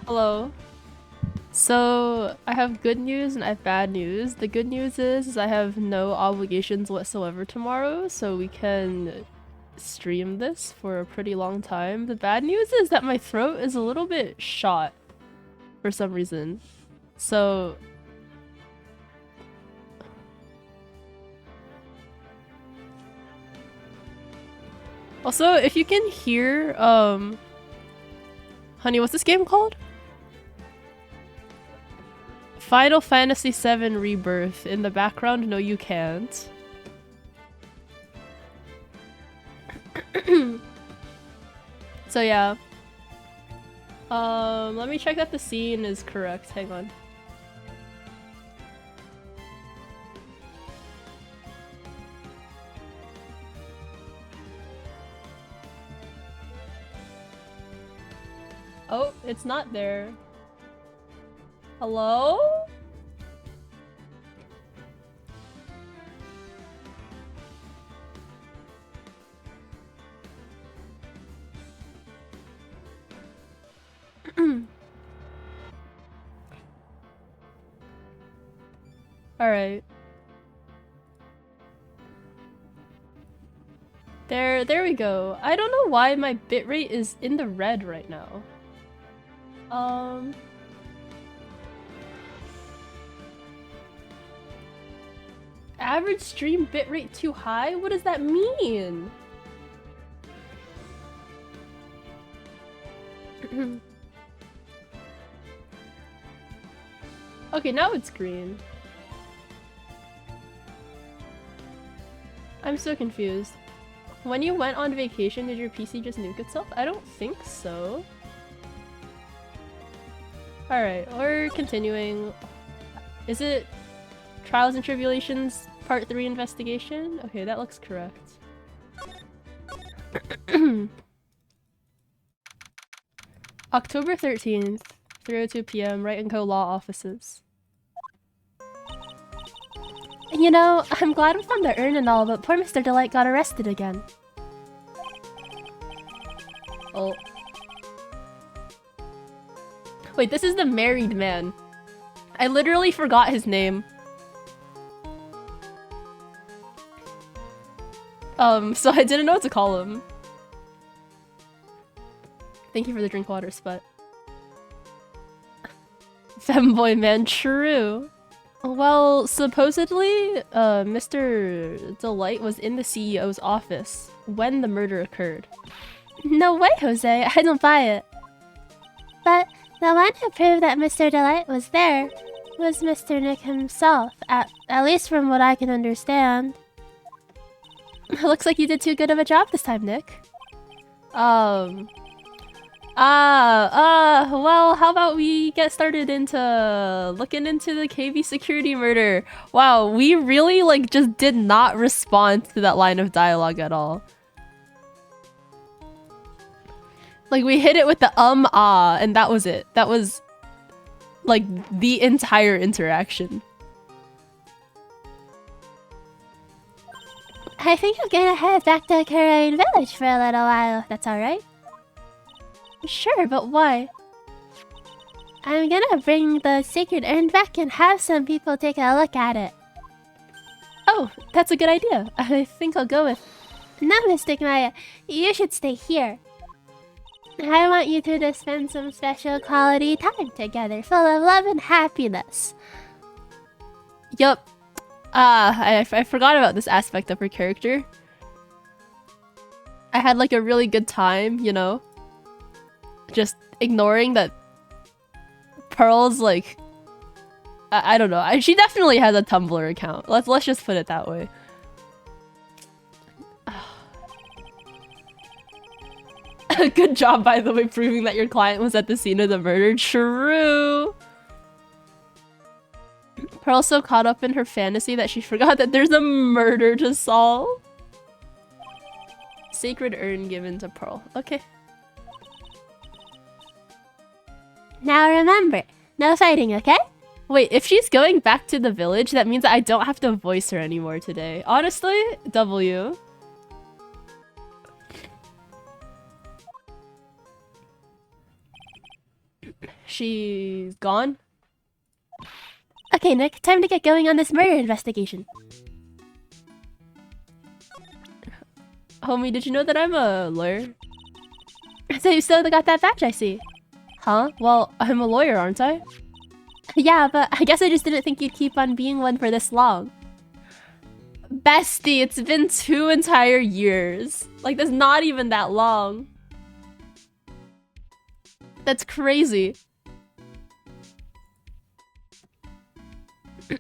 Hello. So I have good news and I have bad news. The good news is I have no obligations whatsoever tomorrow, so we can stream this for a pretty long time. The bad news is that my throat is a little bit shot for some reason. So also, if you can hear honey, what's this game called? Final Fantasy VII Rebirth in the background. No, you can't. So yeah. Let me check that the scene is correct. Hang on. Oh, it's not there. Hello? Alright. There we go. I don't know why my bitrate is in the red right now. Average stream bitrate too high? What does that mean? Okay, now it's green. I'm so confused. When you went on vacation, did your PC just nuke itself? I don't think so. Alright, we're continuing. Is it Trials and Tribulations Part 3 Investigation? Okay, that looks correct. October 13th, 3:02 p.m., Right and Co. Law Offices. You know, I'm glad we found the urn and all, but poor Mr. Delight got arrested again. Oh. Wait, this is the married man. I literally forgot his name. So I didn't know what to call him. Thank you for the drink water, Sput. Femboy man, true. Well, supposedly, Mr. Delight was in the CEO's office when the murder occurred. No way, Jose. I don't buy it. But the one who proved that Mr. Delight was there was Mr. Nick himself, at least from what I can understand. Looks like you did too good of a job this time, Nick. Well, how about we get started into looking into the KV security murder? Wow, we really, like, just did not respond to that line of dialogue at all. Like, we hit it with the and that was it. That was, like, the entire interaction. I think I'm gonna head back to Karain Village for a little while, if that's alright. Sure, but why? I'm gonna bring the sacred urn back and have some people take a look at it. Oh, that's a good idea. I think I'll go with... No, Mystic Maya. You should stay here. I want you two to spend some special quality time together, full of love and happiness. Yup. I forgot about this aspect of her character. I had like a really good time, you know? Just ignoring that Pearl's like... I don't know. She definitely has a Tumblr account. Let's just put it that way. Good job, by the way, proving that your client was at the scene of the murder. True! Pearl's so caught up in her fantasy that she forgot that there's a murder to solve. Sacred urn given to Pearl. Okay. Now remember, no fighting, okay? Wait, if she's going back to the village, that means I don't have to voice her anymore today. Honestly, W. She's gone? Okay, Nick, time to get going on this murder investigation. Homie, did you know that I'm a lawyer? So you still got that badge, I see. Huh? Well, I'm a lawyer, aren't I? Yeah, but I guess I just didn't think you'd keep on being one for this long. Bestie, it's been 2 entire years. Like, that's not even that long. That's crazy.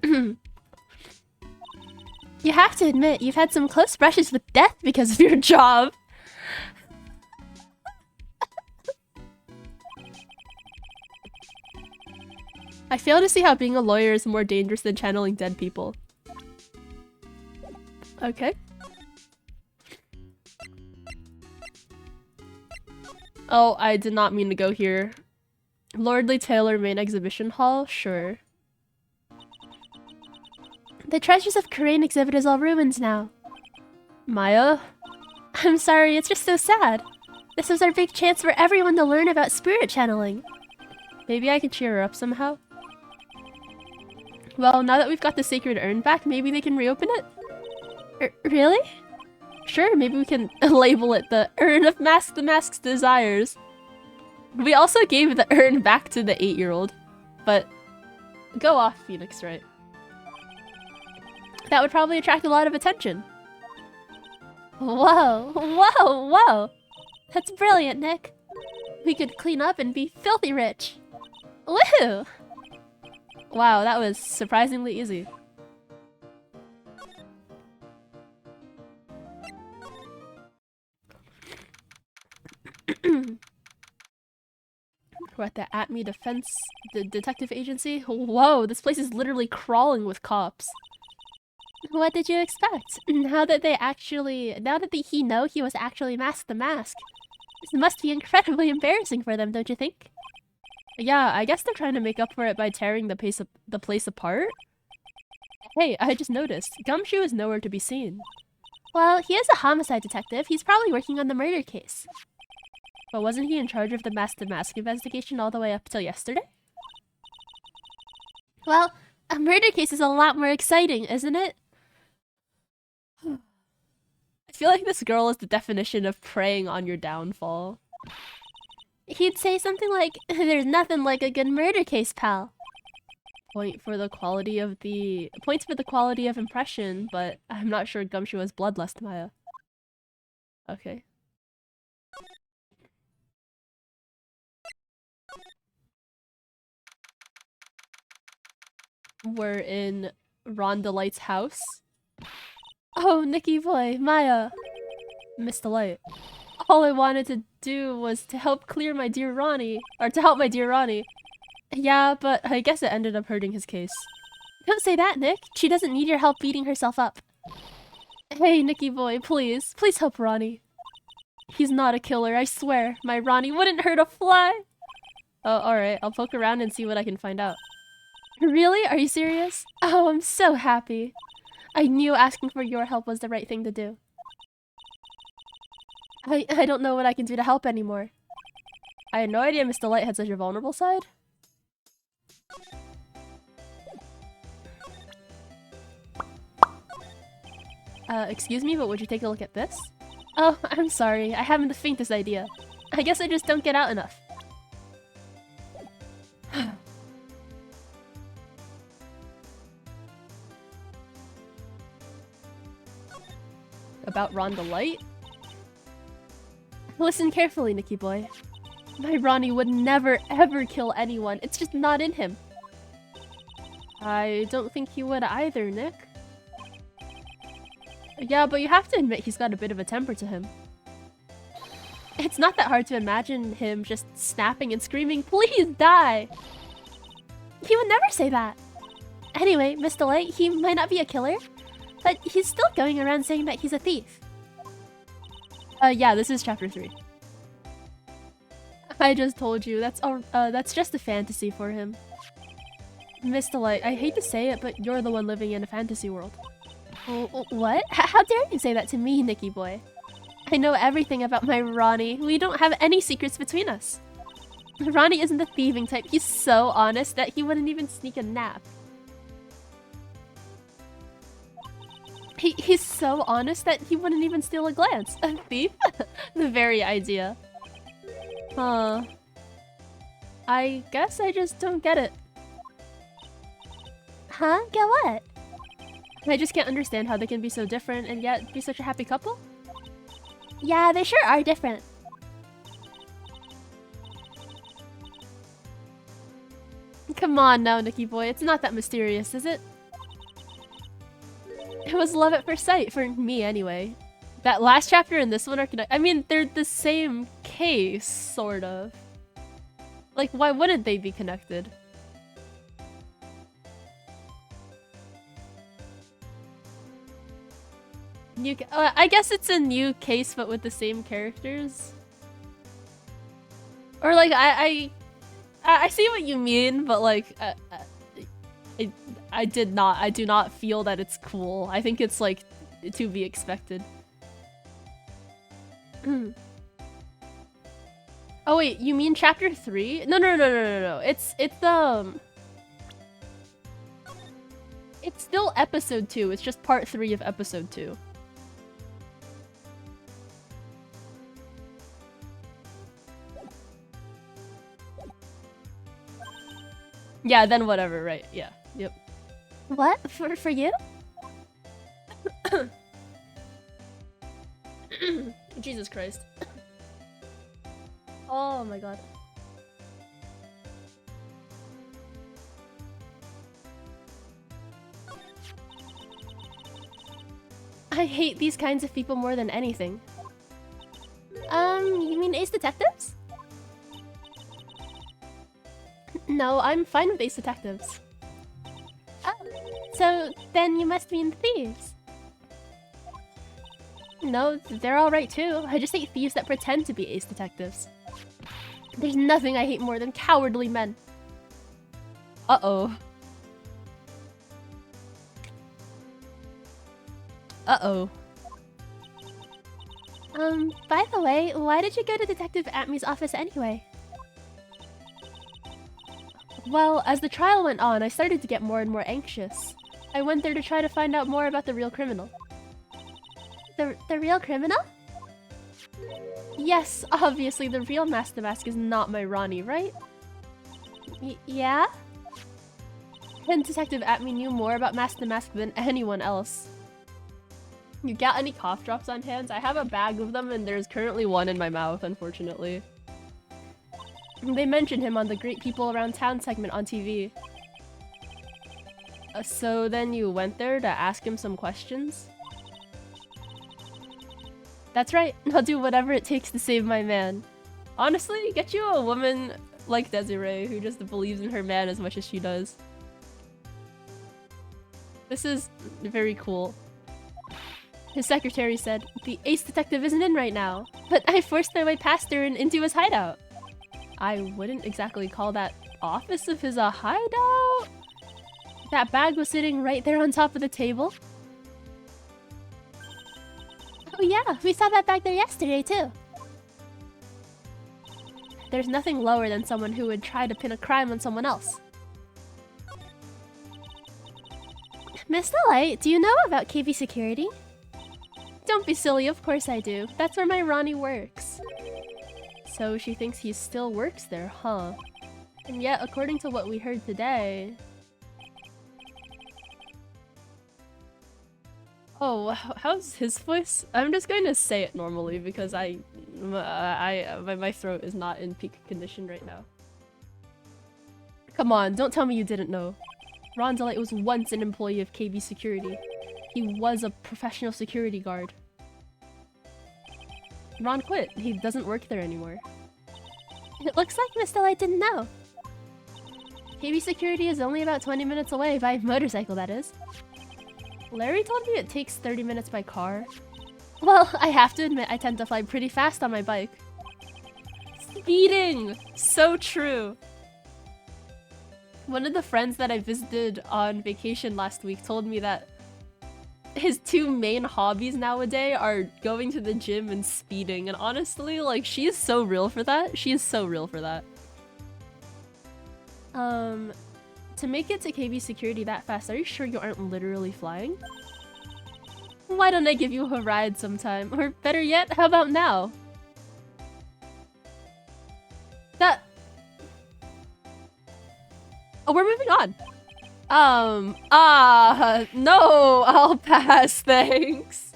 You have to admit, you've had some close brushes with death because of your job. I fail to see how being a lawyer is more dangerous than channeling dead people. Okay. Oh, I did not mean to go here. Lordly Taylor Main Exhibition Hall? Sure. The Treasures of Khura'in exhibit is all ruins now. Maya? I'm sorry, it's just so sad. This was our big chance for everyone to learn about spirit channeling. Maybe I can cheer her up somehow? Well, now that we've got the sacred urn back, maybe they can reopen it? Really? Sure, maybe we can label it the Urn of the Mask's Desires. We also gave the urn back to the 8-year-old. But go off, Phoenix, right? That would probably attract a lot of attention. Whoa, whoa, whoa! That's brilliant, Nick. We could clean up and be filthy rich. Woohoo! Wow, that was surprisingly easy. We're at the ATME Defense Detective Agency. Whoa, this place is literally crawling with cops. What did you expect? Now that he know he was actually Mask the Mask, this must be incredibly embarrassing for them, don't you think? Yeah, I guess they're trying to make up for it by tearing the place apart. Hey, I just noticed. Gumshoe is nowhere to be seen. Well, he is a homicide detective. He's probably working on the murder case. But wasn't he in charge of the Mask the Mask investigation all the way up till yesterday? Well, a murder case is a lot more exciting, isn't it? I feel like this girl is the definition of preying on your downfall. He'd say something like, "There's nothing like a good murder case, pal." Points for the quality of impression, but I'm not sure Gumshoe has bloodlust, Maya. Okay. We're in Ron Delight's house. Oh, Nicky boy, Maya. Miss Delight. All I wanted to do was to help clear my dear Ronnie. Or to help my dear Ronnie. Yeah, but I guess it ended up hurting his case. Don't say that, Nick. She doesn't need your help beating herself up. Hey, Nicky boy, please. Please help Ronnie. He's not a killer, I swear. My Ronnie wouldn't hurt a fly. Oh, alright. I'll poke around and see what I can find out. Really? Are you serious? Oh, I'm so happy. I knew asking for your help was the right thing to do. I don't know what I can do to help anymore. I had no idea Miss Delight had such a vulnerable side. Excuse me, but would you take a look at this? Oh, I'm sorry. I haven't the faintest idea. I guess I just don't get out enough. About Ron Delight? Listen carefully, Nicky boy. My Ronnie would never ever kill anyone. It's just not in him. I don't think he would either, Nick. Yeah, but you have to admit he's got a bit of a temper to him. It's not that hard to imagine him just snapping and screaming, "Please die!" He would never say that. Anyway, Miss Delight, he might not be a killer, but he's still going around saying that he's a thief. Yeah, this is chapter 3. I just told you, that's just a fantasy for him. Miss Delight, I hate to say it, but you're the one living in a fantasy world. What? How dare you say that to me, Nicky boy? I know everything about my Ronnie. We don't have any secrets between us. Ronnie isn't the thieving type. He's so honest that he wouldn't even sneak a nap. He's so honest that he wouldn't even steal a glance. A thief? The very idea. Huh. I guess I just don't get it. Huh? Get what? I just can't understand how they can be so different and yet be such a happy couple. Yeah, they sure are different. Come on now, Nicky boy. It's not that mysterious, is it? It was love at first sight, for me anyway. That last chapter and this one are connected. I mean, they're the same case, sort of. Like, why wouldn't they be connected? I guess it's a new case, but with the same characters. Or like, I see what you mean, but like, I do not feel that it's cool. I think it's like to be expected. Oh wait, you mean chapter 3? No. It's still episode 2. It's just part 3 of episode 2. Yeah, then whatever, right? Yeah. Yep. What? For you? Jesus Christ. Oh my god. I hate these kinds of people more than anything. You mean Ace Detectives? No, I'm fine with Ace Detectives. Oh, so then you must mean thieves. No, they're alright too. I just hate thieves that pretend to be Ace Detectives. There's nothing I hate more than cowardly men. Uh-oh. Uh-oh. By the way, why did you go to Detective Atmy's office anyway? Well, as the trial went on, I started to get more and more anxious. I went there to try to find out more about the real criminal. The real criminal? Yes, obviously the real Master Mask is not my Ronnie, right? Yeah? And Detective Atmy knew more about Master Mask than anyone else. You got any cough drops on hand? I have a bag of them and there's currently one in my mouth, unfortunately. They mentioned him on the Great People Around Town segment on TV. So then you went there to ask him some questions? That's right, I'll do whatever it takes to save my man. Honestly, get you a woman like Desiree who just believes in her man as much as she does. This is very cool. His secretary said, the Ace Detective isn't in right now, but I forced my way past her and into his hideout. I wouldn't exactly call that office of his a hideout. That bag was sitting right there on top of the table. Oh yeah, we saw that bag there yesterday too. There's nothing lower than someone who would try to pin a crime on someone else. Miss Delight, do you know about KV Security? Don't be silly, of course I do. That's where my Ronnie works. So she thinks he still works there, huh? And yet, according to what we heard today... Oh, how's his voice? I'm just going to say it normally because my throat is not in peak condition right now. Come on, don't tell me you didn't know. Ron Delight was once an employee of KB Security. He was a professional security guard. Ron quit. He doesn't work there anymore. It looks like Miss Delight didn't know. KB Security is only about 20 minutes away by motorcycle, that is. Larry told me it takes 30 minutes by car. Well, I have to admit I tend to fly pretty fast on my bike. Speeding! So true. One of the friends that I visited on vacation last week told me that his two main hobbies nowadays are going to the gym and speeding. And honestly, like, she is so real for that. She is so real for that. To make it to KB security that fast, are you sure you aren't literally flying? Why don't I give you a ride sometime? Or better yet, how about now? That... Oh, we're moving on. No, I'll pass, thanks.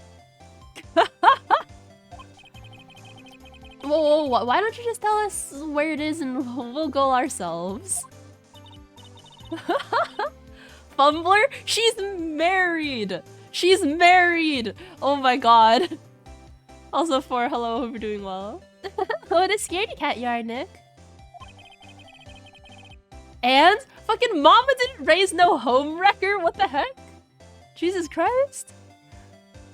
Whoa, why don't you just tell us where it is and we'll go ourselves? Fumbler? She's married! She's married! Oh my god. Also for hello, hope you're doing well. What a scaredy cat you are, Nick. And fucking mama didn't raise no home wrecker, what the heck? Jesus Christ.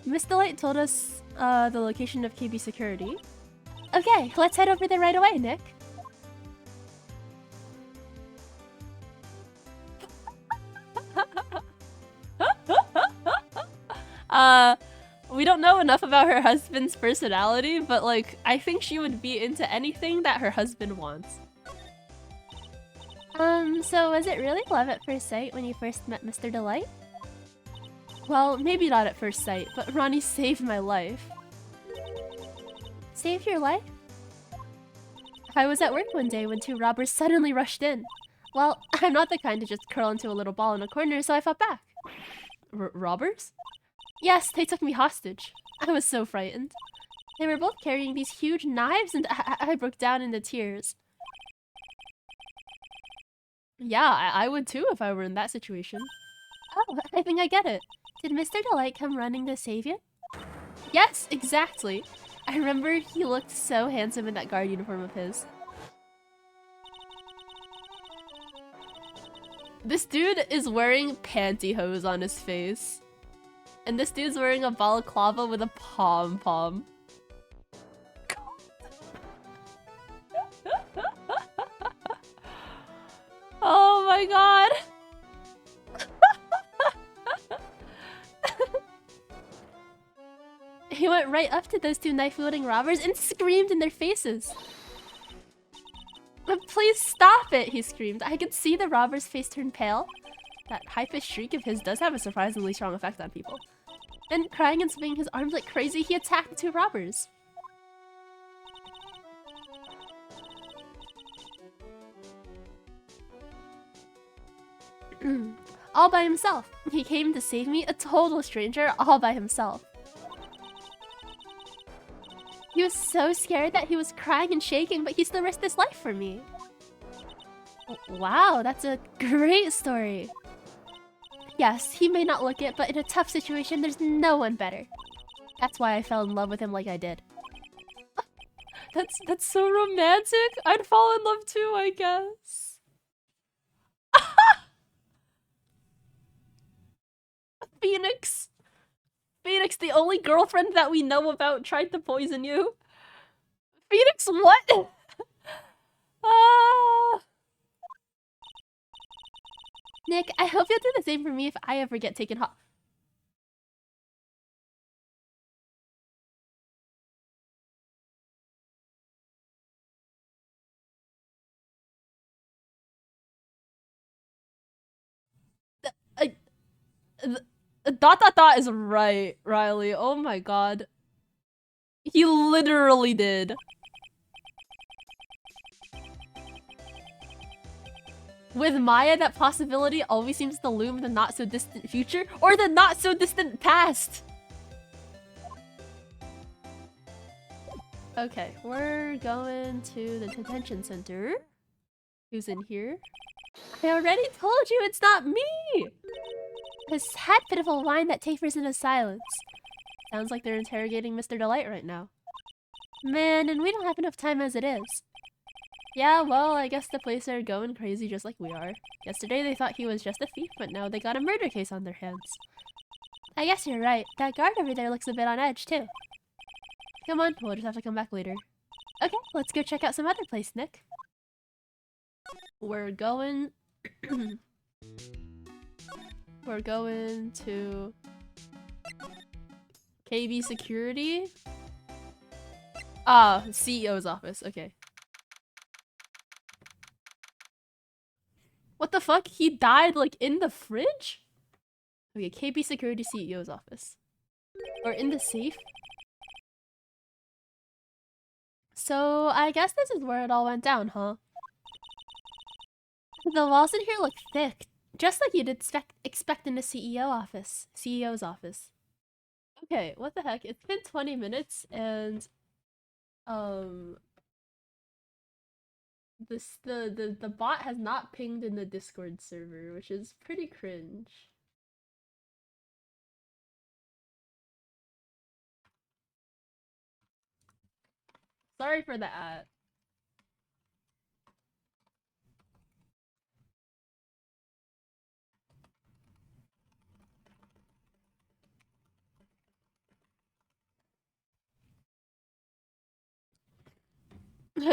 Miss Delight told us the location of KB security. Okay, let's head over there right away, Nick. We don't know enough about her husband's personality, but like, I think she would be into anything that her husband wants. So was it really love at first sight when you first met Mr. Delight? Well, maybe not at first sight, but Ronnie saved my life. Saved your life? I was at work one day when two robbers suddenly rushed in. Well, I'm not the kind to just curl into a little ball in a corner, so I fought back. Robbers? Yes, they took me hostage. I was so frightened. They were both carrying these huge knives and I broke down into tears. Yeah, I would too if I were in that situation. Oh, I think I get it. Did Mr. Delight come running to save you? Yes, exactly. I remember he looked so handsome in that guard uniform of his. This dude is wearing pantyhose on his face. And this dude's wearing a balaclava with a pom-pom. Oh my god! He went right up to those two knife-wielding robbers and screamed in their faces. Please stop it, he screamed. I could see the robber's face turn pale. That high-pitched shriek of his does have a surprisingly strong effect on people. Then, crying and swinging his arms like crazy, he attacked the two robbers. All by himself. He came to save me, a total stranger, all by himself. He was so scared that he was crying and shaking, but he still risked his life for me. Wow, that's a great story. Yes, he may not look it, but in a tough situation, there's no one better. That's why I fell in love with him like I did. That's so romantic. I'd fall in love too, I guess. Phoenix! Phoenix, the only girlfriend that we know about tried to poison you. Phoenix, what? Nick, I hope you'll do the same for me if I ever get taken hot. Dot is right, Riley. Oh my god. He literally did. With Maya, that possibility always seems to loom in the not-so-distant future or the not-so-distant past. Okay, we're going to the detention center. Who's in here? I already told you it's not me! A sad, pitiful whine that tapers into silence. Sounds like they're interrogating Mr. Delight right now. Man, and we don't have enough time as it is. Yeah, well, I guess the police are going crazy just like we are. Yesterday they thought he was just a thief, but now they got a murder case on their hands. I guess you're right. That guard over there looks a bit on edge, too. Come on, we'll just have to come back later. Okay, let's go check out some other place, Nick. We're going... We're going to... KB Security? CEO's office, okay. What the fuck? He died like in the fridge? Okay, KB Security CEO's office. Or in the safe? So I guess this is where it all went down, huh? The walls in here look thick, just like you'd expect in a CEO's office. Okay, what the heck? It's been 20 minutes and the bot has not pinged in the Discord server, which is pretty cringe. Sorry for the ad.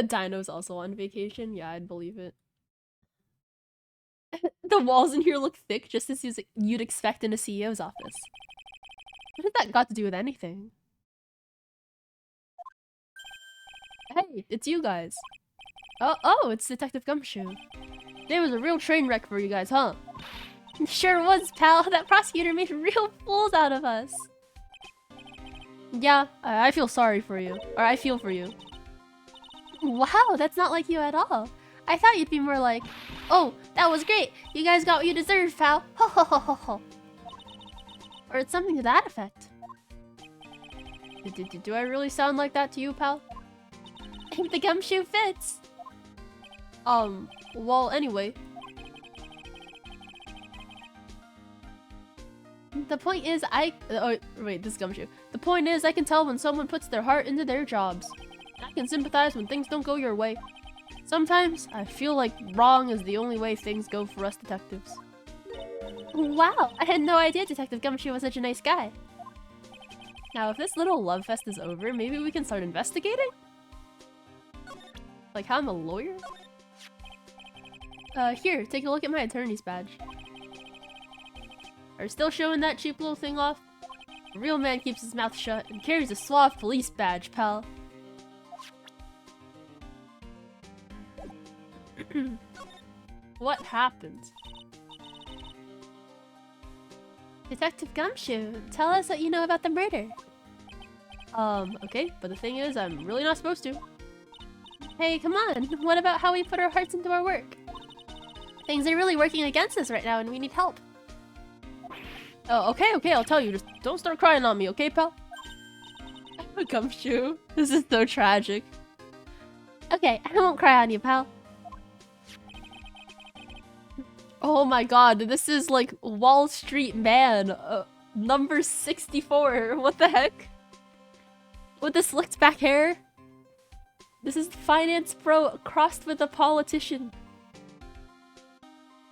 Dino's also on vacation. Yeah, I'd believe it. The walls in here look thick, just as you'd expect in a CEO's office. What has that got to do with anything? Hey, it's you guys. Oh, it's Detective Gumshoe. There was a real train wreck for you guys, huh? Sure was, pal. That prosecutor made real fools out of us. Yeah, I feel sorry for you. Or I feel for you. Wow, that's not like you at all. I thought you'd be more like, oh, that was great. You guys got what you deserved, pal. Ho ho ho ho ho. Or it's something to that effect. Do I really sound like that to you, pal? If the gumshoe fits. Well, anyway. The point is, oh, wait, this is Gumshoe. The point is, I can tell when someone puts their heart into their jobs. I can sympathize when things don't go your way. Sometimes, I feel like wrong is the only way things go for us detectives. Wow, I had no idea Detective Gumshoe was such a nice guy. Now, if this little love fest is over, maybe we can start investigating? Like how I'm a lawyer? Here, take a look at my attorney's badge. Are still showing that cheap little thing off? A real man keeps his mouth shut and carries a suave police badge, pal. What happened? Detective Gumshoe, tell us what you know about the murder. Okay, but the thing is, I'm really not supposed to. Hey, come on. What about how we put our hearts into our work? Things are really working against us right now and we need help. Oh, okay, I'll tell you. Just don't start crying on me, okay, pal? Gumshoe. This is so tragic. Okay, I won't cry on you, pal. Oh my god, this is like Wall Street Man, number 64. What the heck? With the slicked back hair? This is finance bro crossed with a politician.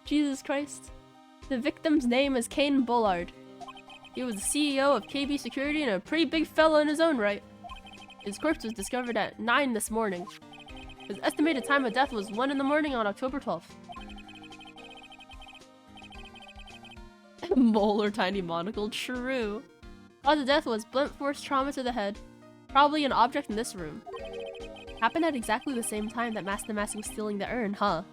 Jesus Christ. The victim's name is Kane Bullard. He was the CEO of KB Security and a pretty big fella in his own right. His corpse was discovered at 9 this morning. His estimated time of death was 1 in the morning on October 12th. Mole or tiny monocle? True. Cause of death was blunt force trauma to the head. Probably an object in this room. Happened at exactly the same time that Master Mask was stealing the urn, huh?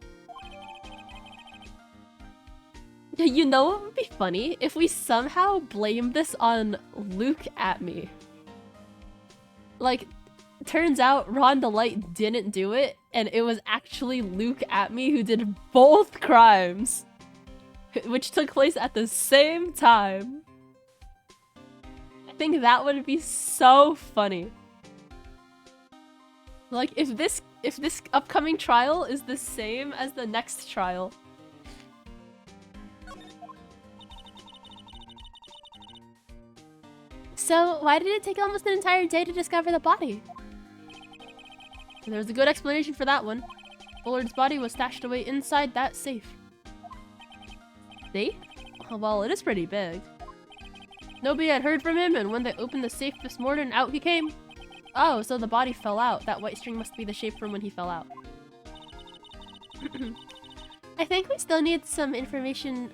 You know what would be funny? If we somehow blame this on Luke at me. Like, turns out Rhonda Light didn't do it, and it was actually Luke at me who did both crimes. Which took place at the same time. I think that would be so funny. Like, if this upcoming trial is the same as the next trial. So, why did it take almost an entire day to discover the body? There's a good explanation for that one. Bullard's body was stashed away inside that safe. Safe? Well, it is pretty big. Nobody had heard from him, and when they opened the safe this morning, out he came. Oh, so the body fell out. That white string must be the shape from when he fell out. I think we still need some information,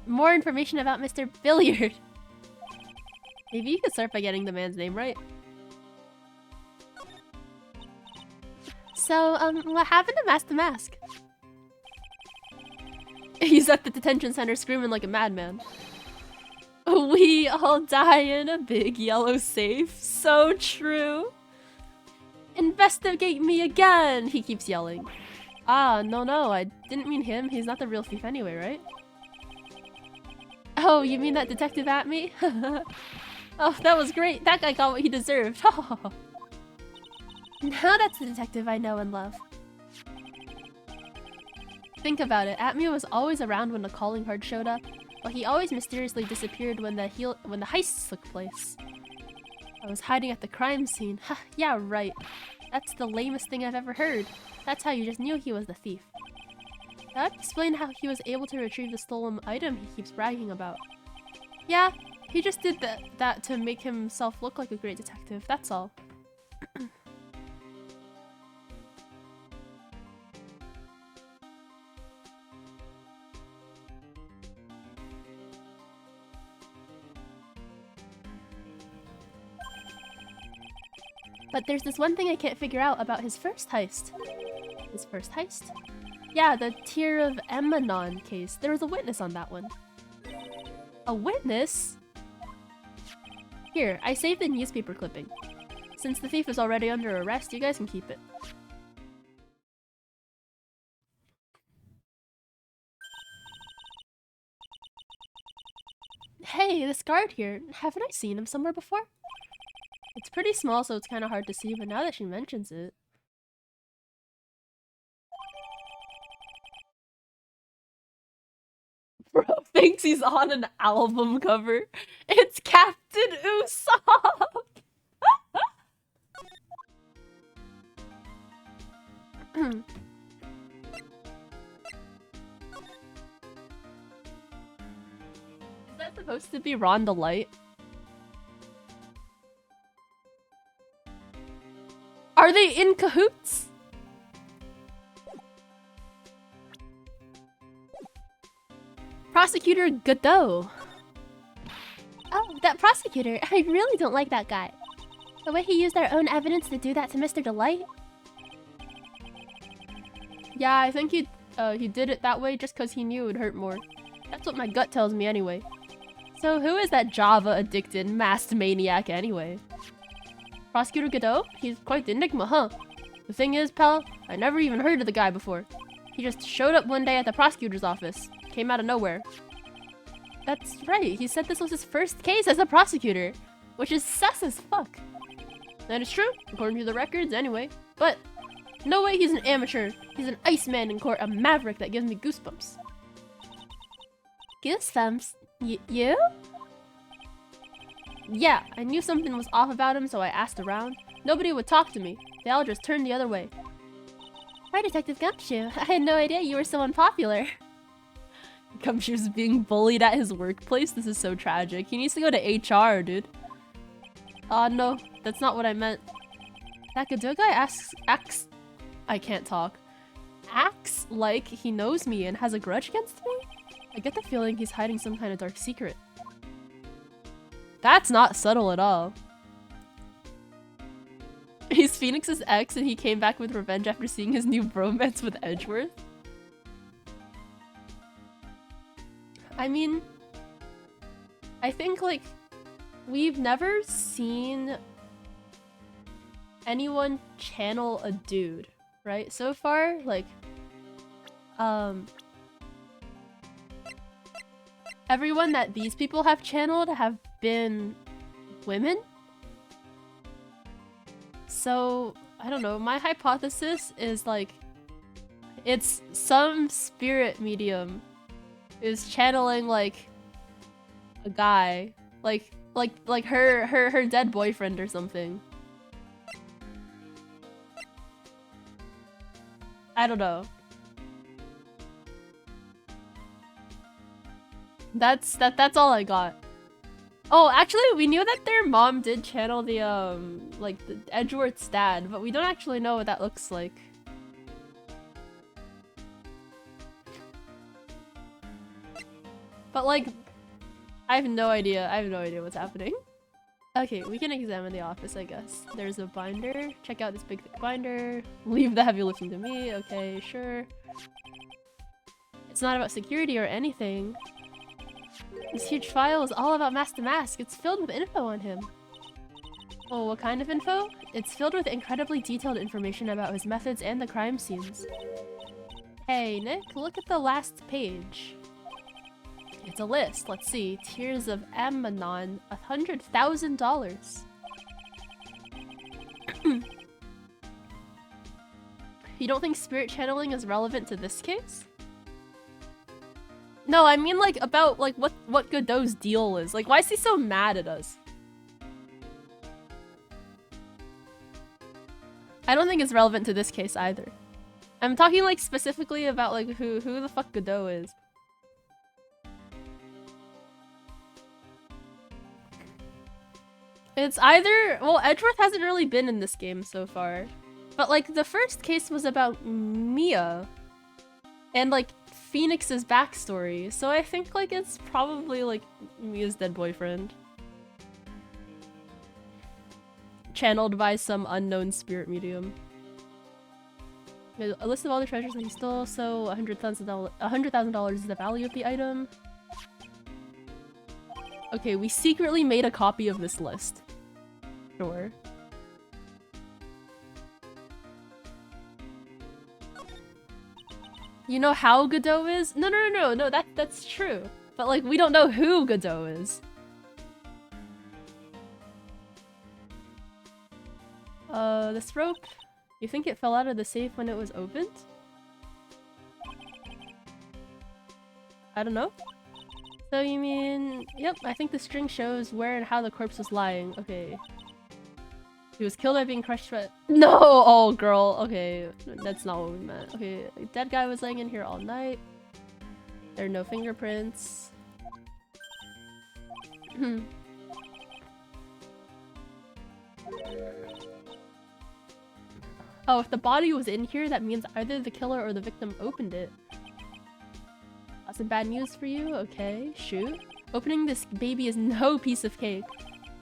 more information about Mr. Billiard. Maybe you could start by getting the man's name right. So, what happened to Master Mask? He's at the detention center screaming like a madman. We all die in a big yellow safe. So true. Investigate me again, he keeps yelling. Ah, no, I didn't mean him. He's not the real thief anyway, right? Oh, you mean that detective at me? Oh, that was great. That guy got what he deserved. Now that's the detective I know and love. Think about it. Atmio was always around when the calling card showed up, but he always mysteriously disappeared when the heists took place. I was hiding at the crime scene. Yeah, right. That's the lamest thing I've ever heard. That's how you just knew he was the thief. That explained how he was able to retrieve the stolen item he keeps bragging about. Yeah, he just did that to make himself look like a great detective, that's all. But there's this one thing I can't figure out about his first heist. His first heist? Yeah, the Tear of Emanon case. There was a witness on that one. A witness? Here, I saved the newspaper clipping. Since the thief is already under arrest, you guys can keep it. Hey, this guard here. Haven't I seen him somewhere before? It's pretty small, so it's kind of hard to see, but now that she mentions it... Bro thinks he's on an album cover. It's Captain Usopp! Is that supposed to be Ron the Light? Are they in cahoots? Prosecutor Godot. Oh, that prosecutor. I really don't like that guy. The way he used our own evidence to do that to Mr. Delight. Yeah, I think he did it that way just because he knew it would hurt more. That's what my gut tells me anyway. So who is that Java-addicted masked maniac anyway? Prosecutor Godot? He's quite the enigma, huh? The thing is, pal, I never even heard of the guy before. He just showed up one day at the prosecutor's office. Came out of nowhere. That's right, he said this was his first case as a prosecutor. Which is sus as fuck. That is true, according to the records anyway. But, no way he's an amateur. He's an Iceman in court, a maverick that gives me goosebumps. Goosebumps? You? Yeah, I knew something was off about him, so I asked around. Nobody would talk to me. They all just turned the other way. Why, Detective Gumshoe? I had no idea you were so unpopular. Gumshoe's being bullied at his workplace? This is so tragic. He needs to go to HR, dude. No, that's not what I meant. That Godot guy acts like he knows me and has a grudge against me? I get the feeling he's hiding some kind of dark secret. That's not subtle at all. He's Phoenix's ex and he came back with revenge after seeing his new bromance with Edgeworth? I mean, I think, like, we've never seen anyone channel a dude, right? So far, like, everyone that these people have channeled have been women. So, I don't know, my hypothesis is, like, it's some spirit medium is channeling, like, a guy. Like her dead boyfriend or something. I don't know. That's all I got. Oh, actually, we knew that their mom did channel the, like, the Edgeworth's dad, but we don't actually know what that looks like. But, like, I have no idea. I have no idea what's happening. Okay, we can examine the office, I guess. There's a binder. Check out this big thick binder. Leave the heavy lifting to me. Okay, sure. It's not about security or anything. This huge file is all about Master Mask. It's filled with info on him. Oh, what kind of info? It's filled with incredibly detailed information about his methods and the crime scenes. Hey, Nick, look at the last page. It's a list. Let's see. Tears of Ammonon, $100,000. You don't think spirit channeling is relevant to this case? No, I mean like about like what Godot's deal is. Like, why is he so mad at us? I don't think it's relevant to this case either. I'm talking like specifically about like who the fuck Godot is. It's either, well, Edgeworth hasn't really been in this game so far. But like the first case was about Mia and like Phoenix's backstory. So I think like it's probably like Mia's dead boyfriend. Channeled by some unknown spirit medium. A list of all the treasures that he stole, so $100,000 is the value of the item. Okay, we secretly made a copy of this list. Sure. You know how Godot is? No, that's true. But like, we don't know who Godot is. This rope. You think it fell out of the safe when it was opened? I don't know. So you mean... Yep, I think the string shows where and how the corpse was lying. Okay. He was killed by being crushed by... No! Oh, girl. Okay, that's not what we meant. Okay, dead guy was laying in here all night. There are no fingerprints. Oh, if the body was in here, that means either the killer or the victim opened it. That's some bad news for you? Okay, shoot. Opening this baby is no piece of cake.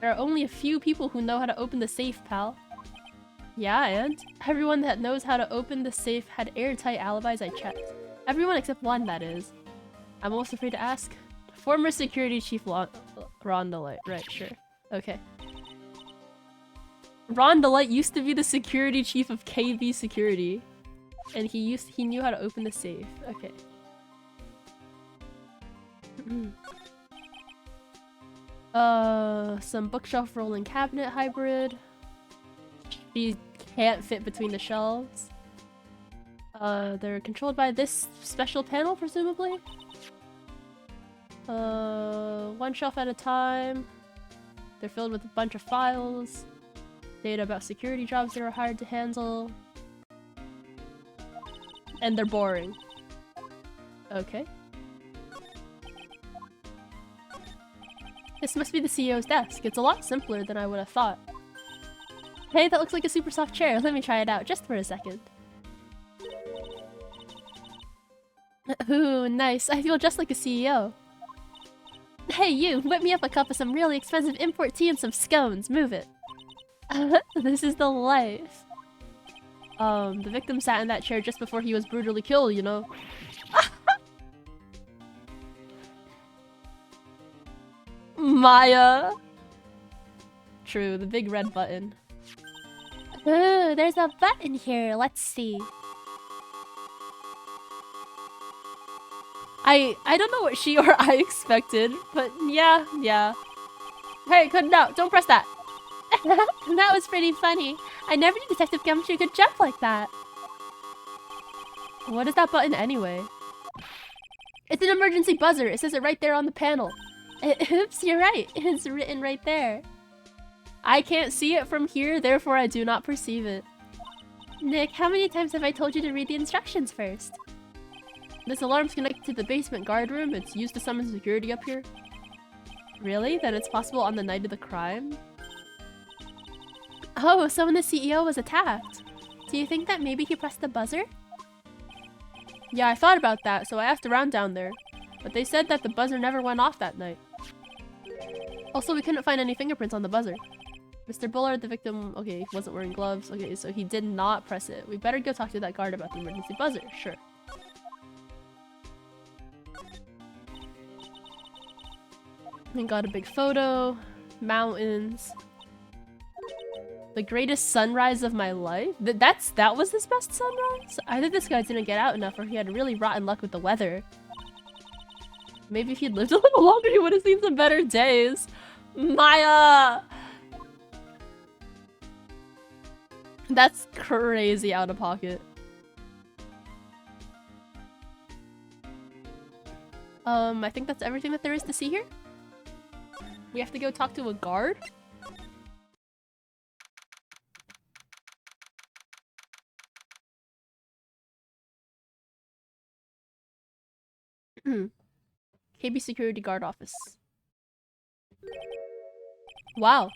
There are only a few people who know how to open the safe, pal. Yeah, and? Everyone that knows how to open the safe had airtight alibis I checked. Everyone except one, that is. I'm almost afraid to ask. Former Security Chief Ron DeLight. Right, sure. Okay. Ron DeLight used to be the security chief of KB Security. And he knew how to open the safe. Okay. Some bookshelf rolling cabinet hybrid. These can't fit between the shelves. They're controlled by this special panel, presumably? One shelf at a time. They're filled with a bunch of files. Data about security jobs that are hard to handle. And they're boring. Okay. This must be the CEO's desk. It's a lot simpler than I would have thought. Hey, that looks like a super soft chair. Let me try it out just for a second. Ooh, nice. I feel just like a CEO. Hey, you! Whip me up a cup of some really expensive import tea and some scones. Move it. This is the life. The victim sat in that chair just before he was brutally killed, you know? Maya! True, the big red button. Ooh, there's a button here. Let's see. I don't know what she or I expected, but yeah. Hey, cut it out. Don't press that. That was pretty funny. I never knew Detective Gumshoe could jump like that. What is that button anyway? It's an emergency buzzer. It says it right there on the panel. Oops, you're right. It's written right there. I can't see it from here, therefore I do not perceive it. Nick, how many times have I told you to read the instructions first? This alarm's connected to the basement guard room. It's used to summon security up here. Really? Then it's possible on the night of the crime? Oh, so when the CEO was attacked. Do you think that maybe he pressed the buzzer? Yeah, I thought about that, so I asked around down there. But they said that the buzzer never went off that night. Also, we couldn't find any fingerprints on the buzzer. Mr. Bullard, the victim, okay, he wasn't wearing gloves. Okay, so he did not press it. We better go talk to that guard about the emergency buzzer, sure. And got a big photo. Mountains. The greatest sunrise of my life? That was his best sunrise? I think this guy didn't get out enough or he had really rotten luck with the weather. Maybe if he'd lived a little longer, he would have seen some better days. Maya! That's crazy out of pocket. I think that's everything that there is to see here. We have to go talk to a guard. KB Security Guard Office. Wow.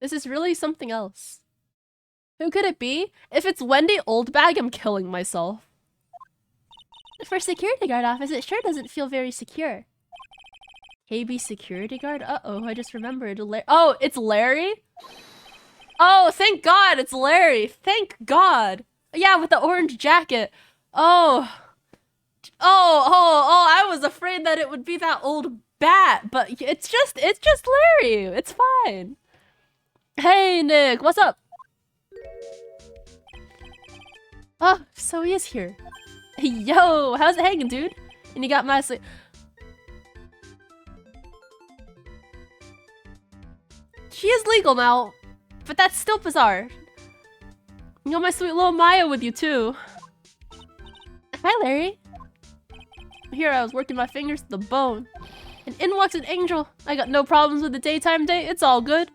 This is really something else. Who could it be? If it's Wendy Oldbag, I'm killing myself. For Security Guard Office, it sure doesn't feel very secure. KB Security Guard? Uh-oh, I just remembered. Oh, it's Larry? Oh, thank God, it's Larry. Thank God. Yeah, with the orange jacket. Oh, I was afraid that it would be that old bat, but it's just Larry. It's fine. Hey, Nick, what's up? Oh, so he is here. Yo, how's it hanging, dude? And you got my... She is legal now, but that's still bizarre. You got my sweet little Maya with you, too. Hi, Larry. Here I was working my fingers to the bone. And in walks an angel. I got no problems with the daytime date. It's all good.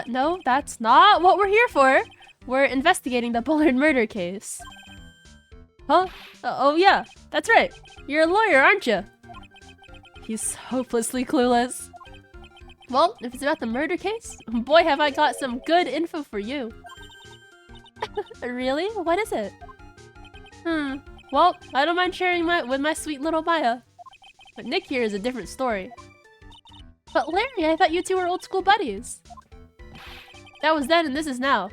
No, that's not what we're here for. We're investigating the Bullard murder case. Huh? Oh yeah, that's right. You're a lawyer, aren't you? He's hopelessly clueless. Well, if it's about the murder case, boy have I got some good info for you. Really? What is it? Well, I don't mind sharing with my sweet little Maya. But Nick here is a different story. But Larry, I thought you two were old school buddies. That was then and this is now.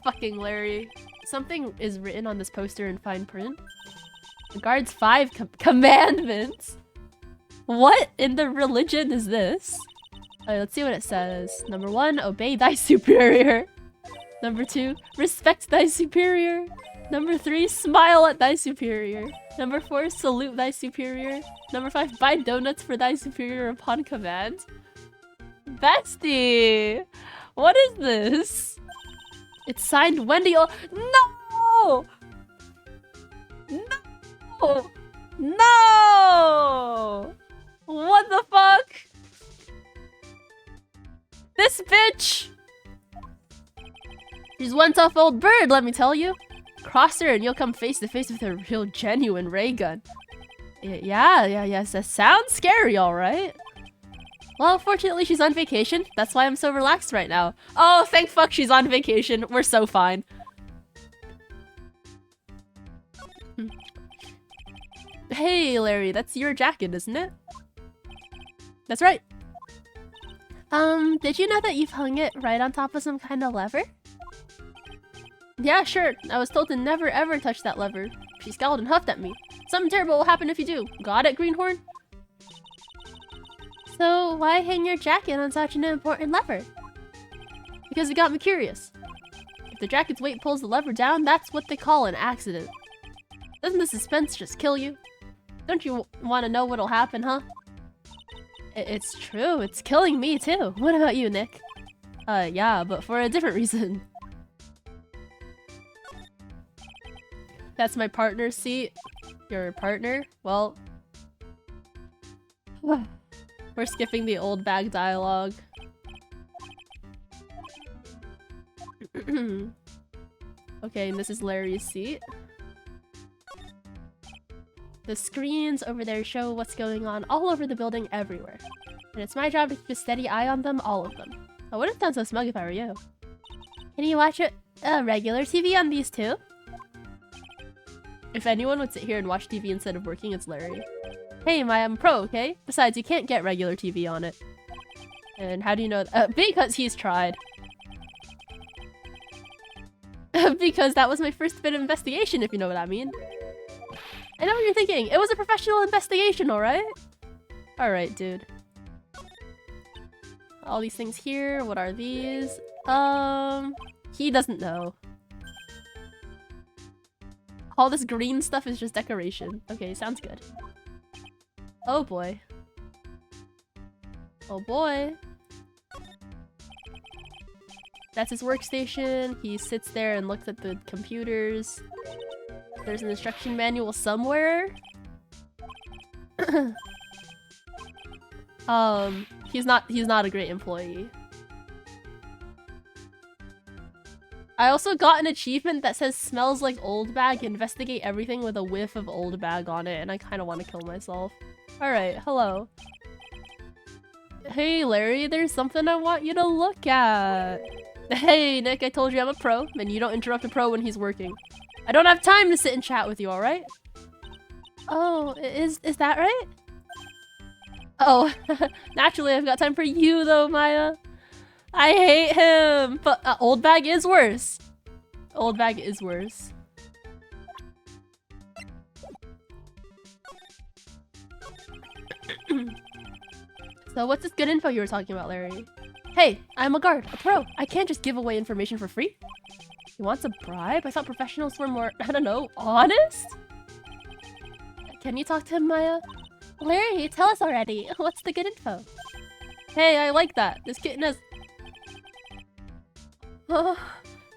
Fucking Larry. Something is written on this poster in fine print. The guard's 5 commandments? What in the religion is this? Alright, let's see what it says. Number 1, obey thy superior. Number 2, respect thy superior. Number 3, smile at thy superior. Number 4, salute thy superior. Number 5, buy donuts for thy superior upon command. Bestie! What is this? It's signed Wendy No! No! No! What the fuck? This bitch! She's one tough old bird, let me tell you. Cross her and you'll come face to face with a real genuine ray gun. Yes, that sounds scary, alright. Well, fortunately she's on vacation. That's why I'm so relaxed right now. Oh, thank fuck she's on vacation. We're so fine. Hey, Larry, that's your jacket, isn't it? That's right. Did you know that you've hung it right on top of some kind of lever? Yeah, sure. I was told to never ever touch that lever. She scowled and huffed at me. Something terrible will happen if you do. Got it, Greenhorn? So, why hang your jacket on such an important lever? Because it got me curious. If the jacket's weight pulls the lever down, that's what they call an accident. Doesn't the suspense just kill you? Don't you want to know what'll happen, huh? It's true, it's killing me too. What about you, Nick? Yeah, but for a different reason. That's my partner's seat. Your partner? Well... We're skipping the old bag dialogue. Okay, and this is Larry's seat. The screens over there show what's going on all over the building everywhere. And it's my job to keep a steady eye on them, all of them. I wouldn't have done so smug if I were you. Can you watch regular TV on these too? If anyone would sit here and watch TV instead of working, it's Larry. Hey, I'm pro, okay? Besides, you can't get regular TV on it. And how do you know? Because he's tried. Because that was my first bit of investigation, if you know what I mean. I know what you're thinking. It was a professional investigation, alright? Alright, dude. All these things here. What are these? He doesn't know. All this green stuff is just decoration. Okay, sounds good. Oh boy. Oh boy. That's his workstation. He sits there and looks at the computers. There's an instruction manual somewhere. He's not a great employee. I also got an achievement that says smells like old bag, investigate everything with a whiff of old bag on it, and I kind of want to kill myself. Alright, hello. Hey Larry, there's something I want you to look at. Hey Nick, I told you I'm a pro, and you don't interrupt a pro when he's working. I don't have time to sit and chat with you, alright? Oh, is that right? Oh, naturally I've got time for you though, Maya. I hate him, but old bag is worse. Old bag is worse. So what's this good info you were talking about, Larry? Hey, I'm a guard, a pro. I can't just give away information for free. He wants a bribe? I thought professionals were more, I don't know, honest? Can you talk to him, Maya? Larry, tell us already. What's the good info? Hey, I like that. This kitten has... Oh,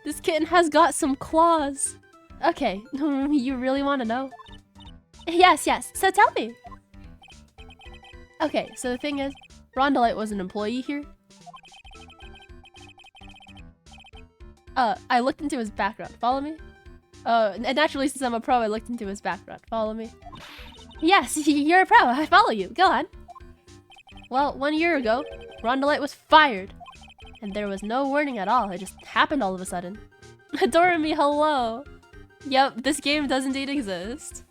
this kitten has got some claws. Okay, you really want to know? Yes, so tell me. Okay, so the thing is, Rondalite was an employee here. I looked into his background. Follow me? And naturally, since I'm a pro, I looked into his background. Follow me? Yes, you're a pro. I follow you. Go on. Well, 1 year ago, Rondalite was fired. And there was no warning at all. It just happened all of a sudden. Doremi, hello. Yep, this game does indeed exist.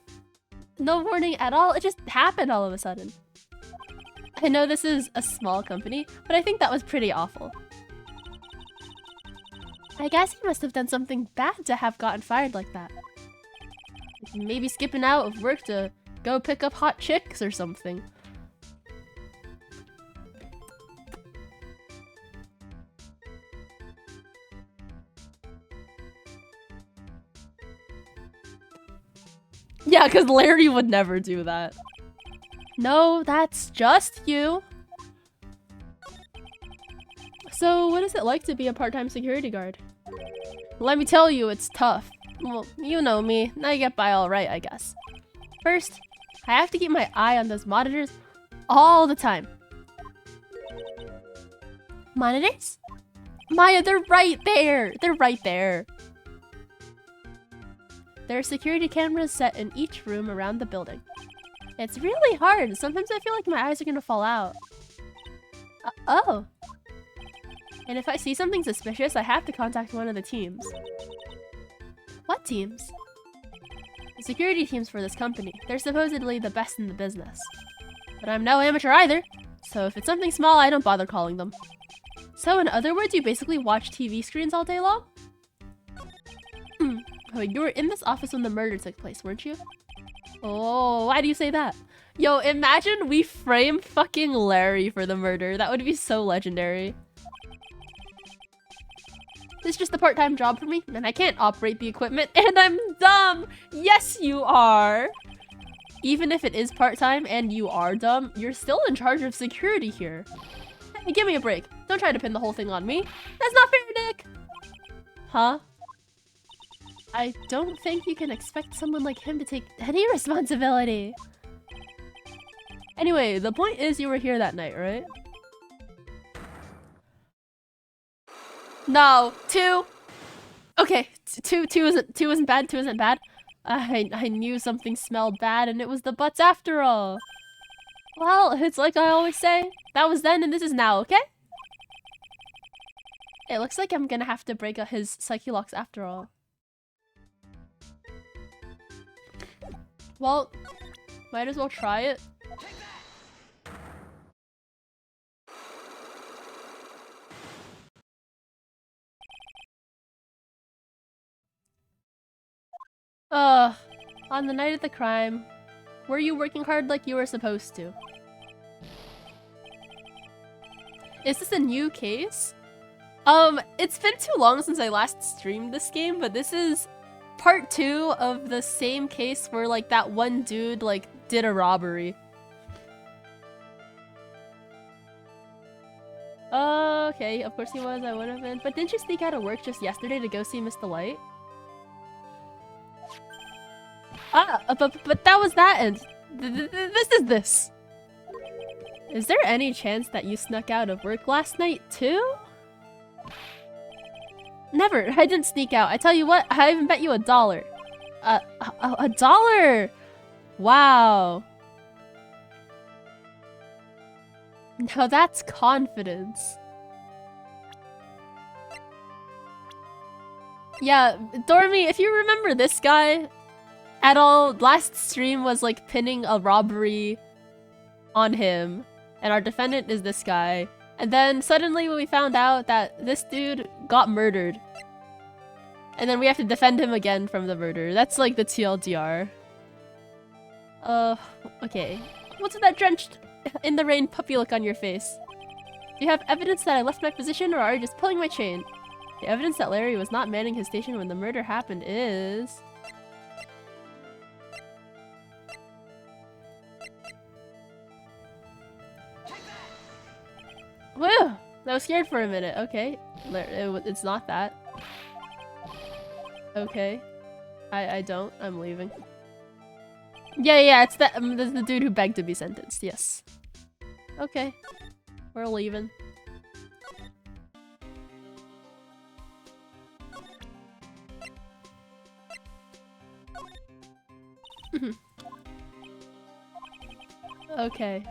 No warning at all. It just happened all of a sudden. I know this is a small company, but I think that was pretty awful. I guess he must have done something bad to have gotten fired like that. Maybe skipping out of work to go pick up hot chicks or something. Yeah, because Larry would never do that. No, that's just you. So, what is it like to be a part-time security guard? Let me tell you, it's tough. Well, you know me. I get by alright, I guess. First, I have to keep my eye on those monitors all the time. Monitors? Maya, they're right there! They're right there. There are security cameras set in each room around the building. It's really hard. Sometimes I feel like my eyes are gonna fall out. Oh. And if I see something suspicious, I have to contact one of the teams. What teams? The security teams for this company. They're supposedly the best in the business. But I'm no amateur either, so if it's something small, I don't bother calling them. So in other words, you basically watch TV screens all day long? Oh, you were in this office when the murder took place, weren't you? Oh, why do you say that? Yo, imagine we frame fucking Larry for the murder. That would be so legendary. This is just a part-time job for me, and I can't operate the equipment, and I'm dumb! Yes, you are! Even if it is part-time and you are dumb, you're still in charge of security here. Hey, give me a break. Don't try to pin the whole thing on me. That's not fair, Nick! Huh? I don't think you can expect someone like him to take any responsibility. Anyway, the point is you were here that night, right? No, 2. Okay, 2 isn't bad. 2 isn't bad. I knew something smelled bad, and it was the butts after all. Well, it's like I always say. That was then, and this is now. Okay? It looks like I'm gonna have to break out his Psyche-Locks after all. Well, might as well try it. On the night of the crime, were you working hard like you were supposed to? Is this a new case? It's been too long since I last streamed this game, but this is part 2 of the same case where, like, that one dude, like, did a robbery. Okay, of course he was, I would have been. But didn't you sneak out of work just yesterday to go see Miss Delight? But that was that, and this is this. Is there any chance that you snuck out of work last night, too? Never. I didn't sneak out. I tell you what, I even bet you $1. $1? Wow. Now that's confidence. Yeah, Dormy, if you remember this guy at all, last stream was like pinning a robbery on him, and our defendant is this guy. And then suddenly when we found out that this dude got murdered, and then we have to defend him again from the murder. That's like the TLDR. Okay. What's with that drenched in the rain puppy look on your face? Do you have evidence that I left my position, or are you just pulling my chain? The evidence that Larry was not manning his station when the murder happened is... Woo! I was scared for a minute. Okay. It's not that. Okay. I don't. I'm leaving. Yeah, it's the dude who begged to be sentenced. Yes. Okay. We're leaving. Okay.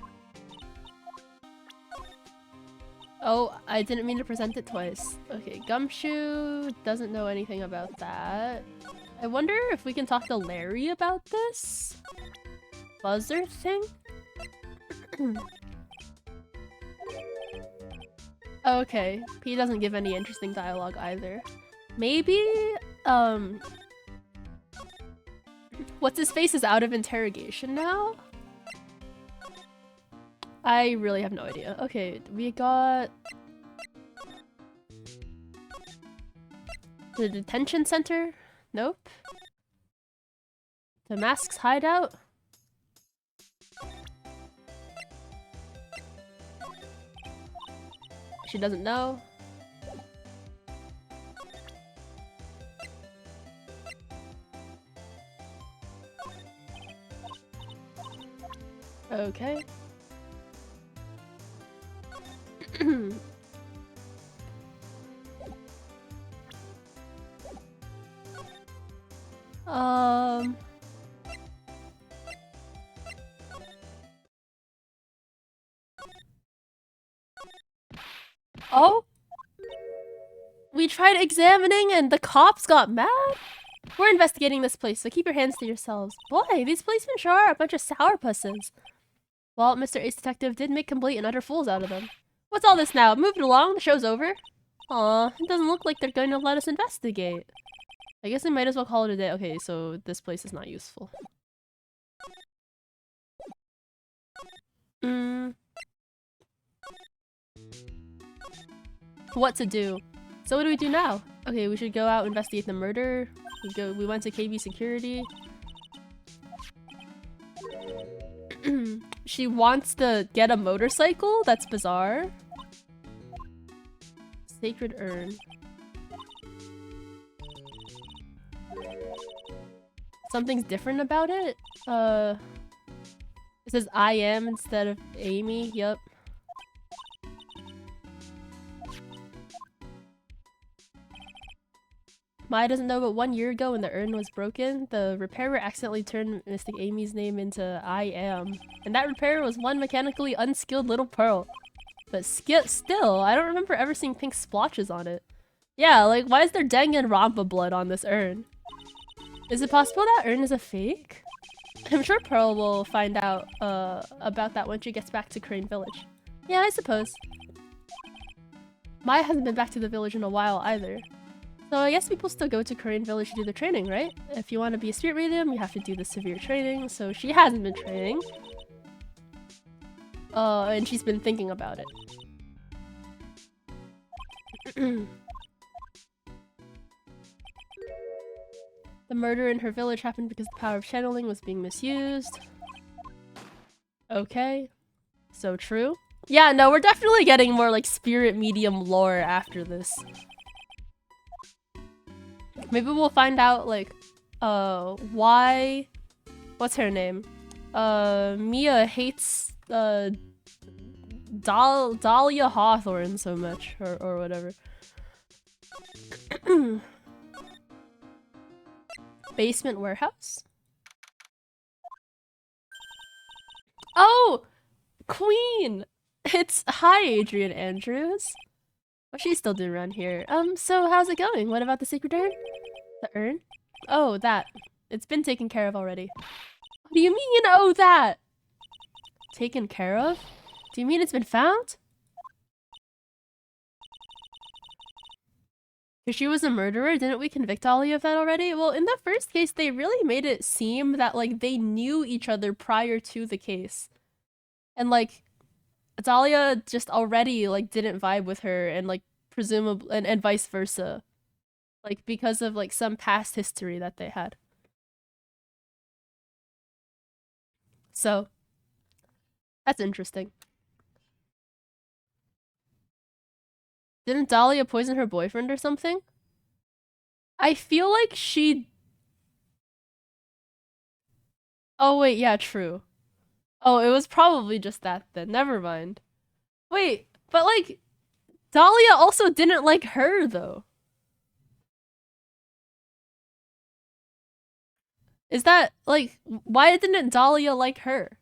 Oh, I didn't mean to present it twice. Okay, Gumshoe doesn't know anything about that. I wonder if we can talk to Larry about this? Buzzer thing? Okay, P doesn't give any interesting dialogue either. Maybe, what's his face is out of interrogation now? I really have no idea. Okay, we got... the detention center? Nope. The Mask's hideout? She doesn't know. Okay. Oh? We tried examining and the cops got mad? We're investigating this place, so keep your hands to yourselves. Boy, these policemen sure are a bunch of sourpusses. Well, Mr. Ace Detective did make complete and utter fools out of them. What's all this now? Move it along, the show's over. Aw, it doesn't look like they're going to let us investigate. I guess we might as well call it a day. Okay, so this place is not useful. What to do? So what do we do now? Okay, we should go out and investigate the murder. We went to KB Security. She wants to get a motorcycle? That's bizarre. Sacred urn. Something's different about it? It says I am instead of Amy. Yup. Maya doesn't know, but 1 year ago when the urn was broken, the repairer accidentally turned Mystic Amy's name into I am. And that repairer was one mechanically unskilled little pearl. But still, I don't remember ever seeing pink splotches on it. Yeah, like, why is there Danganronpa blood on this urn? Is it possible that urn is a fake? I'm sure Pearl will find out about that when she gets back to Crane Village. Yeah, I suppose. Maya hasn't been back to the village in a while either. So I guess people still go to Korean Village to do the training, right? If you want to be a spirit medium, you have to do the severe training. So she hasn't been training. And she's been thinking about it. The murder in her village happened because the power of channeling was being misused. Okay. So true. Yeah, no, we're definitely getting more like spirit medium lore after this. Maybe we'll find out like why what's her name? Mia hates Dahlia Hawthorne so much or whatever. Basement warehouse? Oh! Queen! Hi, Adrian Andrews. What's she still doing around here? So how's it going? What about the secret urn? The urn? Oh, that. It's been taken care of already. What do you mean, oh, that? Taken care of? Do you mean it's been found? If she was a murderer, didn't we convict Dahlia of that already? Well, in the first case, they really made it seem that, like, they knew each other prior to the case. And, like, Dahlia just already, like, didn't vibe with her and, like, presumably, and vice versa. Like, because of, like, some past history that they had. So, that's interesting. Didn't Dahlia poison her boyfriend or something? I feel like she... Oh wait, yeah, true. Oh, it was probably just that then. Never mind. Wait, but like, Dahlia also didn't like her though. Is that, like, why didn't Dahlia like her?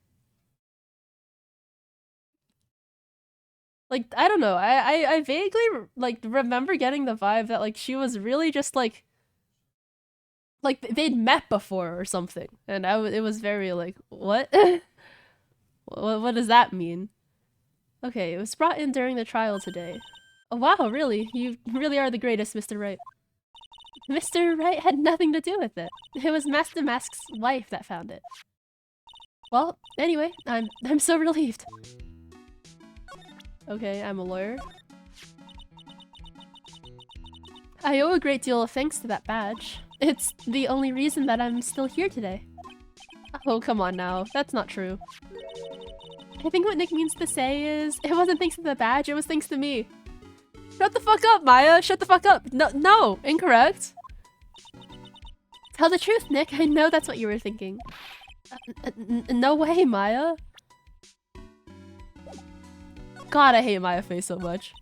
Like, I don't know. I vaguely, like, remember getting the vibe that, like, she was really just, like, they'd met before or something. And it was very, like, what? What does that mean? Okay, it was brought in during the trial today. Oh, wow, really? You really are the greatest, Mr. Wright. Mr. Wright had nothing to do with it. It was Master Mask's wife that found it. Well, anyway, I'm so relieved. Okay, I'm a lawyer. I owe a great deal of thanks to that badge. It's the only reason that I'm still here today. Oh, come on now. That's not true. I think what Nick means to say is, it wasn't thanks to the badge, it was thanks to me. Shut the fuck up, Maya! Shut the fuck up! No! Incorrect! Tell the truth, Nick. I know that's what you were thinking. No way, Maya. God, I hate Maya face so much.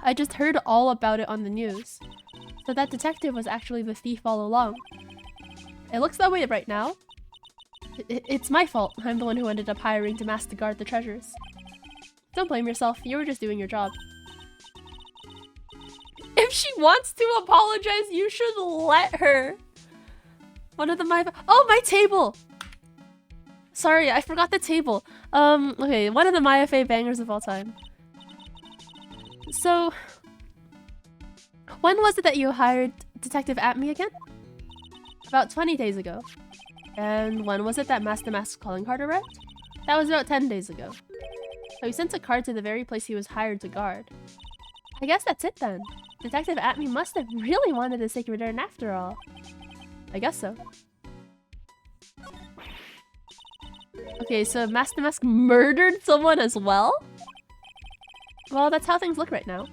I just heard all about it on the news. So that detective was actually the thief all along. It looks that way right now. It's my fault. I'm the one who ended up hiring Damask to guard the treasures. Don't blame yourself. You were just doing your job. If she wants to apologize, you should let her. One of the Oh, my table! Sorry, I forgot the table. Okay, one of the Maya Faye bangers of all time. So, when was it that you hired Detective Atme again? About 20 days ago. And when was it that Master Mask's calling card arrived? That was about 10 days ago. So he sent a card to the very place he was hired to guard. I guess that's it then. Detective Atme must have really wanted the sacred urn after all. I guess so. Okay, so Master Mask murdered someone as well? Well, that's how things look right now.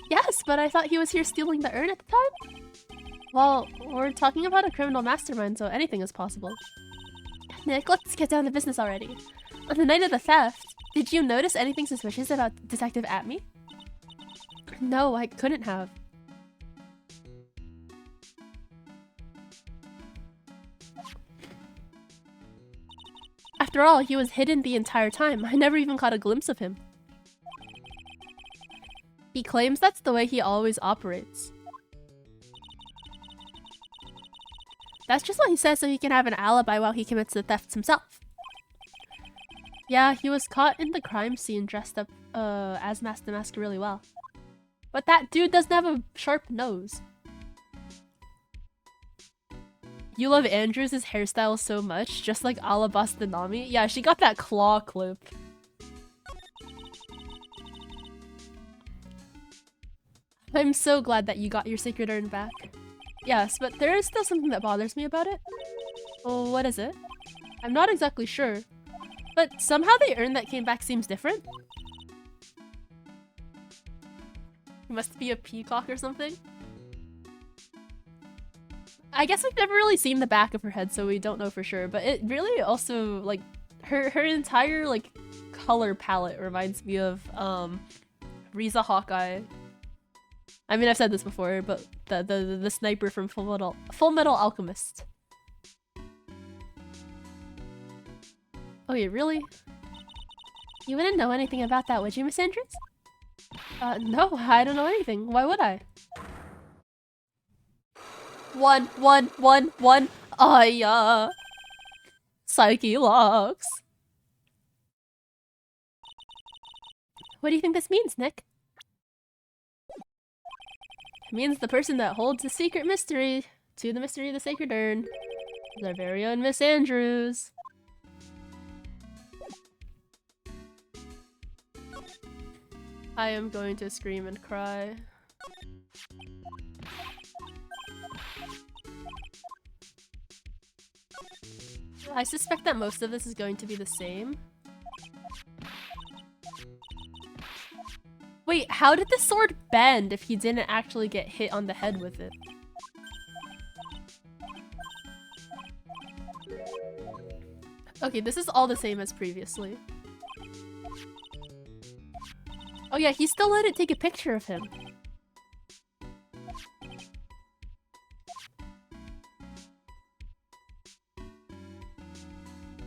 Yes, but I thought he was here stealing the urn at the time? Well, we're talking about a criminal mastermind, so anything is possible. Nick, let's get down to business already. On the night of the theft, did you notice anything suspicious about Detective Atme? No, I couldn't have. After all, he was hidden the entire time. I never even caught a glimpse of him. He claims that's the way he always operates. That's just what he says so he can have an alibi while he commits the thefts himself. Yeah, he was caught in the crime scene dressed up as Master Mask really well. But that dude doesn't have a sharp nose. You love Andrews' hairstyle so much, just like Alabasta Nami. Yeah, she got that claw clip. I'm so glad that you got your Sacred Urn back. Yes, but there is still something that bothers me about it. Well, what is it? I'm not exactly sure. But somehow the urn that came back seems different. It must be a peacock or something. I guess we've never really seen the back of her head, so we don't know for sure. But it really also, like, her entire, like, color palette reminds me of, Riza Hawkeye. I mean, I've said this before, but the sniper from Full Metal Alchemist. Okay, really? You wouldn't know anything about that, would you, Miss Andrews? No, I don't know anything. Why would I? One. Yeah. Psyche locks. What do you think this means, Nick? It means the person that holds the secret mystery to the mystery of the Sacred Urn is our very own Miss Andrews. I am going to scream and cry. I suspect that most of this is going to be the same. Wait, how did the sword bend if he didn't actually get hit on the head with it? Okay, this is all the same as previously. Oh yeah, he still let it take a picture of him.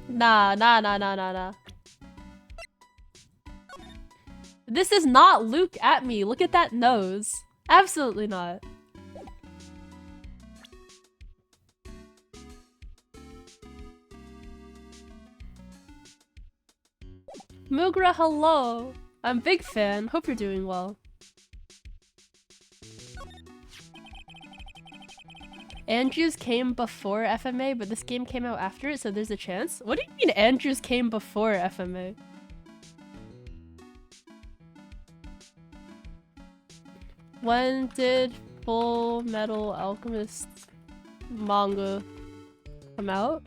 Nah. This is not Luke at me. Look at that nose. Absolutely not. Mugra, hello. I'm a big fan. Hope you're doing well. Andrews came before FMA, but this game came out after it, so there's a chance. What do you mean Andrews came before FMA? When did Full Metal Alchemist manga come out?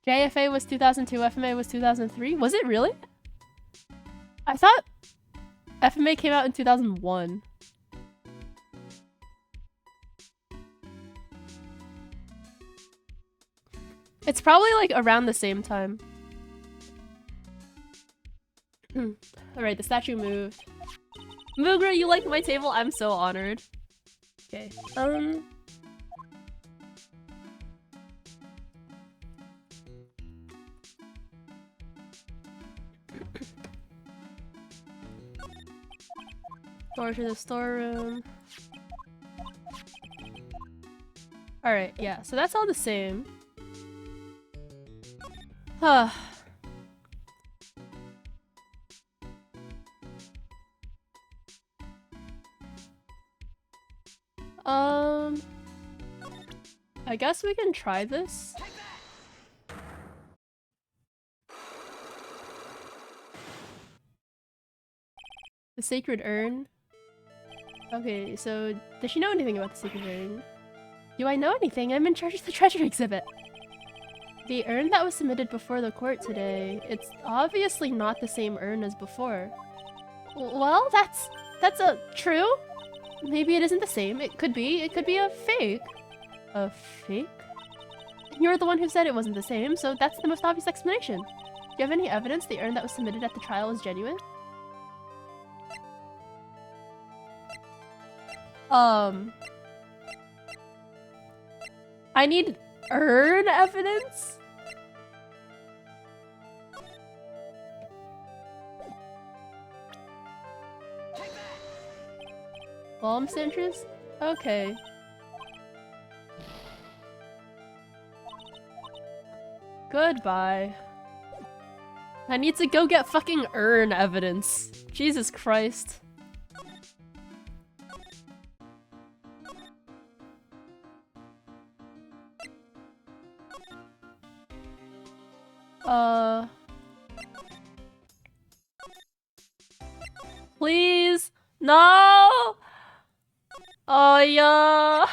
JFA was 2002, FMA was 2003? Was it really? I thought FMA came out in 2001. It's probably like around the same time. Alright, the statue moved. Mugra, you like my table? I'm so honored. Okay, Door to the storeroom. Alright, yeah, so that's all the same. Huh. I guess we can try this. The Sacred Urn. Okay, so does she know anything about the Sacred Urn? Do I know anything? I'm in charge of the treasure exhibit. The urn that was submitted before the court today, it's obviously not the same urn as before. Well, that's true. Maybe it isn't the same. It could be a fake. A fake? You're the one who said it wasn't the same, so that's the most obvious explanation. Do you have any evidence the urn that was submitted at the trial is genuine? I need urn evidence? Bomb centers? Okay. Goodbye. I need to go get fucking urn evidence. Jesus Christ. Please? No! Oh, yeah.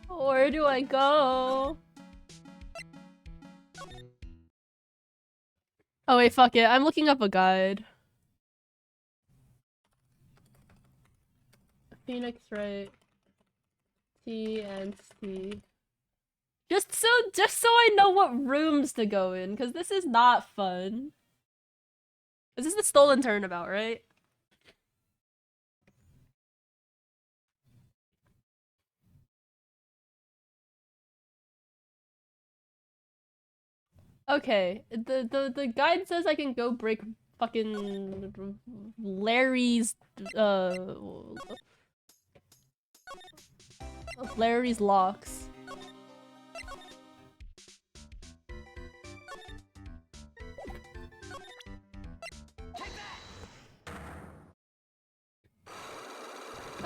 Where do I go? Oh wait, fuck it. I'm looking up a guide. Phoenix Wright. TNT. Just so I know what rooms to go in, because this is not fun. This is the stolen turnabout, right? Okay, the guide says I can go break fucking Larry's locks.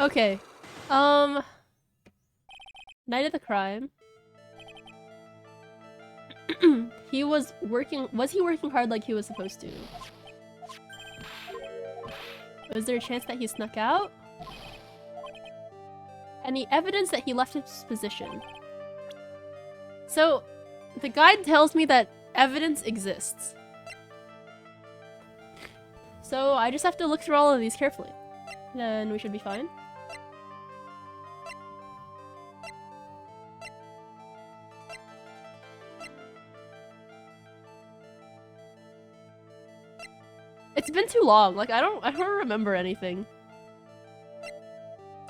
Okay. Night of the crime. Was he working hard like he was supposed to? Was there a chance that he snuck out? Any evidence that he left his position? So, the guide tells me that evidence exists. So I just have to look through all of these carefully. Then we should be fine. It's been too long. Like I don't remember anything.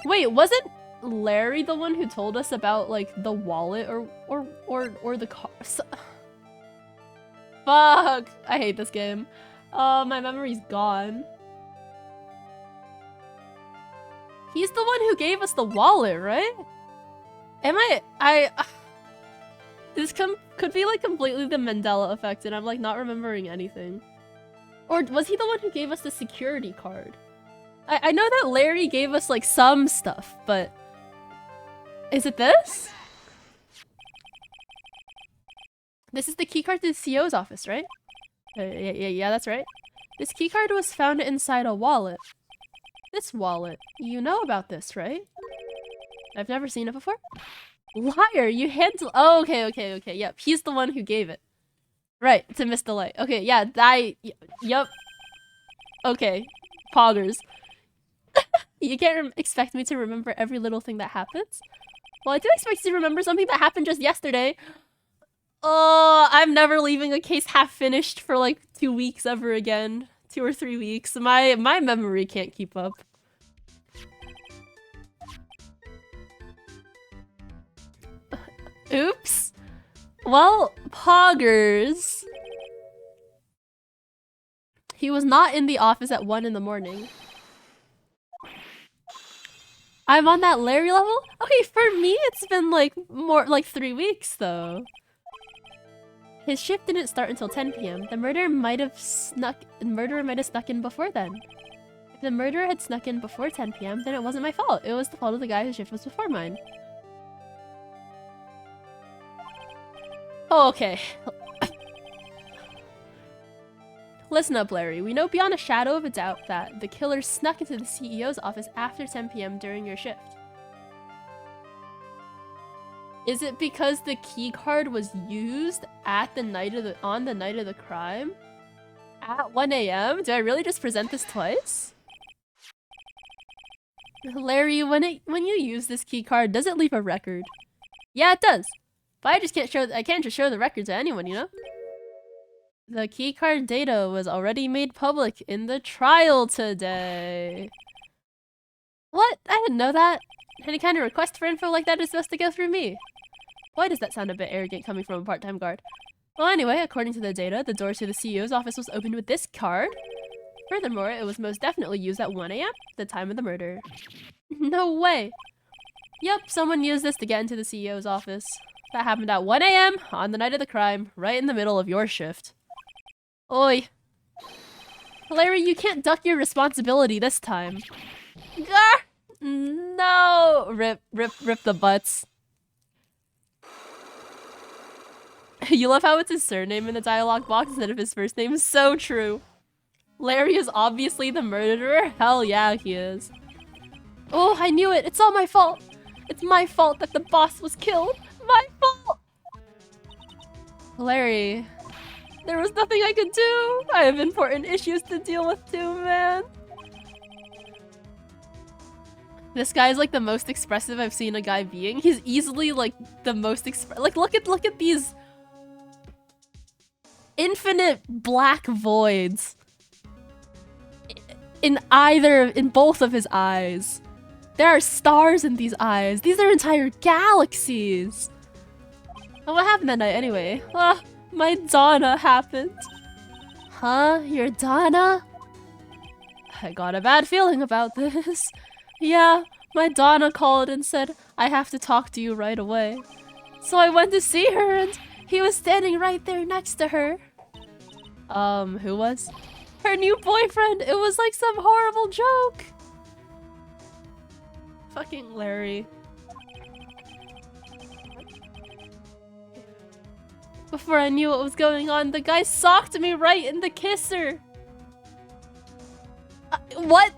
Wait, wasn't Larry the one who told us about like the wallet or the car? Fuck! I hate this game. My memory's gone. He's the one who gave us the wallet, right? This could be like completely the Mandela effect and I'm like not remembering anything. Or was he the one who gave us the security card? I know that Larry gave us like some stuff, but is it this? This is the keycard to the CEO's office, right? Yeah, that's right. This keycard was found inside a wallet. This wallet. You know about this, right? I've never seen it before. Liar, you handle— oh, okay. Yep, he's the one who gave it. Right, to Miss Delight. Okay, yeah, yep. Okay, poggers. You can't expect me to remember every little thing that happens. Well, I do expect you to remember something that happened just yesterday. Oh, I'm never leaving a case half finished for like 2 weeks ever again. 2 or 3 weeks. My memory can't keep up. Oops. Well, poggers. He was not in the office at 1 in the morning. I'm on that Larry level? Okay, for me it's been like more like 3 weeks though. His shift didn't start until 10 p.m. The murderer might have snuck in before then. If the murderer had snuck in before 10 p.m., then it wasn't my fault. It was the fault of the guy whose shift was before mine. Oh, okay. Listen up, Larry. We know beyond a shadow of a doubt that the killer snuck into the CEO's office after 10 p.m. during your shift. Is it because the key card was used at the night of on the night of the crime? At 1 a.m.? Do I really just present this twice? Larry, when you use this key card, does it leave a record? Yeah, it does. But I can't just show the record to anyone, you know? The keycard data was already made public in the trial today. What? I didn't know that. Any kind of request for info like that is supposed to go through me. Why does that sound a bit arrogant coming from a part-time guard? Well, anyway, according to the data, the door to the CEO's office was opened with this card. Furthermore, it was most definitely used at 1 a.m., the time of the murder. No way. Yep, someone used this to get into the CEO's office. That happened at 1 a.m. on the night of the crime, right in the middle of your shift. Oi. Larry, you can't duck your responsibility this time. Gah! No! Rip the butts. You love how it's his surname in the dialogue box instead of his first name? So true. Larry is obviously the murderer? Hell yeah, he is. Oh, I knew it! It's all my fault! It's my fault that the boss was killed! My fault! Larry... There was nothing I could do! I have important issues to deal with too, man! This guy is like the most expressive I've seen a guy being. He's easily like the most like look at these infinite black voids in both of his eyes. There are stars in these eyes. These are entire galaxies. Oh, what happened that night anyway? My Donna happened. Huh? Your Donna? I got a bad feeling about this. Yeah, my Donna called and said, I have to talk to you right away. So I went to see her and he was standing right there next to her. Who was? Her new boyfriend! It was like some horrible joke! Fucking Larry. Before I knew what was going on, the guy socked me right in the kisser! What?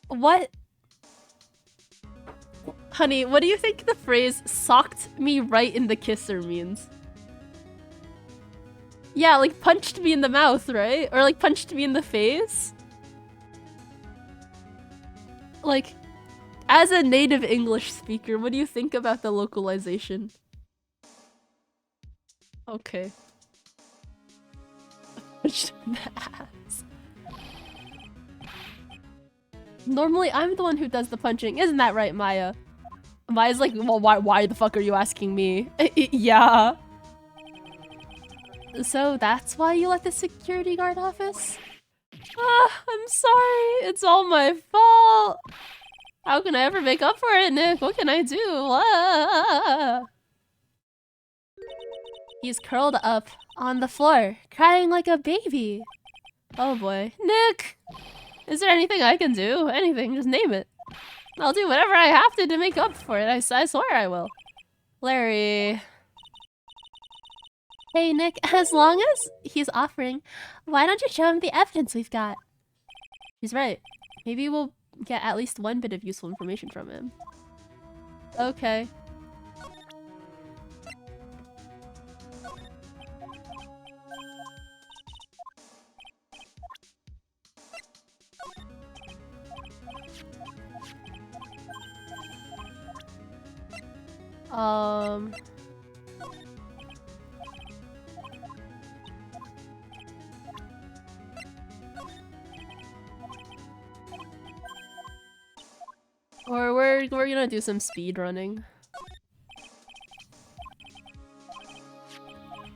What? Honey, what do you think the phrase socked me right in the kisser means? Yeah, like punched me in the mouth, right? Or like punched me in the face? Like, as a native English speaker, what do you think about the localization? Okay. Punched in the ass. Normally, I'm the one who does the punching. Isn't that right, Maya? Maya's like, well, why the fuck are you asking me? Yeah. So that's why you left the security guard office? I'm sorry. It's all my fault. How can I ever make up for it, Nick? What can I do? He's curled up on the floor, crying like a baby. Oh boy. Nick! Is there anything I can do? Anything, just name it. I'll do whatever I have to make up for it. I swear I will. Larry... Hey Nick, as long as he's offering, why don't you show him the evidence we've got? He's right. Maybe we'll get at least one bit of useful information from him. Okay. Or we're gonna do some speed running.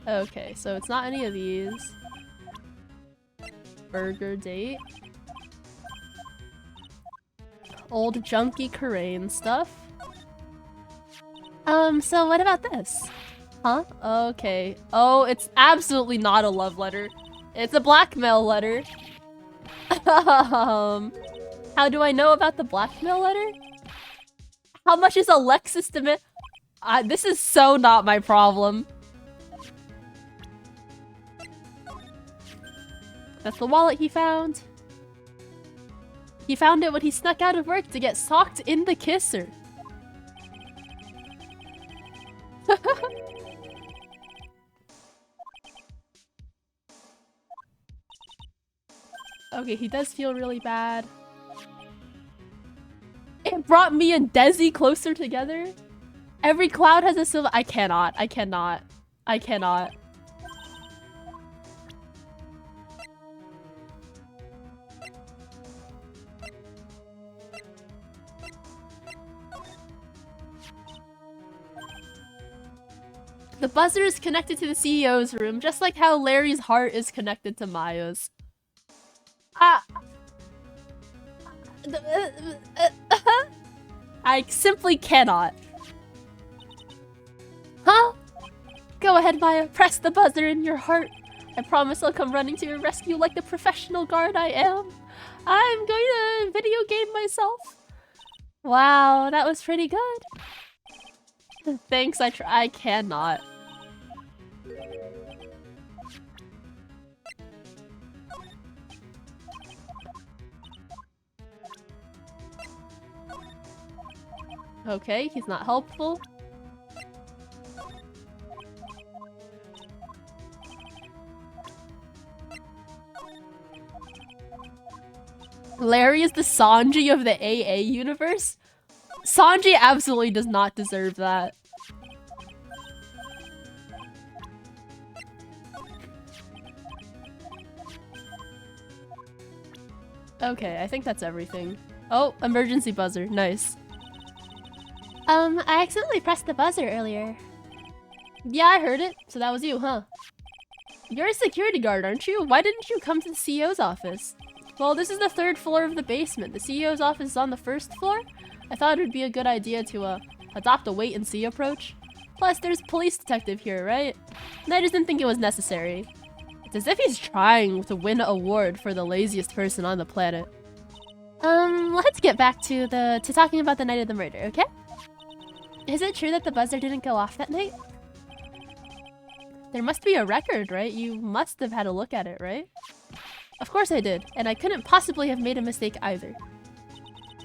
Okay, so it's not any of these. Burger date. Old junky Karain stuff. So what about this? Huh? Okay. Oh, it's absolutely not a love letter. It's a blackmail letter. How do I know about the blackmail letter? How much is Alexis demand? This is so not my problem. That's the wallet he found. He found it when he snuck out of work to get socked in the kisser. Okay, he does feel really bad. It brought me and Desi closer together. Every cloud has a silver. I cannot. The buzzer is connected to the CEO's room, just like how Larry's heart is connected to Maya's. I simply cannot. Huh? Go ahead, Maya. Press the buzzer in your heart. I promise I'll come running to your rescue like the professional guard I am. I'm going to video game myself. Wow, that was pretty good. Thanks, I cannot. Okay, he's not helpful. Larry is the Sanji of the AA universe? Sanji absolutely does not deserve that. Okay, I think that's everything. Oh, emergency buzzer. Nice. I accidentally pressed the buzzer earlier. Yeah, I heard it. So that was you, huh? You're a security guard, aren't you? Why didn't you come to the CEO's office? Well, this is the 3rd floor of the basement. The CEO's office is on the 1st floor. I thought it would be a good idea to adopt a wait-and-see approach. Plus, there's police detective here, right? And I just didn't think it was necessary. It's as if he's trying to win an award for the laziest person on the planet. Let's get back to talking about the night of the murder, okay? Is it true that the buzzer didn't go off that night? There must be a record, right? You must have had a look at it, right? Of course I did, and I couldn't possibly have made a mistake either.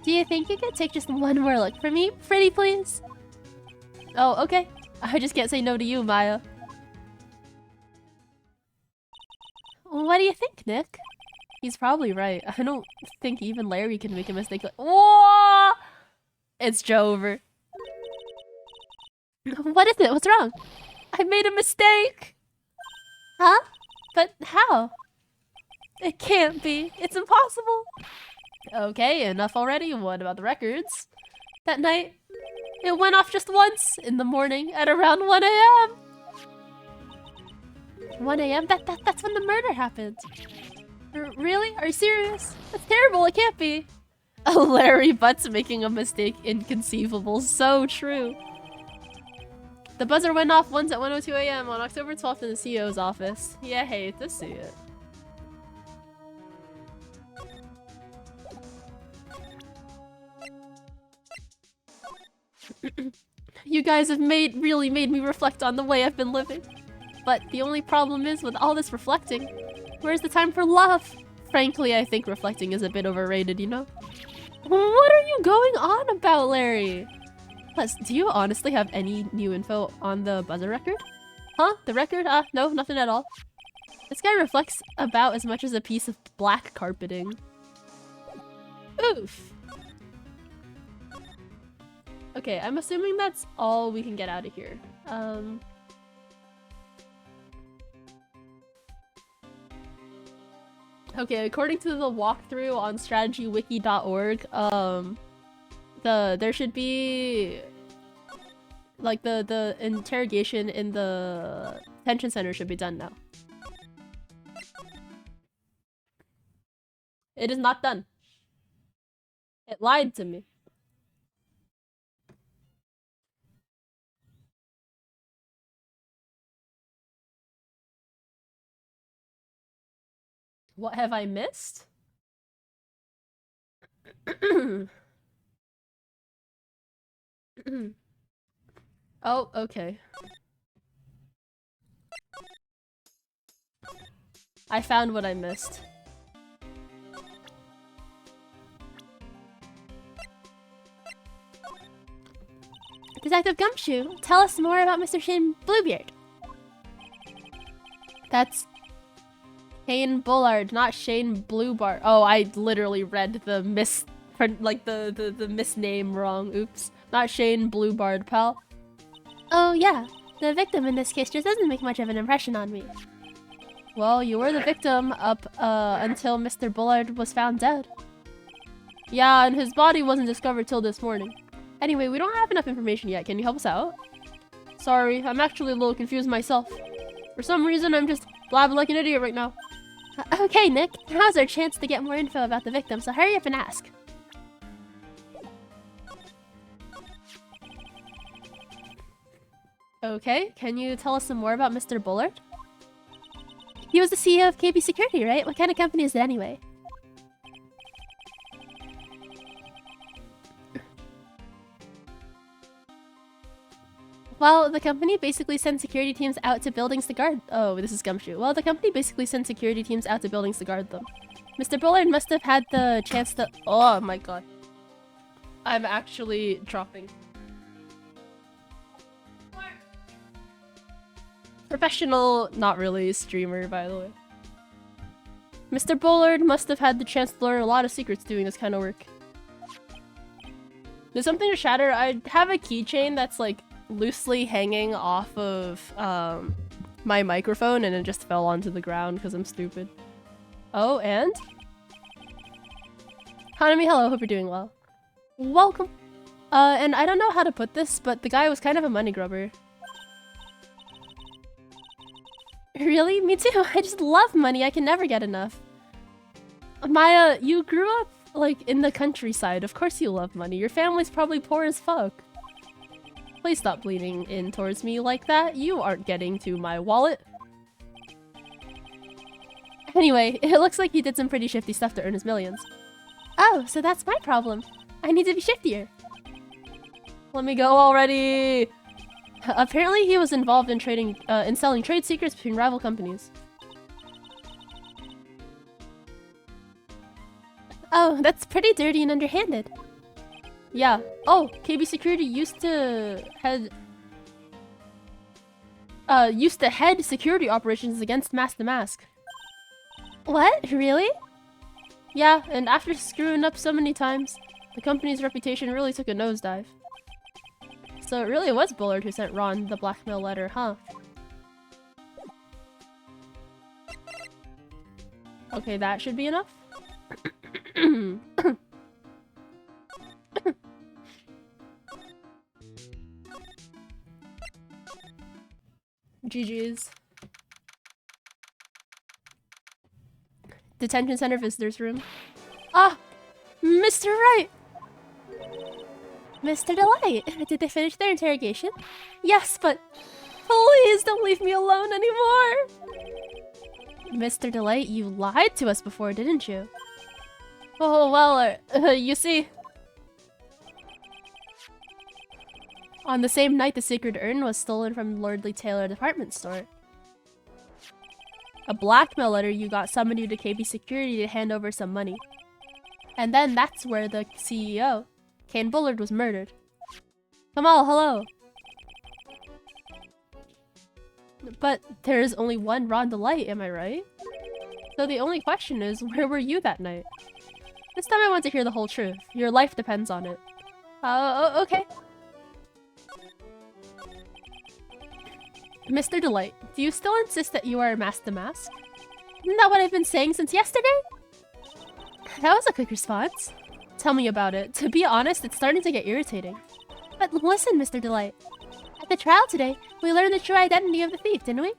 Do you think you could take just one more look for me, pretty please? Oh, okay. I just can't say no to you, Maya. What do you think, Nick? He's probably right. I don't think even Larry can make a mistake like— Whoa! It's Jover. What is it? What's wrong? I made a mistake! Huh? But how? It can't be. It's impossible. Okay, enough already. What about the records? That night, it went off just once in the morning at around 1 a.m. 1 a.m.? That's when the murder happened. Really? Are you serious? That's terrible. It can't be. Oh, Larry Butts making a mistake. Inconceivable. So true. The buzzer went off once at 1:02 a.m. on October 12th in the CEO's office. Yeah, hate to see it. You guys have really made me reflect on the way I've been living. But the only problem is, with all this reflecting, where's the time for love? Frankly, I think reflecting is a bit overrated, you know? What are you going on about, Larry? Plus, do you honestly have any new info on the buzzer record? Huh? The record? No, nothing at all. This guy reflects about as much as a piece of black carpeting. Oof. Okay, I'm assuming that's all we can get out of here. Okay, according to the walkthrough on strategywiki.org, there should be like the interrogation in the detention center should be done now. It is not done. It lied to me. What have I missed? Oh, okay. I found what I missed. Detective Gumshoe, tell us more about Mr. Shane Bluebeard. That's Shane Bullard, not Shane Bluebard. Oh, I literally read the the misname wrong. Oops. Not Shane Bluebard, pal. Oh yeah, the victim in this case just doesn't make much of an impression on me. Well, you were the victim up until Mr. Bullard was found dead. Yeah, and his body wasn't discovered till this morning. Anyway, we don't have enough information yet. Can you help us out? Sorry, I'm actually a little confused myself. For some reason, I'm just blabbing like an idiot right now. Okay, Nick, now's our chance to get more info about the victim, so hurry up and ask. Okay, can you tell us some more about Mr. Bullard? He was the CEO of KB Security, right? What kind of company is it anyway? Well, the company basically sends security teams out to buildings to guard— oh, this is Gumshoe. Well, the company basically sends security teams out to buildings to guard them. Mr. Bullard must have had the chance to— oh my god. I'm actually dropping. Professional, not really, streamer, by the way. Mr. Bullard must have had the chance to learn a lot of secrets doing this kind of work. There's something to shatter. I have a keychain that's like loosely hanging off of my microphone and it just fell onto the ground because I'm stupid. Oh, and? Hanami, hello, hope you're doing well. Welcome. And I don't know how to put this, but the guy was kind of a money grubber. Really? Me too. I just love money. I can never get enough. Maya, you grew up, like, in the countryside. Of course you love money. Your family's probably poor as fuck. Please stop leaning in towards me like that. You aren't getting to my wallet. Anyway, it looks like he did some pretty shifty stuff to earn his millions. Oh, so that's my problem. I need to be shiftier. Let me go already! Apparently he was involved in in selling trade secrets between rival companies. Oh, that's pretty dirty and underhanded. Yeah. Oh, KB Security used to head security operations against Mask the Mask. What? Really? Yeah, and after screwing up so many times, the company's reputation really took a nosedive. So it really was Bullard who sent Ron the blackmail letter, huh? Okay, that should be enough. GG's. Detention Center Visitors Room. Ah! Mr. Wright! Mr. Delight, did they finish their interrogation? Yes, but please don't leave me alone anymore! Mr. Delight, you lied to us before, didn't you? Oh, well, you see... On the same night, the sacred urn was stolen from Lordly Taylor department store. A blackmail letter you got summoned you to KB Security to hand over some money. And then that's where the CEO, Kane Bullard, was murdered. Kamal, hello! But there's only one Ron Delight, am I right? So the only question is, where were you that night? This time I want to hear the whole truth. Your life depends on it. Okay. Mr. Delight, do you still insist that you are Mask the Mask? Isn't that what I've been saying since yesterday? That was a quick response. Tell me about it. To be honest, it's starting to get irritating. But listen, Mr. Delight. At the trial today, we learned the true identity of the thief, didn't we?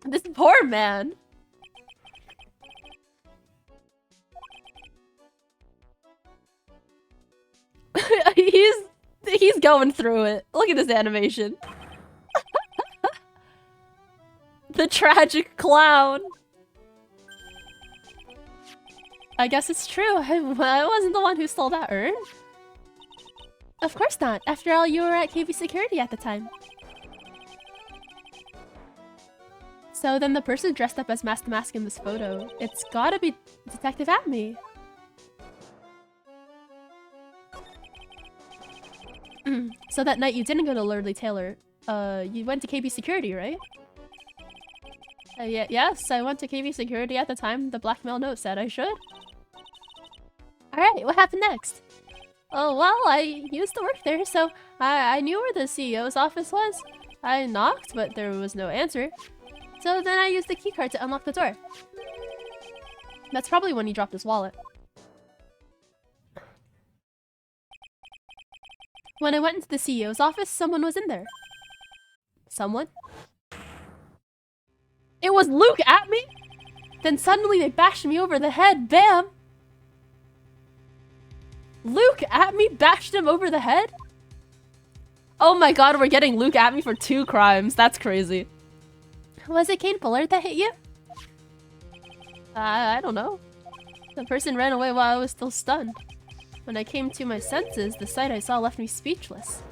This poor man. He's going through it. Look at this animation. The tragic clown. I guess it's true. I wasn't the one who stole that urn. Of course not. After all, you were at KB Security at the time. So then the person dressed up as Mask the Mask in this photo, it's gotta be Detective Atme. So that night you didn't go to Lordly Taylor. You went to KB Security, right? Yes, I went to KB Security at the time the blackmail note said I should. Alright, what happened next? Oh, well, I used to work there, so I knew where the CEO's office was. I knocked, but there was no answer. So then I used the keycard to unlock the door. That's probably when he dropped his wallet. When I went into the CEO's office, someone was in there. Someone? It was Luke Atme? Then suddenly they bashed me over the head, bam! Luke at me bashed him over the head? Oh my god, we're getting Luke at me for 2 crimes. That's crazy. Was it Kane Bullard that hit you? I don't know. The person ran away while I was still stunned. When I came to my senses, the sight I saw left me speechless.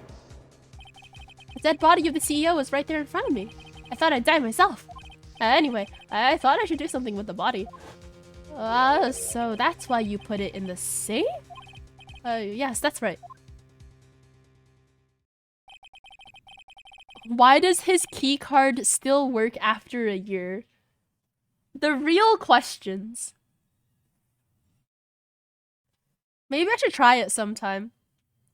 The dead body of the CEO was right there in front of me. I thought I'd die myself. Anyway, I thought I should do something with the body. So that's why you put it in the safe? Yes, that's right. Why does his keycard still work after a year? The real questions. Maybe I should try it sometime.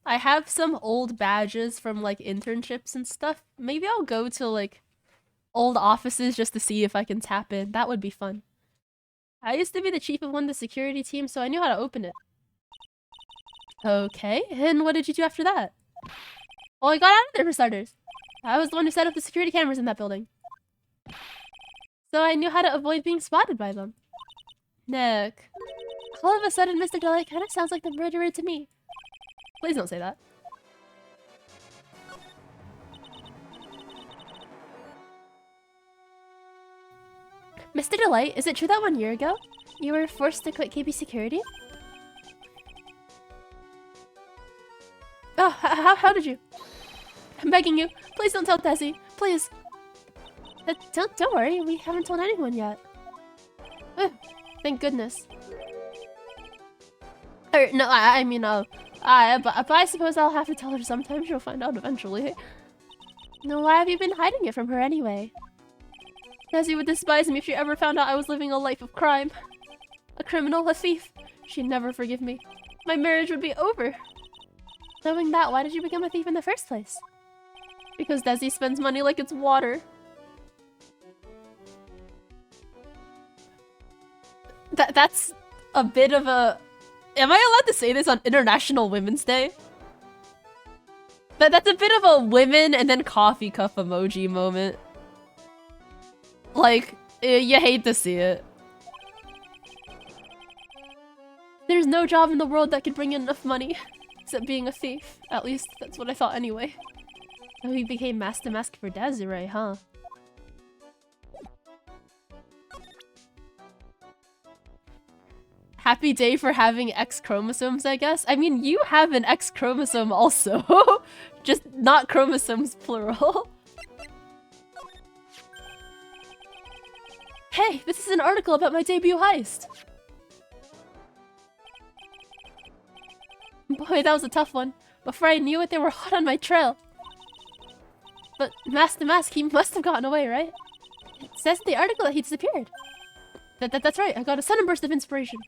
I have some old badges from like internships and stuff. Maybe I'll go to like old offices just to see if I can tap in. That would be fun. I used to be the chief of one of the security teams, so I knew how to open it. Okay, and what did you do after that? Well, I got out of there for starters. I was the one who set up the security cameras in that building. So I knew how to avoid being spotted by them. Nick. All of a sudden, Mr. Delight kind of sounds like the murderer to me. Please don't say that. Mr. Delight, is it true that 1 year ago, you were forced to quit KB Security? Oh, how did you? I'm begging you, please don't tell Desi, please. Don't worry, we haven't told anyone yet. Thank goodness. No, I mean, but I suppose I'll have to tell her sometime. She'll find out eventually. No, why have you been hiding it from her anyway? Desi would despise me if she ever found out I was living a life of crime. A criminal, a thief. She'd never forgive me. My marriage would be over. Knowing that, why did you become a thief in the first place? Because Desi spends money like it's water. That's a bit of a... Am I allowed to say this on International Women's Day? That's a bit of a women and then coffee cup emoji moment. Like, you hate to see it. There's no job in the world that could bring in enough money, except being a thief. At least, that's what I thought anyway. So he became Master Mask for Desiree, huh? Happy day for having X chromosomes, I guess. I mean, you have an X chromosome also. Just not chromosomes plural. Hey, this is an article about my debut heist. Boy, that was a tough one. Before I knew it, they were hot on my trail. But Master Mask, he must have gotten away, right? It says in the article that he disappeared. That's right, I got a sudden burst of inspiration.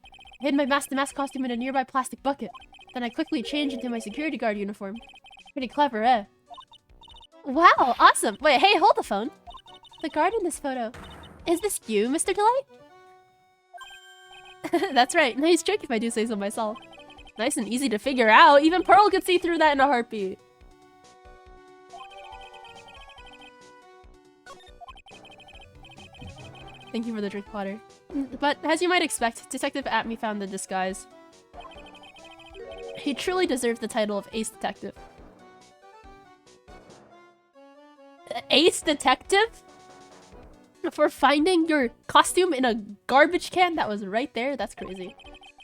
I hid my Master Mask costume in a nearby plastic bucket. Then I quickly changed into my security guard uniform. Pretty clever, eh? Wow, awesome! Wait, hey, hold the phone. The guard in this photo. Is this you, Mr. Delight? That's right, nice trick if I do say so myself. Nice and easy to figure out. Even Pearl could see through that in a heartbeat. Thank you for the drink, Potter. But as you might expect, Detective Atme found the disguise. He truly deserves the title of Ace Detective. Ace Detective? For finding your costume in a garbage can that was right there? That's crazy.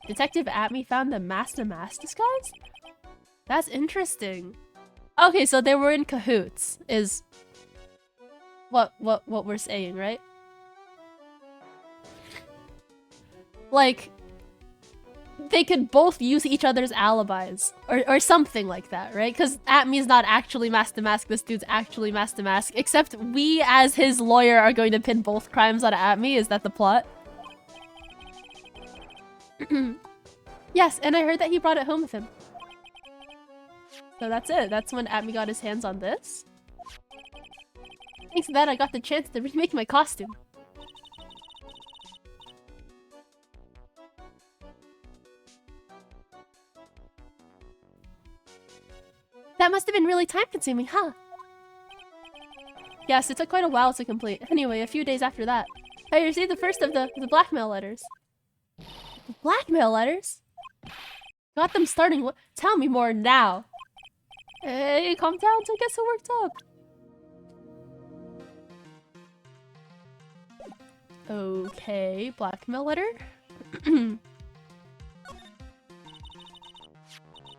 Detective Atme found the Master Mask disguise? That's interesting. Okay, so they were in cahoots, is what we're saying, right? Like, they could both use each other's alibis, or something like that, right? Because Atme's not actually Master Mask, this dude's actually Master Mask, except we, as his lawyer, are going to pin both crimes on Atme. Is that the plot? Yes, and I heard that he brought it home with him. So that's it. That's when Atme got his hands on this. Thanks to that, I got the chance to remake my costume. That must have been really time-consuming, huh? Yes, it took quite a while to complete. Anyway, a few days after that, I received the first of the blackmail letters. The blackmail letters? Got them starting. What? Tell me more now. Hey, calm down. Don't get so worked up. Okay, blackmail letter.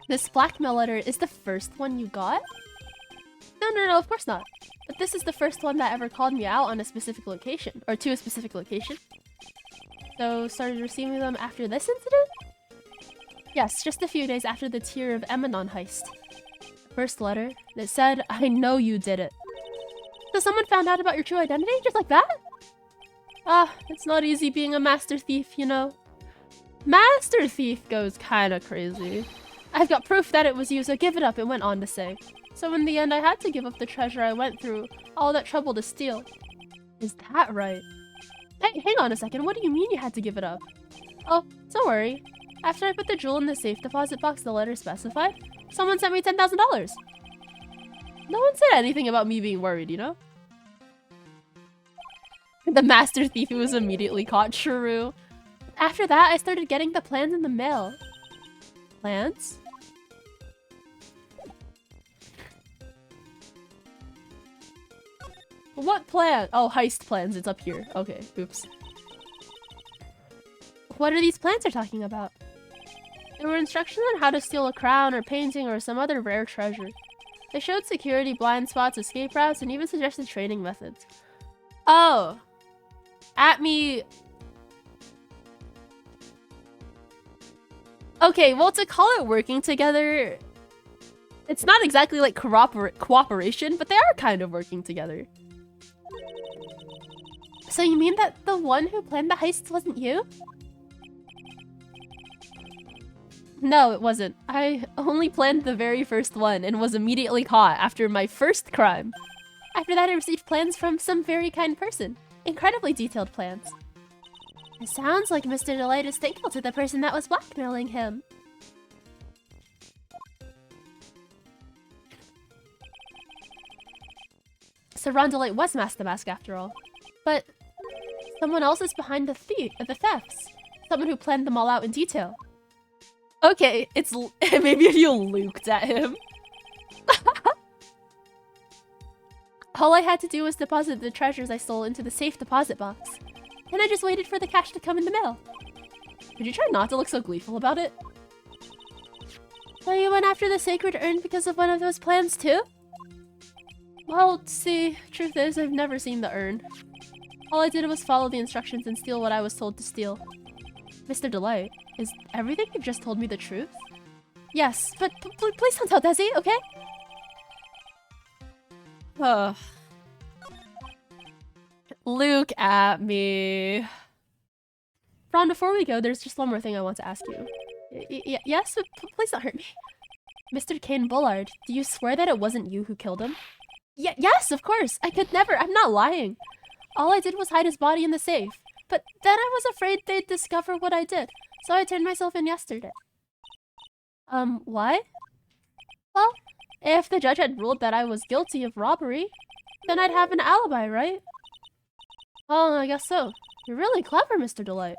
This blackmail letter is the first one you got? No, of course not. But this is the first one that ever called me out on a specific location, or to a specific location. So, started receiving them after this incident? Yes, just a few days after the Tear of Emanon heist. First letter that said, I know you did it. So someone found out about your true identity just like that? Ah, it's not easy being a master thief, you know. Master thief goes kinda crazy. I've got proof that it was you, so give it up, it went on to say. So in the end, I had to give up the treasure I went through all that trouble to steal. Is that right? Hey, hang on a second, what do you mean you had to give it up? Oh, don't worry. After I put the jewel in the safe deposit box the letter specified, someone sent me $10,000. No one said anything about me being worried, you know? The master thief who was immediately caught, true. After that, I started getting the plans in the mail. Plans? What plan? Oh, heist plans. It's up here. Okay, oops. What are these plans you're talking about? There were instructions on how to steal a crown or painting or some other rare treasure. They showed security, blind spots, escape routes, and even suggested training methods. Oh. At me. Okay, well, to call it working together, it's not exactly like cooperation, but they are kind of working together. So you mean that the one who planned the heists wasn't you? No, it wasn't. I only planned the very first one and was immediately caught after my first crime. After that, I received plans from some very kind person. Incredibly detailed plans. It sounds like Mr. Delight is thankful to the person that was blackmailing him. So Ron Delight was Mask the Mask after all. But someone else is behind the thefts. Someone who planned them all out in detail. Okay, it's maybe if you looked at him. All I had to do was deposit the treasures I stole into the safe deposit box. Then I just waited for the cash to come in the mail. Could you try not to look so gleeful about it? So you went after the sacred urn because of one of those plans too? Well, see, truth is, I've never seen the urn. All I did was follow the instructions and steal what I was told to steal. Mr. Delight, is everything you've just told me the truth? Yes, but please don't tell Desi, okay? Ugh. Look at me. Ron, before we go, there's just one more thing I want to ask you. Yes, but please don't hurt me. Mr. Kane Bullard, do you swear that it wasn't you who killed him? Yes, of course. I could never. I'm not lying. All I did was hide his body in the safe. But then I was afraid they'd discover what I did, so I turned myself in yesterday. Why? Well, if the judge had ruled that I was guilty of robbery, then I'd have an alibi, right? Oh, I guess so. You're really clever, Mr. Delight.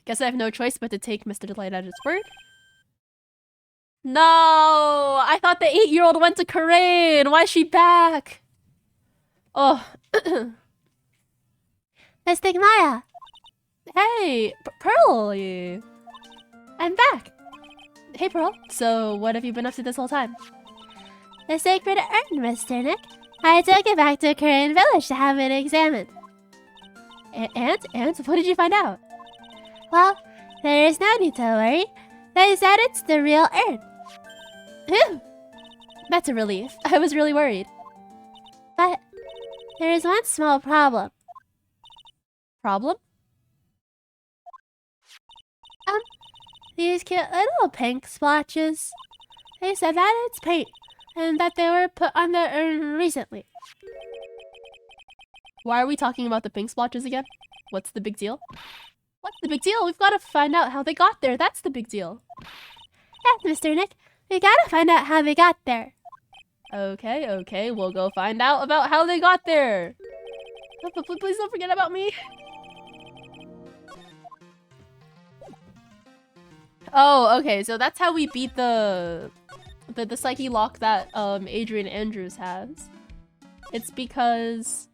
Guess I have no choice but to take Mr. Delight at his word. No! I thought the 8-year-old went to Corain! Why is she back? Oh. Miss Maya! Hey, Pearly! I'm back! Hey, Pearl. So, what have you been up to this whole time? The sacred urn, Mr. Nick. I took it back to Corain Village to have it examined. And? What did you find out? Well, there is no need to worry. They said it's the real urn. Phew! That's a relief. I was really worried. But there is one small problem. Problem? These cute little pink splotches. They said that it's paint, and that they were put on the urn recently. Why are we talking about the pink splotches again? What's the big deal? What's the big deal? We've got to find out how they got there. That's the big deal. Yes, Mr. Nick. We gotta find out how they got there. Okay. We'll go find out about how they got there. But please don't forget about me. Oh, okay, so that's how we beat the Psyche lock that Adrian Andrews has. It's because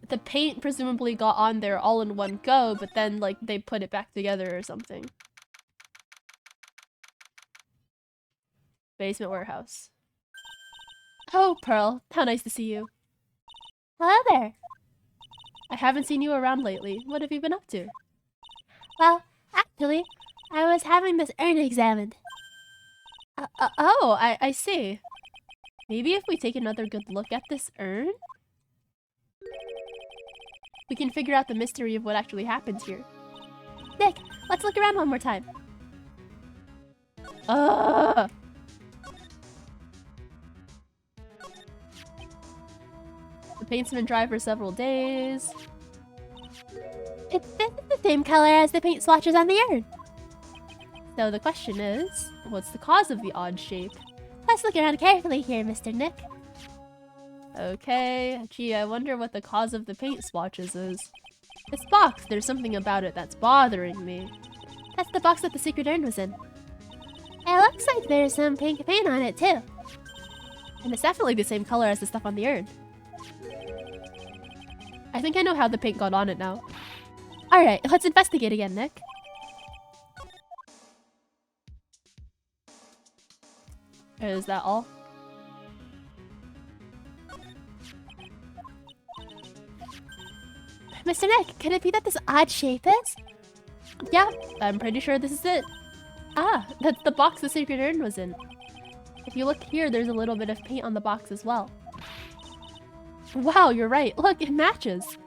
the paint presumably got on there all in one go, but then like they put it back together or something. Basement warehouse. Oh, Pearl, how nice to see you. Hello there. I haven't seen you around lately. What have you been up to? Well, actually, I was having this urn examined. Oh, I see. Maybe if we take another good look at this urn, we can figure out the mystery of what actually happens here. Nick, let's look around one more time. Ugh! The paint's been dry for several days. This is the same color as the paint swatches on the urn. So the question is, what's the cause of the odd shape? Let's look around carefully here, Mr. Nick. Okay, gee, I wonder what the cause of the paint swatches is. This box, there's something about it that's bothering me. That's the box that the secret urn was in. It looks like there's some pink paint on it, too. And it's definitely the same color as the stuff on the urn. I think I know how the paint got on it now. Alright, let's investigate again, Nick. Is that all? Mr. Nick, could it be that this odd shape is? Yeah, I'm pretty sure this is it. Ah, that's the box the secret urn was in. If you look here, there's a little bit of paint on the box as well. Wow, you're right. Look, it matches.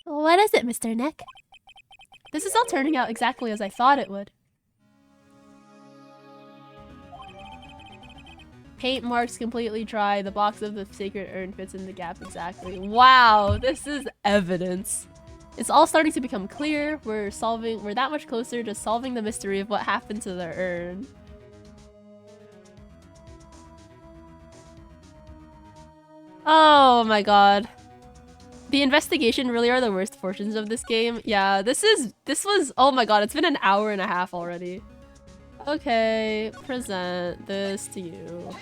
What is it, Mr. Nick? This is all turning out exactly as I thought it would. Paint marks completely dry. The box of the sacred urn fits in the gap exactly. Wow, this is evidence. It's all starting to become clear. We're that much closer to solving the mystery of what happened to the urn. Oh my god. The investigation really are the worst portions of this game. Yeah, this was, oh my god, it's been an hour and a half already. Okay, present this to you.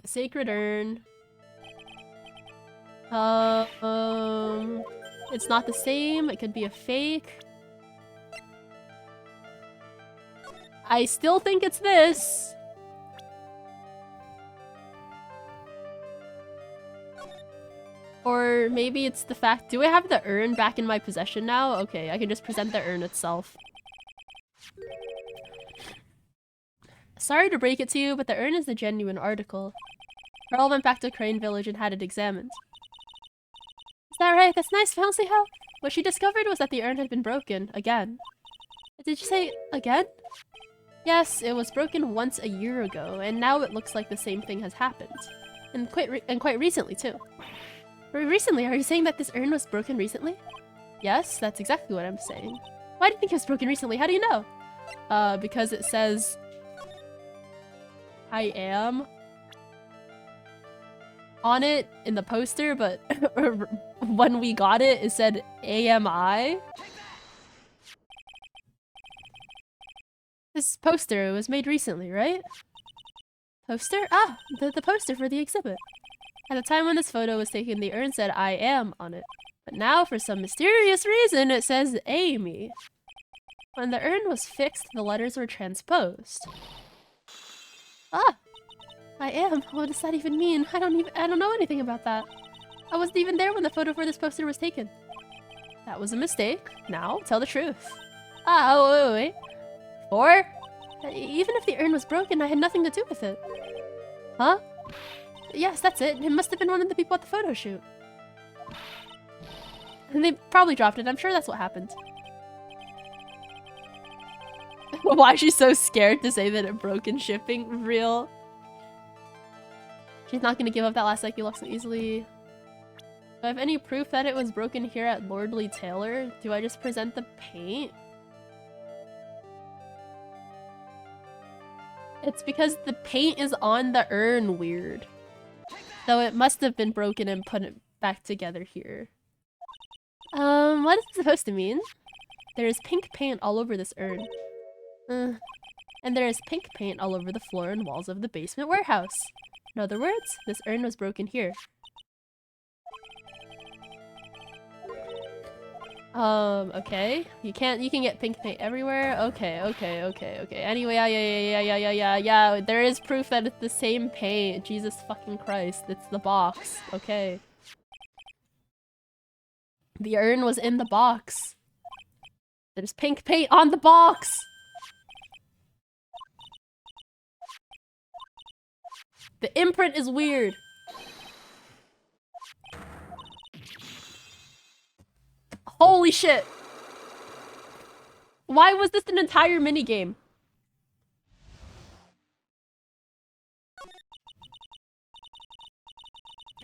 The sacred urn. It's not the same. It could be a fake. I still think it's this. Or maybe it's the fact... Do I have the urn back in my possession now? Okay, I can just present the urn itself. Sorry to break it to you, but the urn is the genuine article. Pearl went back to Crane Village and had it examined. Is that right? That's nice, Fancy How? What she discovered was that the urn had been broken, again. Did you say again? Yes, it was broken once a year ago, and now it looks like the same thing has happened. And quite recently, too. Recently? Are you saying that this urn was broken recently? Yes, that's exactly what I'm saying. Why do you think it was broken recently? How do you know? Because it says... I am... on it in the poster, but when we got it, it said AMI. This poster was made recently, right? Poster? Ah, the poster for the exhibit. At the time when this photo was taken, the urn said I am on it. But now, for some mysterious reason, it says Amy. When the urn was fixed, the letters were transposed. Ah! I am? What does that even mean? I don't know anything about that. I wasn't even there when the photo for this poster was taken. That was a mistake. Now, tell the truth. Ah, oh, wait. Or, even if the urn was broken, I had nothing to do with it. Huh? Yes, that's it. It must have been one of the people at the photo shoot. And they probably dropped it. I'm sure that's what happened. Why is she so scared to say that it broke in shipping? Real. She's not going to give up that last Psyche Lock so easily. Do I have any proof that it was broken here at Lordly Taylor? Do I just present the paint? It's because the paint is on the urn weird. So it must have been broken and put it back together here. What is it supposed to mean? There is pink paint all over this urn. And there is pink paint all over the floor and walls of the basement warehouse. In other words, this urn was broken here. Okay. You can get pink paint everywhere? Okay. Anyway, yeah. There is proof that it's the same paint. Jesus fucking Christ. It's the box. Okay. The urn was in the box. There's pink paint on the box! The imprint is weird. Holy shit! Why was this an entire minigame?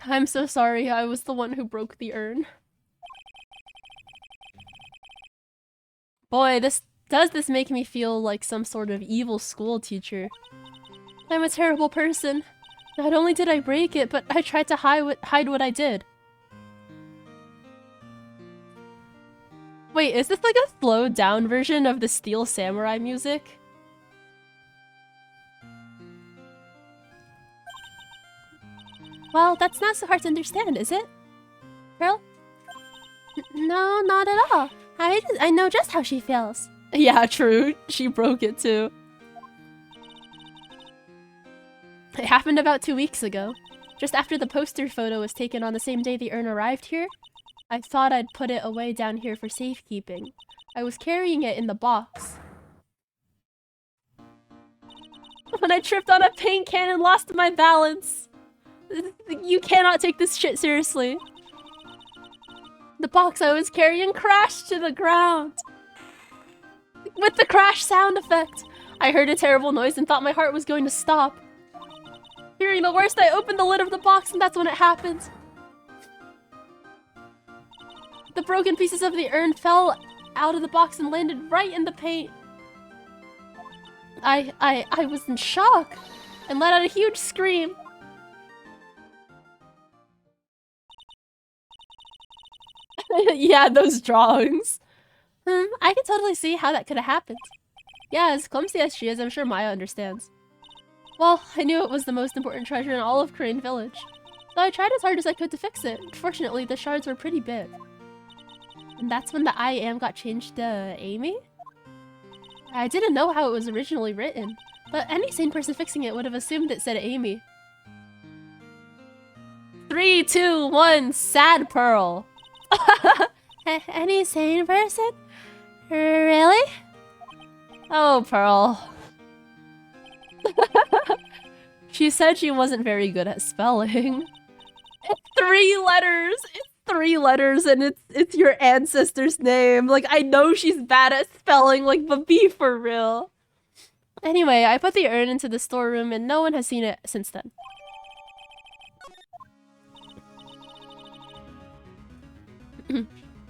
I'm so sorry, I was the one who broke the urn. Boy, does this make me feel like some sort of evil school teacher. I'm a terrible person. Not only did I break it, but I tried to hide what I did. Wait, is this like a slowed down version of the Steel Samurai music? Well, that's not so hard to understand, is it? Pearl? No, not at all. I know just how she feels. Yeah, true. She broke it too. It happened about 2 weeks ago. Just after the poster photo was taken on the same day the urn arrived here, I thought I'd put it away down here for safekeeping. I was carrying it in the box. When I tripped on a paint can and lost my balance. You cannot take this shit seriously. The box I was carrying crashed to the ground. With the crash sound effect, I heard a terrible noise and thought my heart was going to stop. Fearing the worst, I opened the lid of the box and that's when it happened. The broken pieces of the urn fell out of the box and landed right in the paint. I was in shock and let out a huge scream. Yeah, those drawings. I can totally see how that could have happened. Yeah, as clumsy as she is, I'm sure Maya understands. Well, I knew it was the most important treasure in all of Crane Village, so I tried as hard as I could to fix it. Fortunately, the shards were pretty big. And that's when the I am got changed to Amy? I didn't know how it was originally written, but any sane person fixing it would have assumed it said Amy. 3, 2, 1, sad Pearl. Any sane person? Really? Oh, Pearl. She said she wasn't very good at spelling. It's 3 letters! It's 3 letters and it's your ancestor's name. Like, I know she's bad at spelling, like, but be for real. Anyway, I put the urn into the storeroom and no one has seen it since then.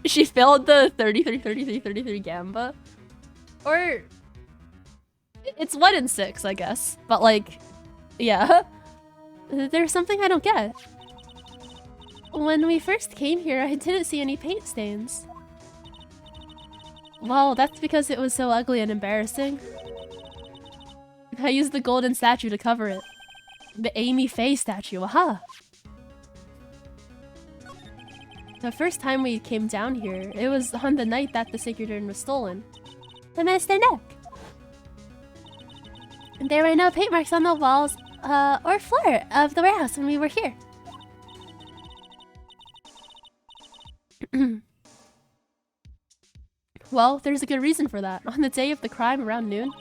She failed the 33 Gamba. Or... it's 1 in 6, I guess. But like... yeah. There's something I don't get. When we first came here, I didn't see any paint stains. Well, that's because it was so ugly and embarrassing. I used the golden statue to cover it. The Amy Faye statue, aha! The first time we came down here, it was on the night that the Sacred Urn was stolen. I missed their neck. There were no paint marks on the walls or floor of the warehouse when we were here. Well, there's a good reason for that. On the day of the crime around noon,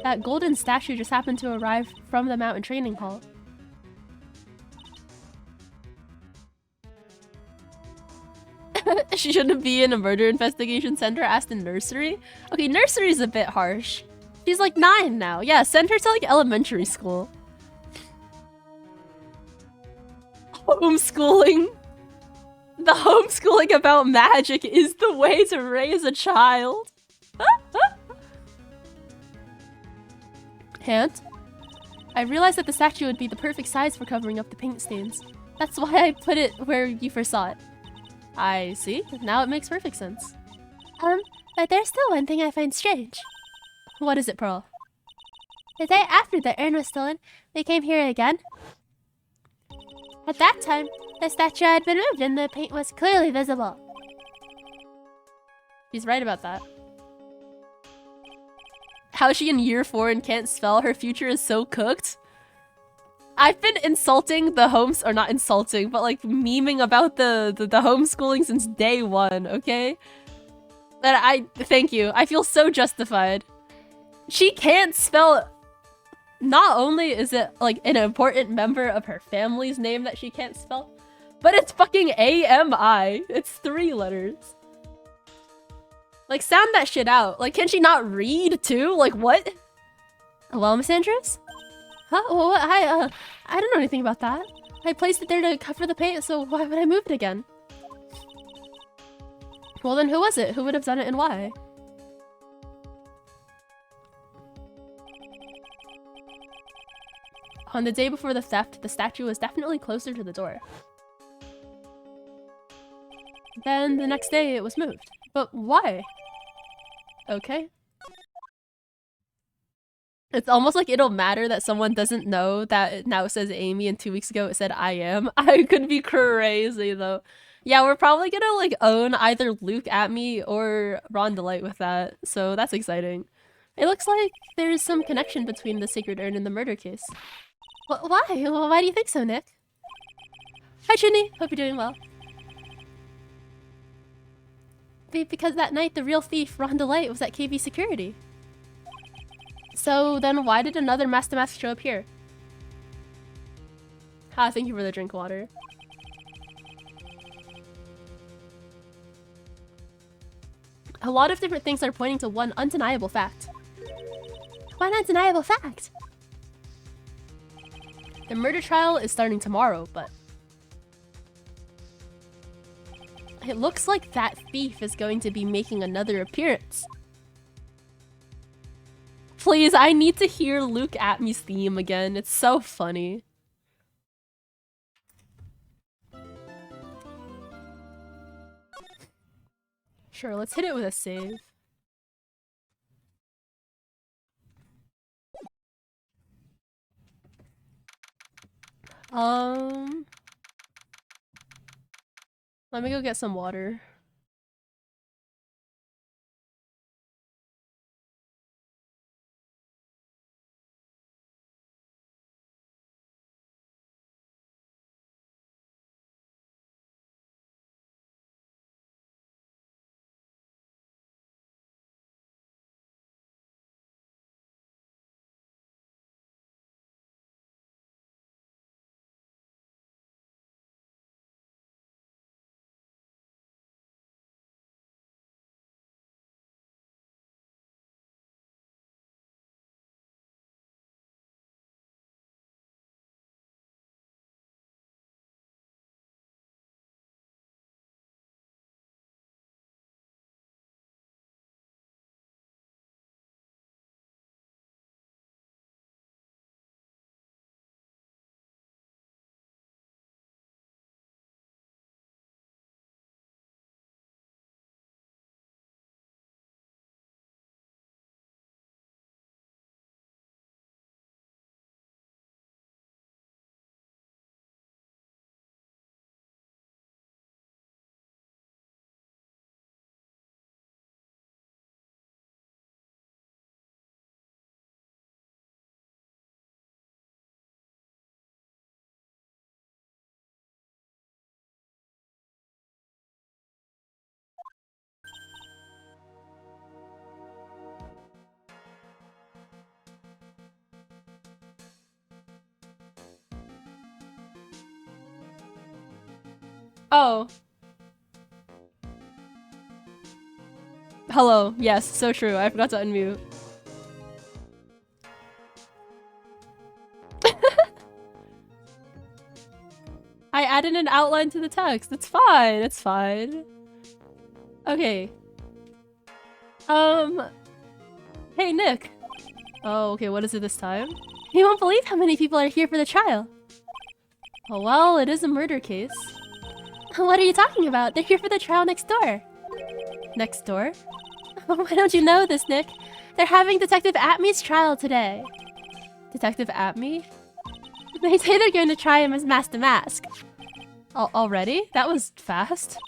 that golden statue just happened to arrive from the mountain training hall. She shouldn't be in a murder investigation center, asked in nursery. Okay, nursery's a bit harsh. She's like 9 now. Yeah, send her to like elementary school. Homeschooling. The homeschooling about magic is the way to raise a child. Aunt, I realized that the statue would be the perfect size for covering up the paint stains. That's why I put it where you first saw it. I see. Now it makes perfect sense. But there's still one thing I find strange. What is it, Pearl? The day after the urn was stolen, we came here again. At that time, the statue had been moved and the paint was clearly visible. She's right about that. How is she in year 4 and can't spell? Her future is so cooked. I've been insulting the or not insulting, but like memeing about the homeschooling since day 1, okay? And thank you. I feel so justified. She can't spell. Not only is it like an important member of her family's name that she can't spell, but it's fucking AMI. It's 3 letters. Like, sound that shit out. Like, can she not read too? Like, what? Well, Miss Andrews? Huh? Well, I don't know anything about that. I placed it there to cover the paint, so why would I move it again? Well, then who was it? Who would have done it and why? On the day before the theft, the statue was definitely closer to the door. Then the next day it was moved. But why? Okay. It's almost like it'll matter that someone doesn't know that it now says Amy and 2 weeks ago it said I am. I could be crazy though. Yeah, we're probably gonna like own either Luke at me or Ron Delight with that. So that's exciting. It looks like there's some connection between the Sacred Urn and the murder case. Why? Why do you think so, Nick? Hi, Chunni. Hope you're doing well. Because that night the real thief, Ron Delight, was at KV Security. So then why did another Master Mask show up here? Ah, thank you for the drink water. A lot of different things are pointing to one undeniable fact. One undeniable fact? The murder trial is starting tomorrow, but it looks like that thief is going to be making another appearance. Please, I need to hear Luke at me's theme again. It's so funny. Sure, let's hit it with a save. Let me go get some water. Oh. Hello. Yes, so true. I forgot to unmute. I added an outline to the text. It's fine. It's fine. Okay. Hey, Nick. Oh, okay. What is it this time? You won't believe how many people are here for the trial. Oh, well, it is a murder case. What are you talking about? They're here for the trial next door. Next door? Why don't you know this, Nick? They're having Detective Atme's trial today. Detective Atme? They say they're going to try him as Master Mask. Already? That was fast.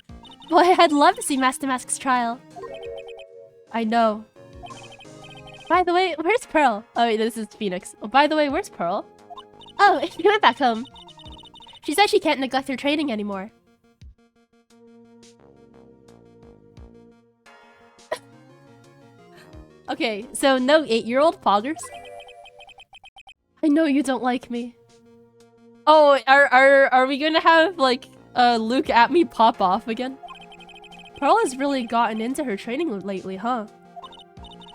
Boy, I'd love to see Master Mask's trial. I know. By the way, where's Pearl? Oh wait, this is Phoenix. Oh, by the way, where's Pearl? Oh, she went back home. She said she can't neglect her training anymore. Okay, so no 8-year-old poggers. I know you don't like me. Oh, are we gonna have like Luke at me pop off again? Pearl has really gotten into her training lately, huh?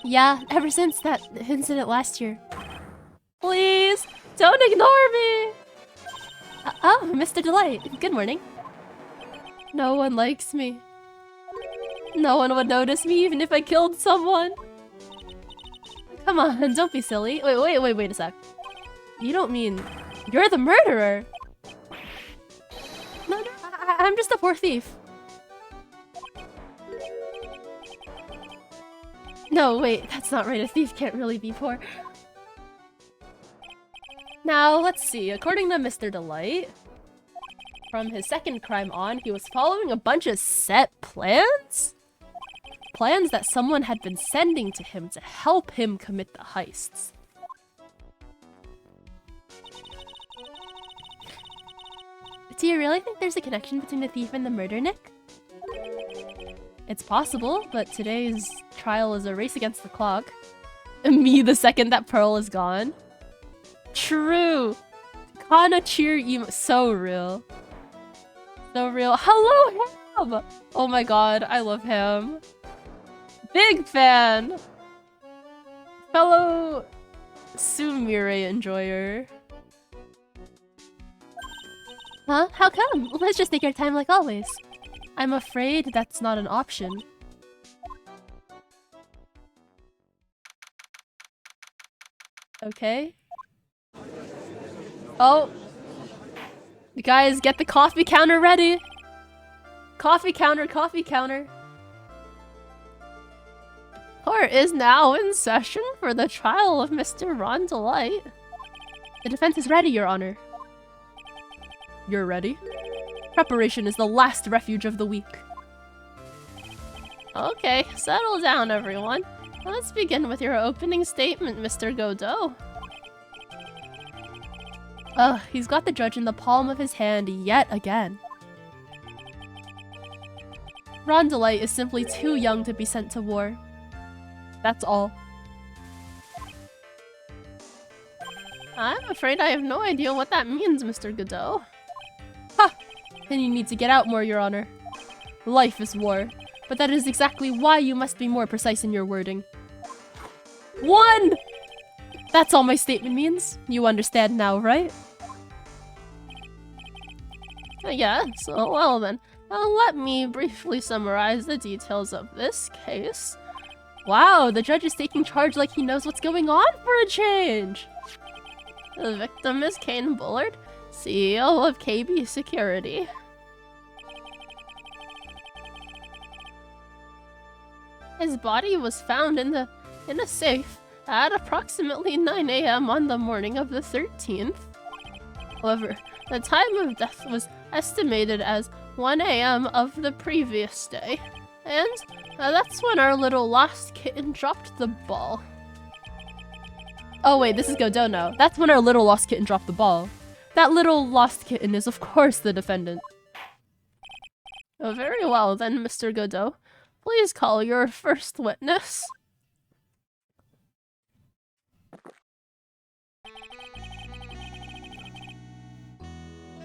Yeah, ever since that incident last year. Please, don't ignore me! Oh, Mr. Delight, good morning. No one likes me. No one would notice me even if I killed someone. Come on, don't be silly. Wait a sec. You don't mean you're the murderer? No, I'm just a poor thief. No, wait, that's not right. A thief can't really be poor. Now, let's see. According to Mr. Delight, from his second crime on, he was following a bunch of set plans? Plans that someone had been sending to him to help him commit the heists. Do you really think there's a connection between the thief and the murder, Nick? It's possible, but today's trial is a race against the clock. Me the second that Pearl is gone. True! Kana cheer emo- so real. So real. Hello, Ham! Oh my god, I love him. Big fan! Fellow Sumire enjoyer. Huh? How come? Let's just take our time like always. I'm afraid that's not an option. Okay. Oh. Guys, get the coffee counter ready! Coffee counter, coffee counter. Court is now in session for the trial of Mr. Ron Delight. The defense is ready, Your Honor. You're ready? Preparation is the last refuge of the weak. Okay, settle down, everyone. Let's begin with your opening statement, Mr. Godot. Ugh, he's got the judge in the palm of his hand yet again. Ron Delight is simply too young to be sent to war. That's all. I'm afraid I have no idea what that means, Mr. Godot. Ha! Then you need to get out more, Your Honor. Life is war, but that is exactly why you must be more precise in your wording. 1! That's all my statement means. You understand now, right? Yes, well then. Let me briefly summarize the details of this case. Wow, the judge is taking charge like he knows what's going on for a change! The victim is Kane Bullard, CEO of KB Security. His body was found in a safe at approximately 9 AM on the morning of the 13th. However, the time of death was estimated as 1 AM of the previous day. And that's when our little lost kitten dropped the ball. Oh wait, this is Godot now. That's when our little lost kitten dropped the ball. That little lost kitten is of course the defendant. Oh, very well then, Mr. Godot. Please call your first witness.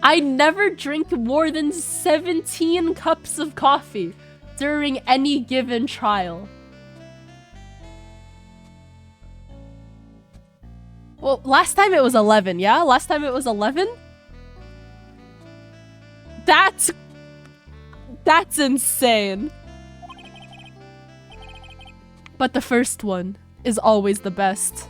I never drink more than 17 cups of coffee during any given trial. Well, last time it was 11, yeah? Last time it was 11? That's insane. But the first one is always the best.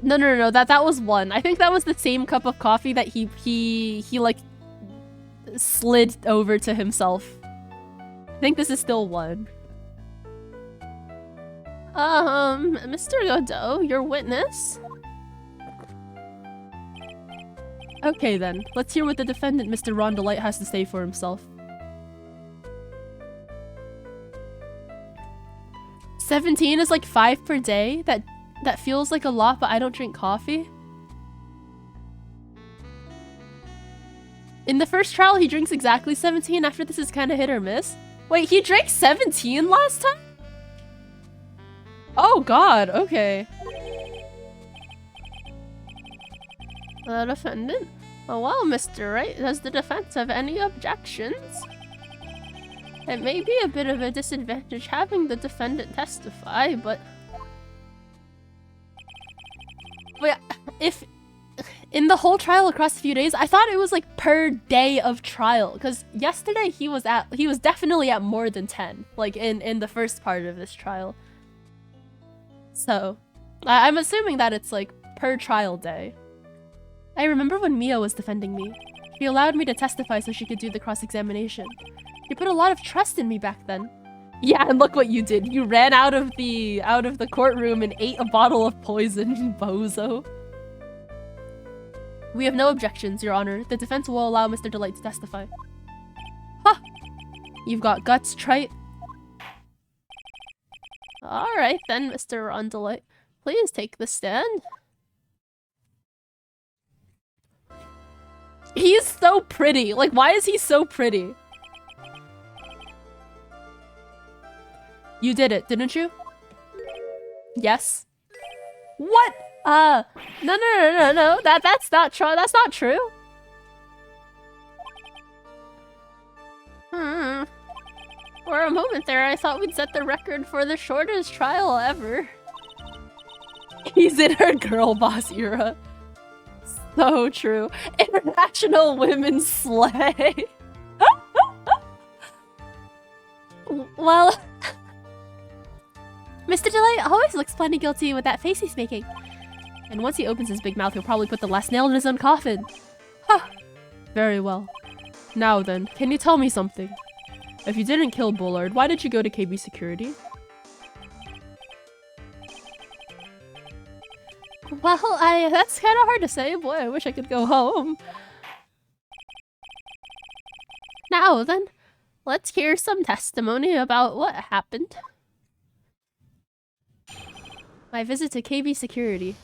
No. That was one. I think that was the same cup of coffee that he like slid over to himself. I think this is still one. Mr. Godot, your witness? Okay then, let's hear what the defendant, Mr. Rondelite, has to say for himself. 17 is like 5 per day? That feels like a lot, but I don't drink coffee. In the first trial, he drinks exactly 17. After this is kind of hit or miss. Wait, he drank 17 last time? Oh god, okay. The defendant? Oh well, Mr. Wright, does the defense have any objections? It may be a bit of a disadvantage having the defendant testify, but... Wait, if... In the whole trial across a few days, I thought it was like per day of trial, because yesterday he was definitely at more than 10, like in the first part of this trial. So, I'm assuming that it's like per trial day. I remember when Mia was defending me. She allowed me to testify so she could do the cross-examination. You put a lot of trust in me back then. Yeah, and look what you did. You ran out of the courtroom and ate a bottle of poison, bozo. We have no objections, Your Honor. The defense will allow Mr. Delight to testify. Ha! You've got guts, trite. Alright then, Mr. Rondelite. Please take the stand. He's so pretty. Like, why is he so pretty? You did it, didn't you? Yes. What? No. That's not true. That's not true. For a moment there, I thought we'd set the record for the shortest trial ever. He's in her girl boss era. So true. International Women's Slay. Well... Mr. Delight always looks plenty guilty with that face he's making. And once he opens his big mouth, he'll probably put the last nail in his own coffin. Huh. Very well. Now then, can you tell me something? If you didn't kill Bullard, why did you go to KB Security? Well, that's kind of hard to say. Boy, I wish I could go home. Now then, let's hear some testimony about what happened. My visit to KB Security.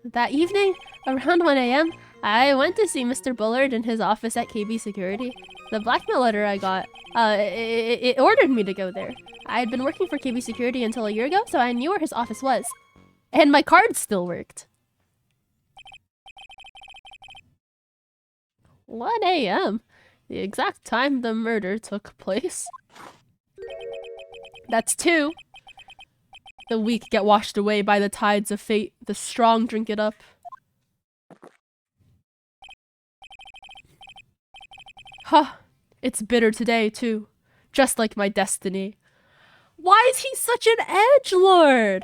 That evening, around 1 AM, I went to see Mr. Bullard in his office at KB Security. The blackmail letter I got, it ordered me to go there. I had been working for KB Security until a year ago, so I knew where his office was. And my card still worked. 1 AM, the exact time the murder took place. That's 2. The weak get washed away by the tides of fate. The strong drink it up. Huh. It's bitter today, too. Just like my destiny. Why is he such an edgelord?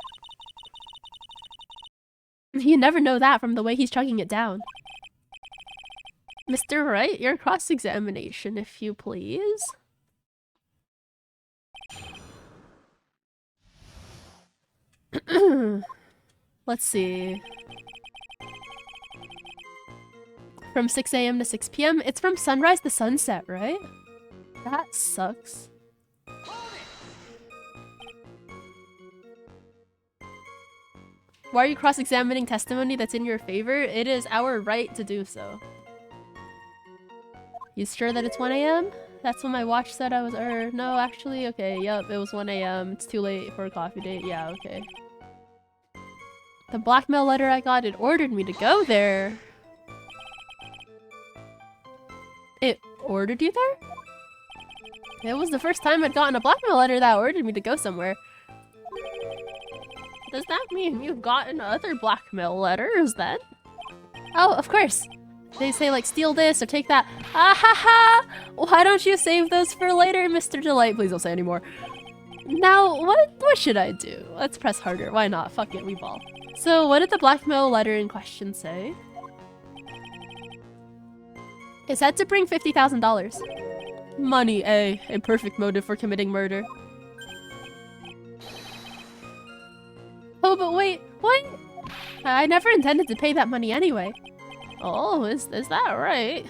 You never know that from the way he's chugging it down. Mr. Wright, your cross-examination, if you please. Let's see. From 6 AM to 6 PM? It's from sunrise to sunset, right? That sucks. Why are you cross-examining testimony that's in your favor? It is our right to do so. You sure that it's 1 AM? That's when my watch said I was- no, actually, okay, yep, it was 1 AM. It's too late for a coffee date. Yeah, okay. The blackmail letter I got, it ordered me to go there. It ordered you there? It was the first time I'd gotten a blackmail letter that ordered me to go somewhere. Does that mean you've gotten other blackmail letters then? Oh, of course. They say like, steal this or take that. Ah ha ha! Why don't you save those for later, Mr. Delight? Please don't say anymore. Now, what should I do? Let's press harder. Why not? Fuck it, we ball. So, what did the blackmail letter in question say? It said to bring $50,000. Money, a perfect motive for committing murder. Oh, but wait, what? I never intended to pay that money anyway. Oh, is that right?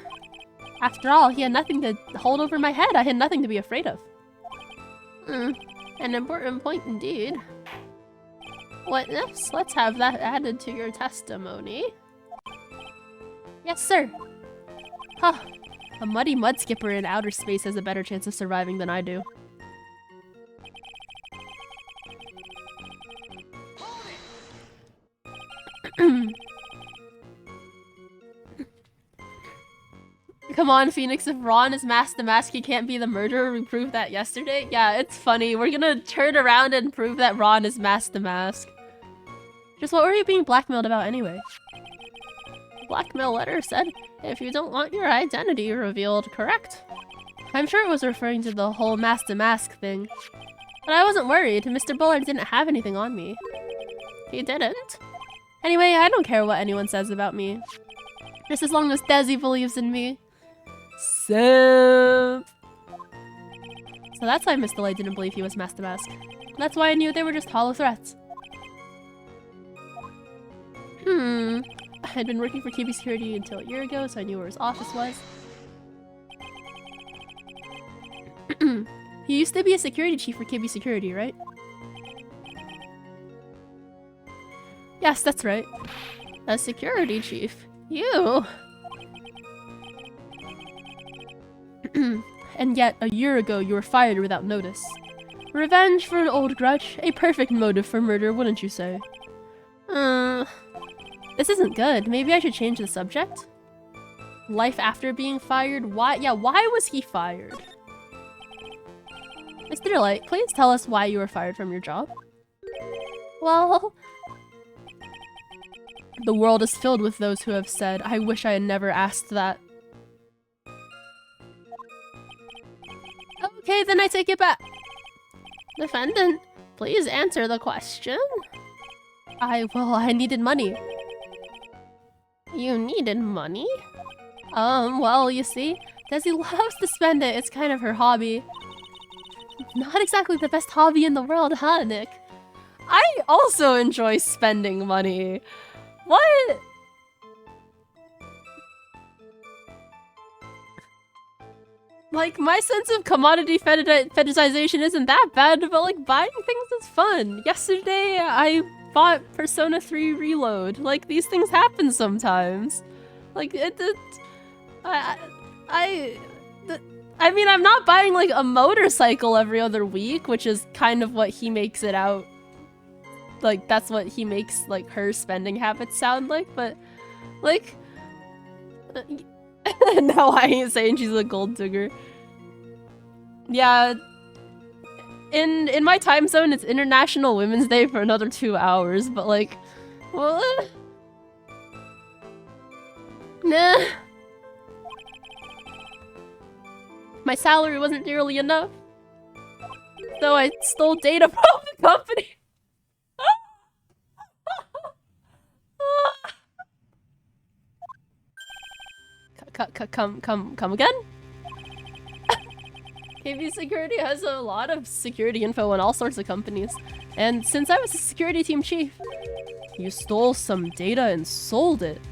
After all, he had nothing to hold over my head. I had nothing to be afraid of. An important point indeed. Witness, let's have that added to your testimony. Yes, sir. Huh. A muddy mudskipper in outer space has a better chance of surviving than I do. Come on, Phoenix, if Ron is Mask the Mask, he can't be the murderer. We proved that yesterday. Yeah, it's funny. We're gonna turn around and prove that Ron is Mask the Mask. Just what were you being blackmailed about anyway? The blackmail letter said, if you don't want your identity revealed, correct? I'm sure it was referring to the whole Mask the Mask thing. But I wasn't worried. Mr. Bullard didn't have anything on me. He didn't? Anyway, I don't care what anyone says about me. Just as long as Desi believes in me. Simp. So that's why Miss Delay didn't believe he was Mask the Mask. That's why I knew they were just hollow threats. I'd been working for KB Security until a year ago, so I knew where his office was. He used to be a security chief for KB Security, right? Yes, that's right. A security chief. You! And yet, a year ago, you were fired without notice. Revenge for an old grudge. A perfect motive for murder, wouldn't you say? This isn't good. Maybe I should change the subject? Life after being fired? Why? Yeah, why was he fired? Mr. Light, please tell us why you were fired from your job. Well... The world is filled with those who have said, I wish I had never asked that. Okay, then I take it back. Defendant, please answer the question. I needed money. You needed money? Well, you see, Desi loves to spend it. It's kind of her hobby. Not exactly the best hobby in the world, huh, Nick? I also enjoy spending money. What? Like, my sense of commodity fetishization isn't that bad, but like, buying things is fun. Yesterday, I bought Persona 3 Reload. Like, these things happen sometimes. Like, I mean, I'm not buying like a motorcycle every other week, which is kind of what he makes it out. Like, that's what he makes like her spending habits sound like, but like now I ain't saying she's a gold digger. Yeah, in my time zone it's International Women's Day for another 2 hours, but like, well, nah. My salary wasn't nearly enough, so I stole data from the company. Come again? KB Security has a lot of security info on all sorts of companies. And since I was a security team chief, you stole some data and sold it.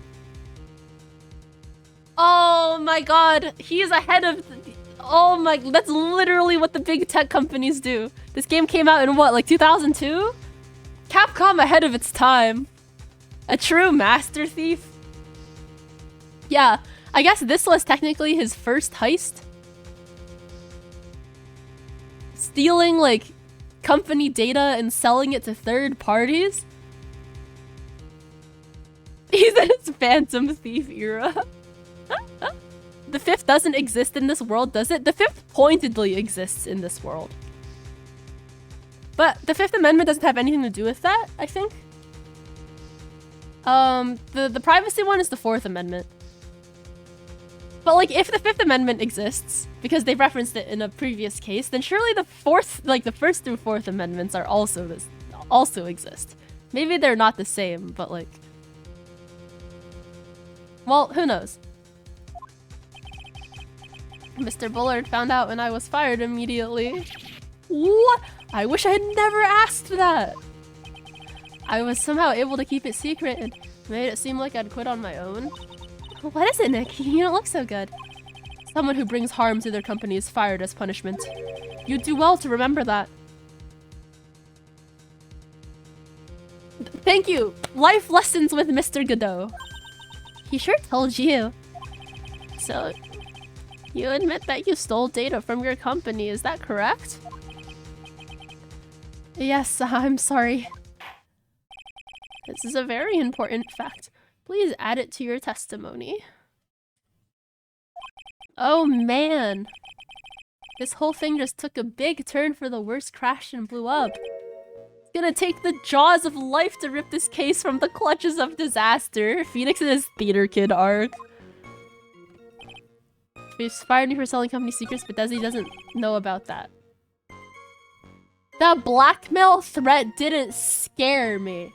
Oh my god, he is ahead of... Oh my... That's literally what the big tech companies do. This game came out in what, like 2002? Capcom ahead of its time. A true master thief. Yeah. I guess this was technically his first heist. Stealing, like, company data and selling it to third parties. He's in his Phantom Thief era. The Fifth doesn't exist in this world, does it? The Fifth pointedly exists in this world. But the Fifth Amendment doesn't have anything to do with that, I think. The privacy one is the Fourth Amendment. But like, if the Fifth Amendment exists, because they referenced it in a previous case, then surely the first through fourth amendments are also exist. Maybe they're not the same, but like, well, who knows? Mr. Bullard found out when I was fired immediately. What? I wish I had never asked that. I was somehow able to keep it secret and made it seem like I'd quit on my own. What is it, Nick? You don't look so good. Someone who brings harm to their company is fired as punishment. You'd do well to remember that. Thank you! Life lessons with Mr. Godot. He sure told you. So, you admit that you stole data from your company, is that correct? Yes, I'm sorry. This is a very important fact. Please add it to your testimony. Oh man! This whole thing just took a big turn for the worst, crashed and blew up. It's gonna take the jaws of life to rip this case from the clutches of disaster. Phoenix and his theater kid arc. He's fired me for selling company secrets, but Desi doesn't know about that. The blackmail threat didn't scare me.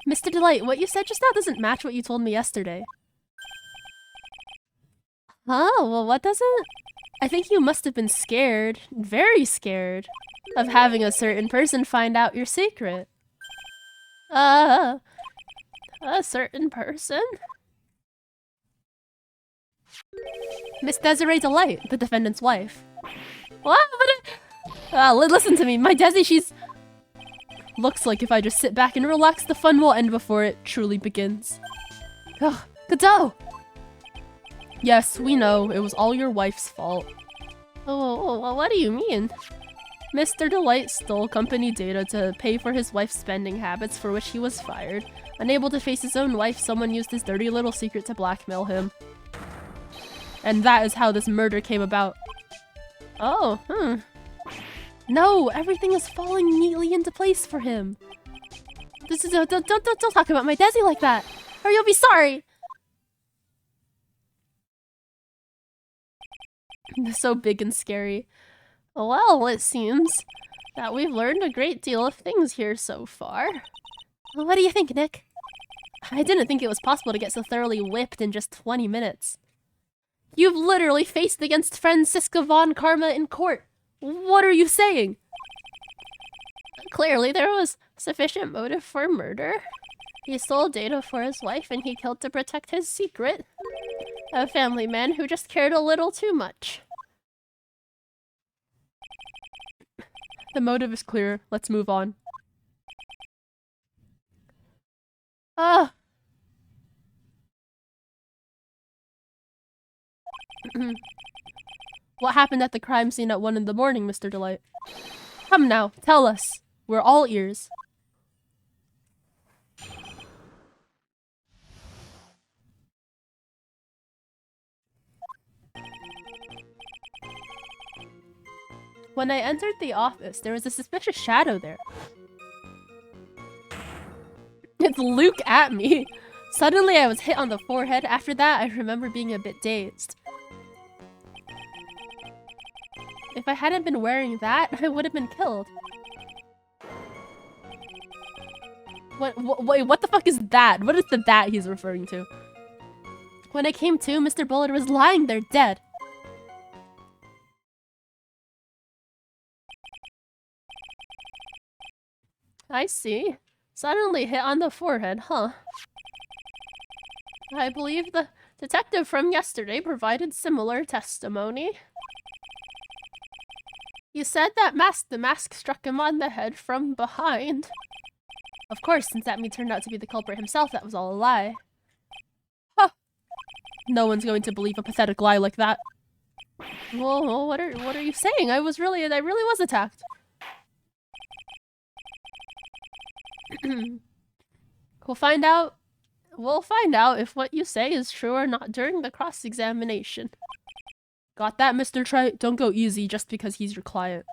Mr. Delight, what you said just now doesn't match what you told me yesterday. Oh, well, what doesn't? I think you must have been scared, very scared, of having a certain person find out your secret. A certain person? Miss Desiree Delight, the defendant's wife. What? Listen to me, my Desi, she's... Looks like if I just sit back and relax, the fun will end before it truly begins. Ugh, Godot! Yes, we know, it was all your wife's fault. Oh, what do you mean? Mr. Delight stole company data to pay for his wife's spending habits, for which he was fired. Unable to face his own wife, someone used his dirty little secret to blackmail him. And that is how this murder came about. Oh, No, everything is falling neatly into place for him. Don't talk about my Desi like that, or you'll be sorry. So big and scary. Well, it seems that we've learned a great deal of things here so far. Well, what do you think, Nick? I didn't think it was possible to get so thoroughly whipped in just 20 minutes. You've literally faced against Franziska von Karma in court. What are you saying? Clearly, there was sufficient motive for murder. He stole data for his wife and he killed to protect his secret. A family man who just cared a little too much. The motive is clear. Let's move on. What happened at the crime scene at 1 in the morning, Mr. Delight? Come now, tell us. We're all ears. When I entered the office, there was a suspicious shadow there. It's Luke at me. Suddenly I was hit on the forehead. After that, I remember being a bit dazed. If I hadn't been wearing that, I would have been killed. Wait, what the fuck is that? What is the that he's referring to? When I came to, Mr. Bullard was lying there dead. I see. Suddenly hit on the forehead, huh? I believe the detective from yesterday provided similar testimony. You said that the mask struck him on the head from behind. Of course, since that turned out to be the culprit himself, that was all a lie. Huh. No one's going to believe a pathetic lie like that. Whoa, what are you saying? I really was attacked. We'll find out We'll find out if what you say is true or not during the cross-examination. Got that, Mr. Trite? Don't go easy just because he's your client.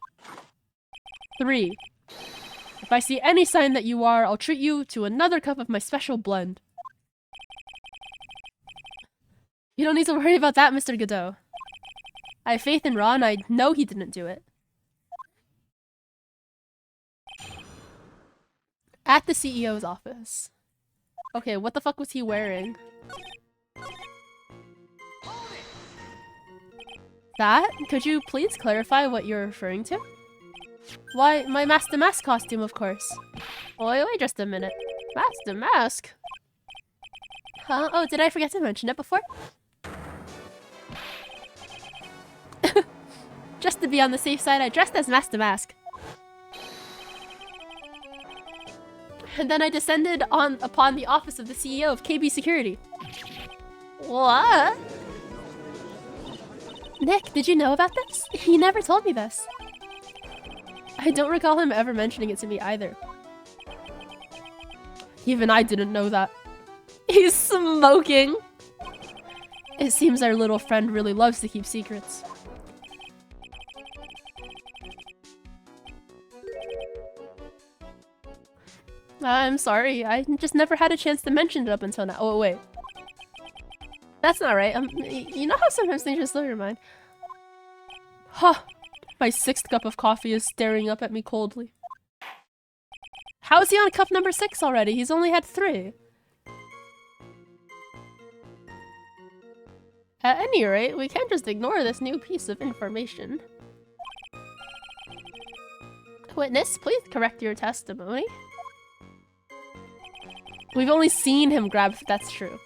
3. If I see any sign that you are, I'll treat you to another cup of my special blend. You don't need to worry about that, Mr. Godot. I have faith in Ron. I know he didn't do it. At the CEO's office. Okay, what the fuck was he wearing? That? Could you please clarify what you're referring to? Why, my Master Mask costume, of course. Wait just a minute. Master Mask? Huh? Oh, did I forget to mention it before? Just to be on the safe side, I dressed as Master Mask. And then I descended upon the office of the CEO of KB Security. What? Nick, did you know about this? He never told me this. I don't recall him ever mentioning it to me either. Even I didn't know that. He's smoking! It seems our little friend really loves to keep secrets. I'm sorry, I just never had a chance to mention it up until now. Oh, wait. That's not right. You know how sometimes things just slip your mind? Huh. My 6th cup of coffee is staring up at me coldly. How is he on cup number 6 already? He's only had 3. At any rate, we can't just ignore this new piece of information. Witness, please correct your testimony. We've only seen him grab if that's true.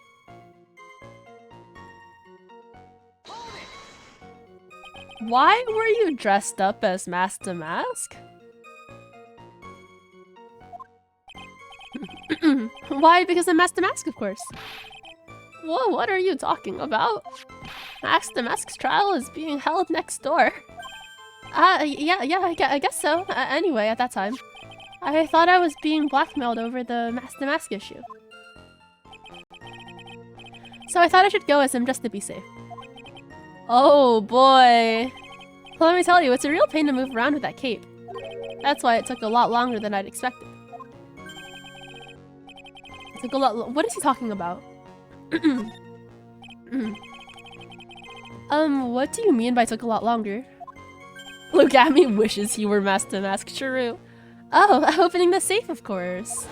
Why were you dressed up as Master Mask? Why? Because I'm Master Mask, of course. Whoa, what are you talking about? Master Mask's trial is being held next door. Yeah, I guess so. Anyway, at that time, I thought I was being blackmailed over the Master Mask issue. So I thought I should go as him just to be safe. Oh boy. Well, let me tell you, it's a real pain to move around with that cape. That's why it took a lot longer than I'd expected. It took a lot what is he talking about? What do you mean by took a lot longer? Look at me wishes he were Master Mask, true. Oh, opening the safe, of course.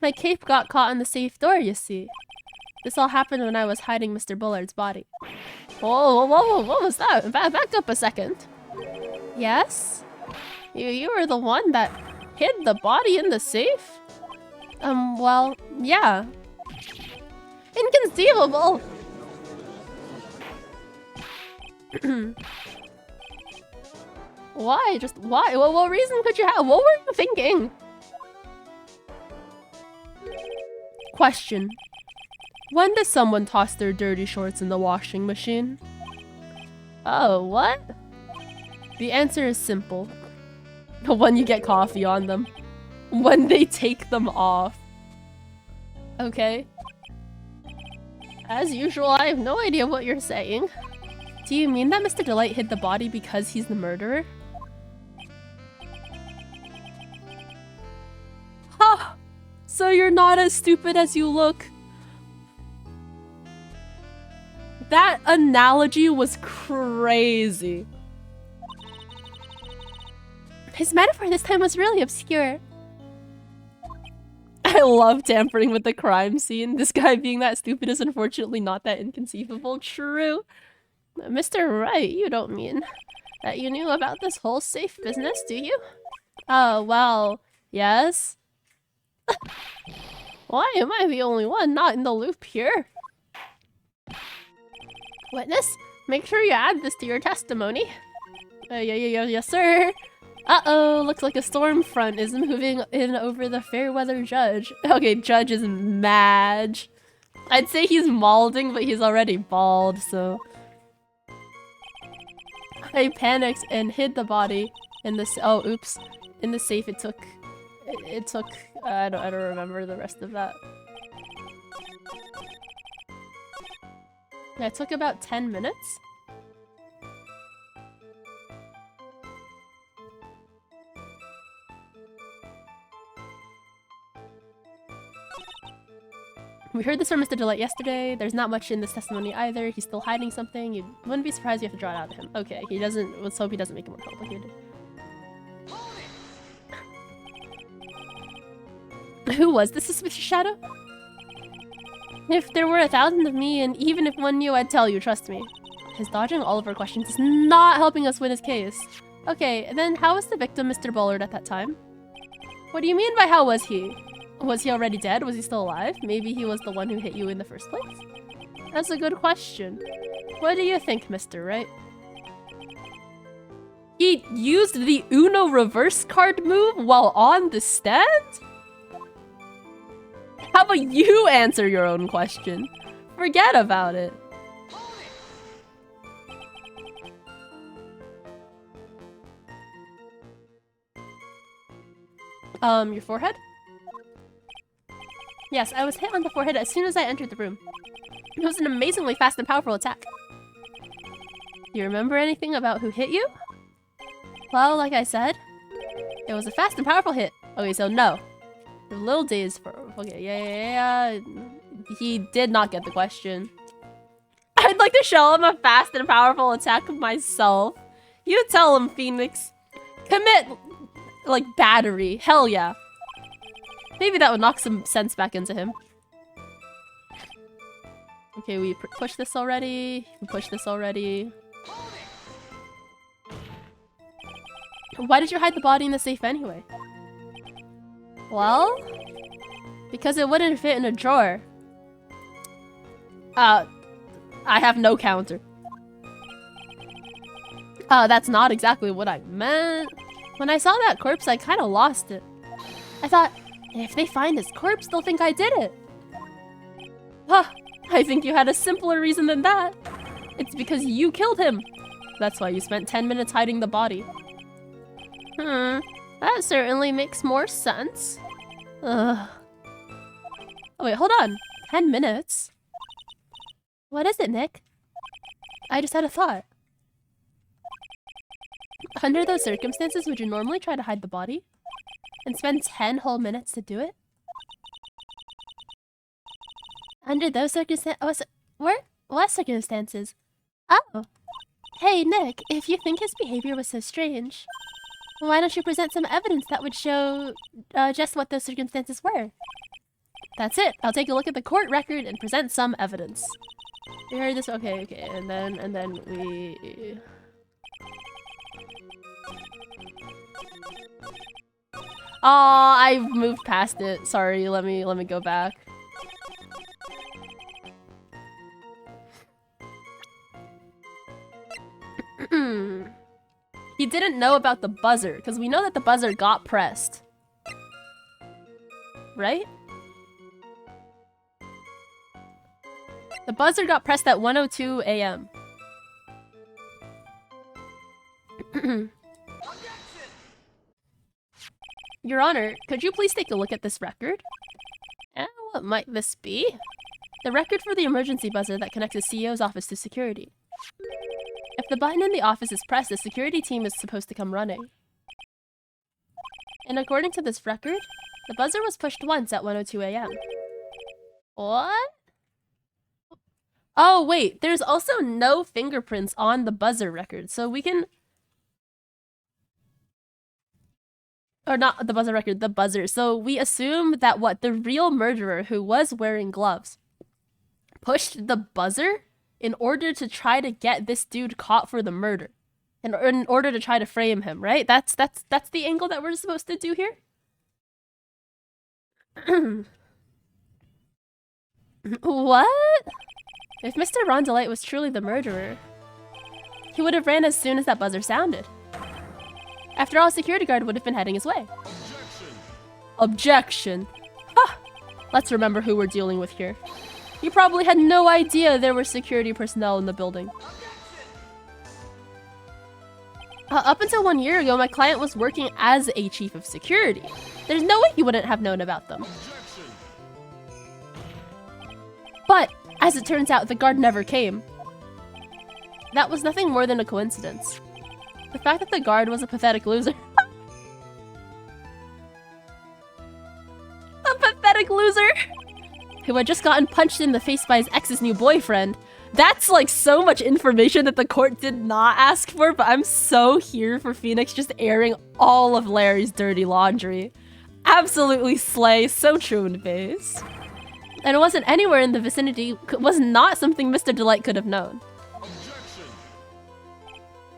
My cape got caught in the safe door, you see. This all happened when I was hiding Mr. Bullard's body. Whoa, what was that? Back up a second. Yes? You were the one that hid the body in the safe? Well, yeah. Inconceivable! Why? Just why? What reason could you have? What were you thinking? Question. When does someone toss their dirty shorts in the washing machine? Oh, what? The answer is simple. When you get coffee on them. When they take them off. Okay. As usual, I have no idea what you're saying. Do you mean that Mr. Delight hid the body because he's the murderer? Ha! So you're not as stupid as you look. That analogy was crazy. His metaphor this time was really obscure. I love tampering with the crime scene. This guy being that stupid is unfortunately not that inconceivable. True. Mr. Wright, you don't mean that you knew about this whole safe business, do you? Oh, well, yes. Why am I the only one not in the loop here? Witness, make sure you add this to your testimony. Yes, sir. Uh-oh, looks like a storm front is moving in over the Fairweather Judge. Okay, Judge is Madge. I'd say he's Malding, but he's already bald, so... I panicked and hid the body in the... Oh, oops. In the safe it took it took... I don't remember the rest of that. Yeah, it took about 10 minutes. We heard this from Mr. Delight yesterday. There's not much in this testimony either. He's still hiding something. You wouldn't be surprised you have to draw it out of him. Okay, he doesn't... Let's hope he doesn't make it more complicated. Who was this suspicious shadow? If there were 1,000 of me, and even if one knew, I'd tell you, trust me. His dodging all of our questions is not helping us win his case. Okay, then how was the victim Mr. Bullard at that time? What do you mean by how was he? Was he already dead? Was he still alive? Maybe he was the one who hit you in the first place? That's a good question. What do you think, Mr. Wright? He used the Uno reverse card move while on the stand? How about you answer your own question? Forget about it. Your forehead? Yes, I was hit on the forehead as soon as I entered the room. It was an amazingly fast and powerful attack. Do you remember anything about who hit you? Well, like I said, it was a fast and powerful hit. Okay, so no. A little dazed for... Okay, yeah. He did not get the question. I'd like to show him a fast and powerful attack myself. You tell him, Phoenix. Commit, like, battery. Hell yeah. Maybe that would knock some sense back into him. Okay, we pushed this already. We pushed this already. Why did you hide the body in the safe anyway? Well, because it wouldn't fit in a drawer. I have no counter. That's not exactly what I meant. When I saw that corpse, I kind of lost it. I thought, if they find his corpse, they'll think I did it. Huh, I think you had a simpler reason than that. It's because you killed him. That's why you spent 10 minutes hiding the body. That certainly makes more sense. Ugh. Oh wait, hold on. 10 minutes? What is it, Nick? I just had a thought. Under those circumstances, would you normally try to hide the body? And spend 10 whole minutes to do it? Under those circumstances... What circumstances? Oh. Hey, Nick, if you think his behavior was so strange, why don't you present some evidence that would show just what those circumstances were? That's it. I'll take a look at the court record and present some evidence. You heard this? Okay. And then we... Aw, I moved past it. Sorry, let me go back. He didn't know about the buzzer, because we know that the buzzer got pressed. Right? The buzzer got pressed at 1:02 a.m. Your Honor, could you please take a look at this record? What might this be? The record for the emergency buzzer that connects the CEO's office to security. If the button in the office is pressed, the security team is supposed to come running. And according to this record, the buzzer was pushed once at 1:02 a.m. What? Oh, wait, there's also no fingerprints on the buzzer record, so we can... Or not the buzzer record, the buzzer. So we assume that the real murderer who was wearing gloves pushed the buzzer in order to try to get this dude caught for the murder. In order to try to frame him, right? That's the angle that we're supposed to do here? What? If Mr. Rondelite was truly the murderer, he would have ran as soon as that buzzer sounded. After all, a security guard would have been heading his way. Objection. Ha! Let's remember who we're dealing with here. He probably had no idea there were security personnel in the building. Up until 1 year ago, my client was working as a chief of security. There's no way he wouldn't have known about them. But, as it turns out, the guard never came. That was nothing more than a coincidence. The fact that the guard was a pathetic loser. A pathetic loser! Who had just gotten punched in the face by his ex's new boyfriend. That's like so much information that the court did not ask for, but I'm so here for Phoenix just airing all of Larry's dirty laundry. Absolutely slay, so true in base. And it wasn't anywhere in the vicinity, was not something Mr. Delight could have known.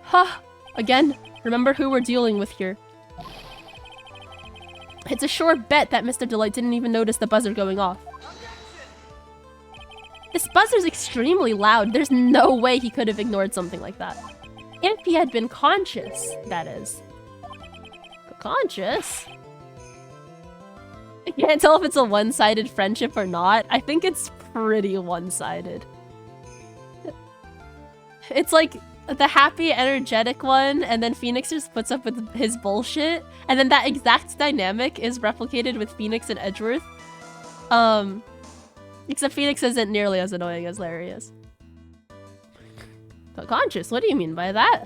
Huh, again, remember who we're dealing with here. It's a sure bet that Mr. Delight didn't even notice the buzzer going off. This buzzer's extremely loud. There's no way he could have ignored something like that. If he had been conscious, that is. Conscious? I can't tell if it's a one-sided friendship or not. I think it's pretty one-sided. It's like the happy, energetic one, and then Phoenix just puts up with his bullshit, and then that exact dynamic is replicated with Phoenix and Edgeworth. Except Phoenix isn't nearly as annoying as Larry is. But conscious? What do you mean by that?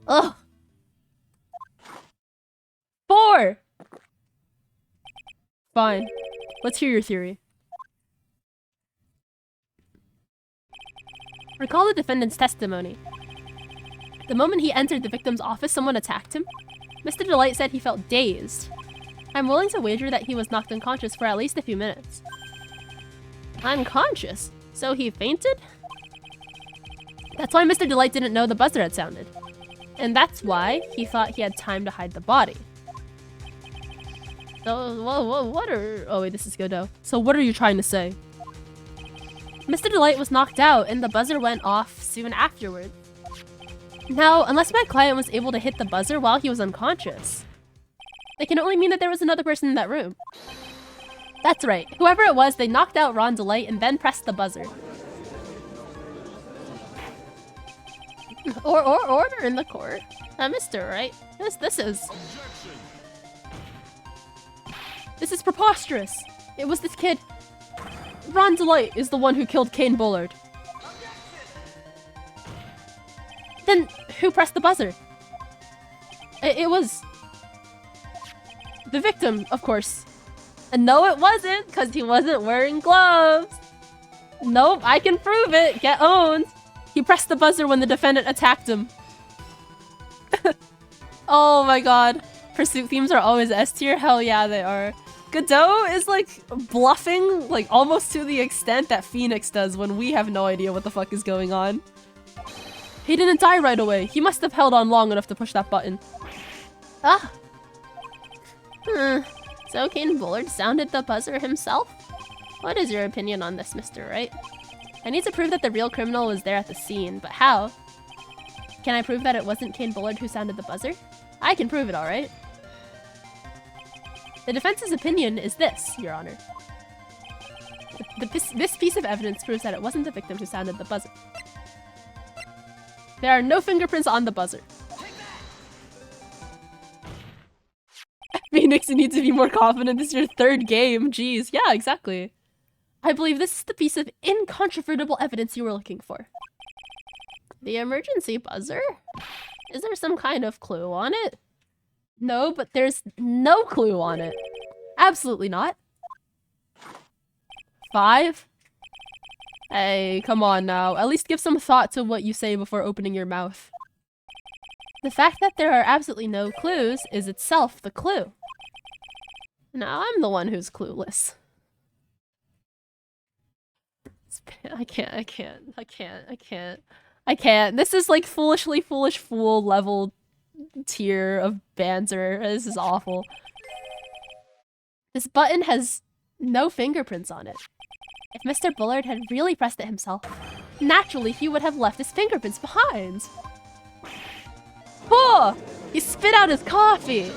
Ugh. 4! Fine. Let's hear your theory. Recall the defendant's testimony. The moment he entered the victim's office, someone attacked him. Mr. Delight said he felt dazed. I'm willing to wager that he was knocked unconscious for at least a few minutes. Unconscious? So he fainted? That's why Mr. Delight didn't know the buzzer had sounded. And that's why he thought he had time to hide the body. So, what are... Oh wait, this is good though. So what are you trying to say? Mr. Delight was knocked out and the buzzer went off soon afterward. Now, unless my client was able to hit the buzzer while he was unconscious, it can only mean that there was another person in that room. That's right. Whoever it was, they knocked out Ron Delight and then pressed the buzzer. Or order in the court. Mister, right? This is preposterous. It was this kid. Ron Delight is the one who killed Kane Bullard. Then who pressed the buzzer? It was the victim, of course. And no, it wasn't, because he wasn't wearing gloves. Nope, I can prove it. Get owned. He pressed the buzzer when the defendant attacked him. Oh my god. Pursuit themes are always S tier? Hell yeah, they are. Godot is like bluffing like almost to the extent that Phoenix does when we have no idea what the fuck is going on. He didn't die right away. He must have held on long enough to push that button. Ah. So Kane Bullard sounded the buzzer himself? What is your opinion on this, Mr. Wright? I need to prove that the real criminal was there at the scene, but how? Can I prove that it wasn't Kane Bullard who sounded the buzzer? I can prove it, alright. The defense's opinion is this, Your Honor. This piece of evidence proves that it wasn't the victim who sounded the buzzer. There are no fingerprints on the buzzer. Phoenix, you need to be more confident. This is your third game. Jeez. Yeah, exactly. I believe this is the piece of incontrovertible evidence you were looking for. The emergency buzzer? Is there some kind of clue on it? No, but there's no clue on it. Absolutely not. 5? Hey, come on now. At least give some thought to what you say before opening your mouth. The fact that there are absolutely no clues is itself the clue. Now I'm the one who's clueless. I can't. This is like foolishly foolish fool level tier of banter. This is awful. This button has no fingerprints on it. If Mr. Bullard had really pressed it himself, naturally he would have left his fingerprints behind. Oh! He spit out his coffee!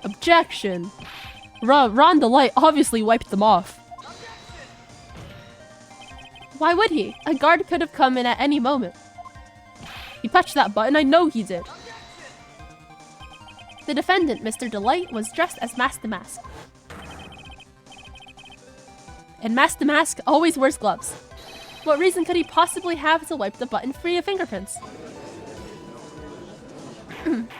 Objection. Ron Delight obviously wiped them off. Why would he? A guard could have come in at any moment. He touched that button, I know he did. The defendant, Mr. Delight, was dressed as Mask the Mask. And Mask the Mask always wears gloves. What reason could he possibly have to wipe the button free of fingerprints?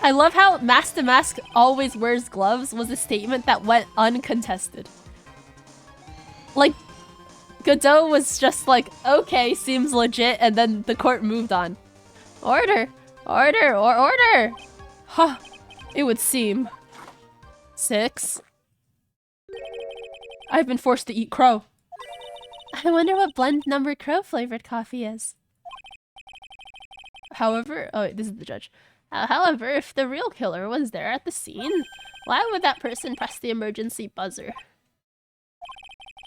I love how Mask the Mask always wears gloves was a statement that went uncontested. Like, Godot was just like, okay, seems legit, and then the court moved on. Order! Order! Order! Huh. It would seem. 6. I've been forced to eat crow. I wonder what blend number crow flavored coffee is. However, oh wait, this is the judge. However, if the real killer was there at the scene, why would that person press the emergency buzzer?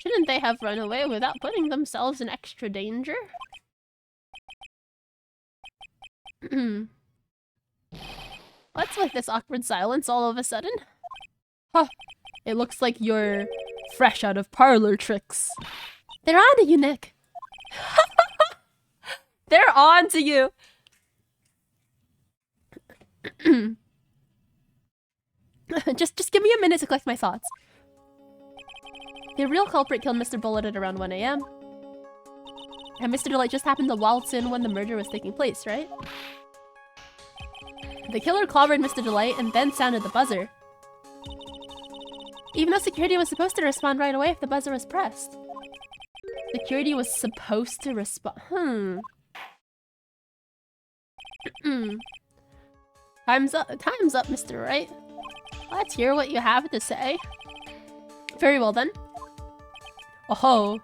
Shouldn't they have run away without putting themselves in extra danger? What's with this awkward silence all of a sudden? Huh. It looks like you're fresh out of parlor tricks. They're on to you, Nick. They're on to you. just give me a minute to collect my thoughts. The real culprit killed Mr. Bullet at around 1 AM. And Mr. Delight just happened to waltz in when the murder was taking place, right? The killer clobbered Mr. Delight and then sounded the buzzer. Even though security was supposed to respond right away if the buzzer was pressed. Security was supposed to respond. Time's up, Mr. Wright. Let's hear what you have to say. Very well then. Oh,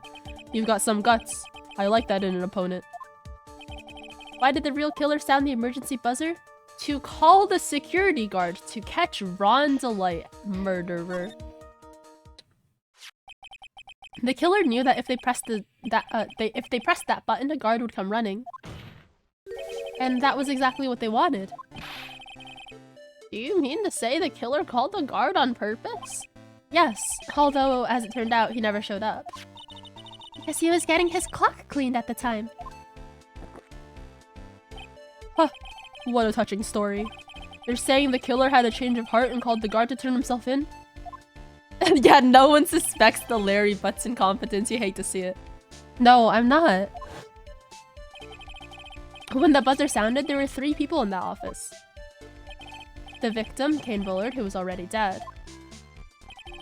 you've got some guts. I like that in an opponent. Why did the real killer sound the emergency buzzer? To call the security guard to catch Ron Delight, murderer. The killer knew that if they pressed that button, a guard would come running. And that was exactly what they wanted. Do you mean to say the killer called the guard on purpose? Yes, although, as it turned out, he never showed up. Because he was getting his clock cleaned at the time. Huh. What a touching story. They're saying the killer had a change of heart and called the guard to turn himself in? And yeah, no one suspects the Larry Butts incompetence. You hate to see it. No, I'm not. When the buzzer sounded, there were 3 people in that office. The victim, Kane Bullard, who was already dead.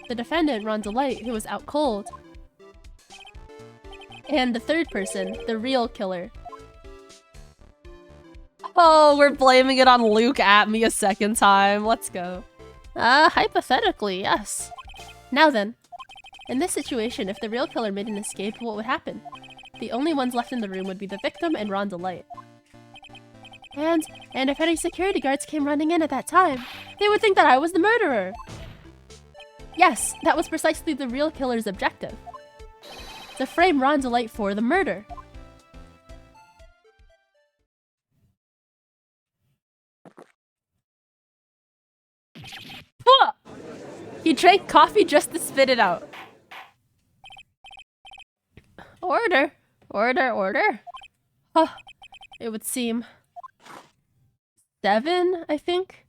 The defendant, Ron Delight, who was out cold. And the 3rd person, the real killer. Oh, we're blaming it on Luke at me a 2nd time. Let's go. Hypothetically, yes. Now then, in this situation, if the real killer made an escape, what would happen? The only ones left in the room would be the victim and Ron Delight. And if any security guards came running in at that time, they would think that I was the murderer. Yes, that was precisely the real killer's objective. To frame Ron Delight for the murder. He drank coffee just to spit it out. Order. Order, order. Huh. It would seem. 7, I think?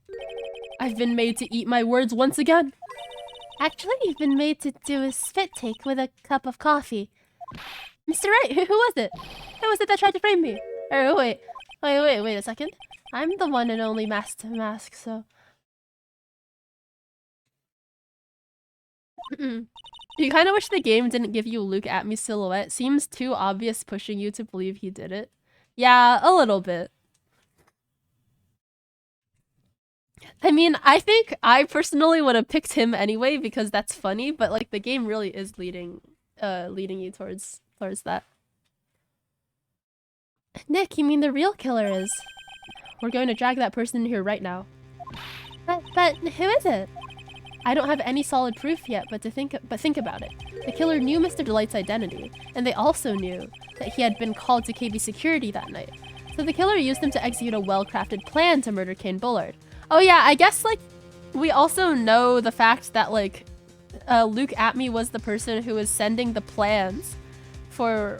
I've been made to eat my words once again. Actually, you've been made to do a spit take with a cup of coffee. Mr. Wright, who was it? Who was it that tried to frame me? Oh, wait a second. I'm the one and only Mask to Mask, so... You kind of wish the game didn't give you Luke at me silhouette. Seems too obvious pushing you to believe he did it. Yeah, a little bit. I mean, I think I personally would have picked him anyway because that's funny, but like the game really is leading you towards that. Nick, you mean the real killer is? We're going to drag that person in here right now. But who is it? I don't have any solid proof yet, but think about it. The killer knew Mr. Delight's identity, and they also knew that he had been called to KB security that night. So the killer used him to execute a well-crafted plan to murder Kane Bullard. Oh yeah, I guess like we also know the fact that like Luke Atme was the person who was sending the plans for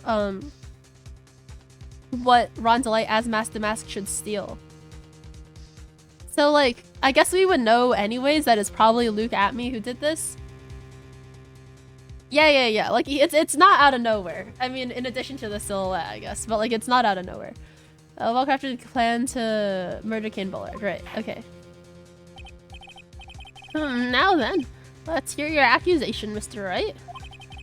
what Ron Delight as Mask the Mask should steal. So, like, I guess we would know anyways that it's probably Luke Atme who did this. Yeah. Like, it's not out of nowhere. I mean, in addition to the silhouette, I guess. But, like, it's not out of nowhere. Well-crafted plan to murder Cain Bullard. Right, okay. Now then, let's hear your accusation, Mr. Wright.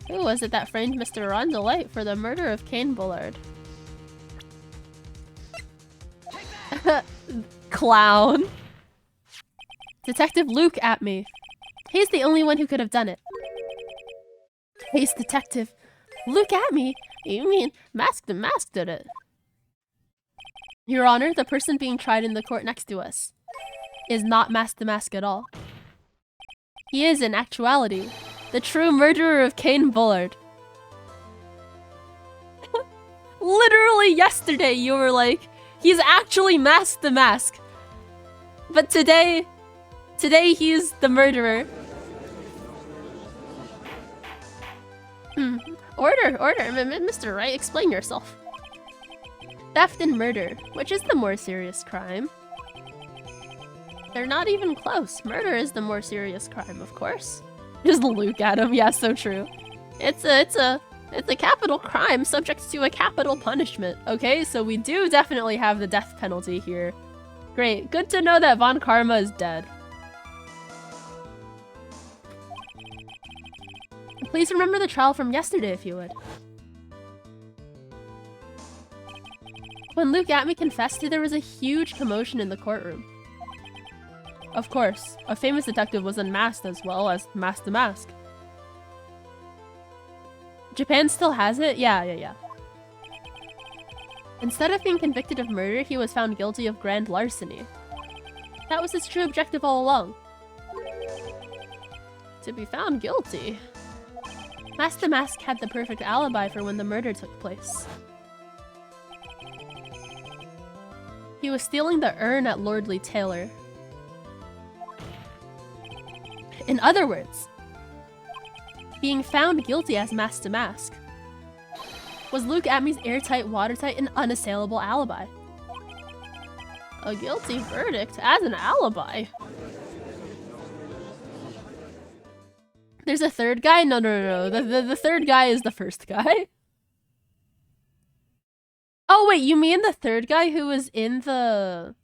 Who was it that framed Mr. Ron DeLite for the murder of Cain Bullard? Clown. Detective Luke Atme. He's the only one who could have done it. Case Detective Luke Atme? You mean Mask the Mask did it? Your Honor, the person being tried in the court next to us is not Mask the Mask at all. He is, in actuality, the true murderer of Cain Bullard. Literally yesterday you were like, he's actually Mask the Mask. But today he's the murderer. Order, Mr. Wright, explain yourself. Theft and murder, which is the more serious crime? They're not even close. Murder is the more serious crime, of course. Just Luke at him. Yeah, so true. It's a capital crime subject to a capital punishment. Okay, so we do definitely have the death penalty here. Great. Good to know that Von Karma is dead. Please remember the trial from yesterday, if you would. When Luke Atme confessed, there was a huge commotion in the courtroom. Of course, a famous detective was unmasked as well as Mask the Mask. Japan still has it? Yeah. Instead of being convicted of murder, he was found guilty of grand larceny. That was his true objective all along. To be found guilty. Mask the Mask had the perfect alibi for when the murder took place. He was stealing the urn at Lordly Taylor. In other words, being found guilty as Mask to Mask was Luke Atme's airtight, watertight, and unassailable alibi. A guilty verdict as an alibi? There's a third guy? No. The third guy is the first guy. Oh wait, you mean the third guy who was in the...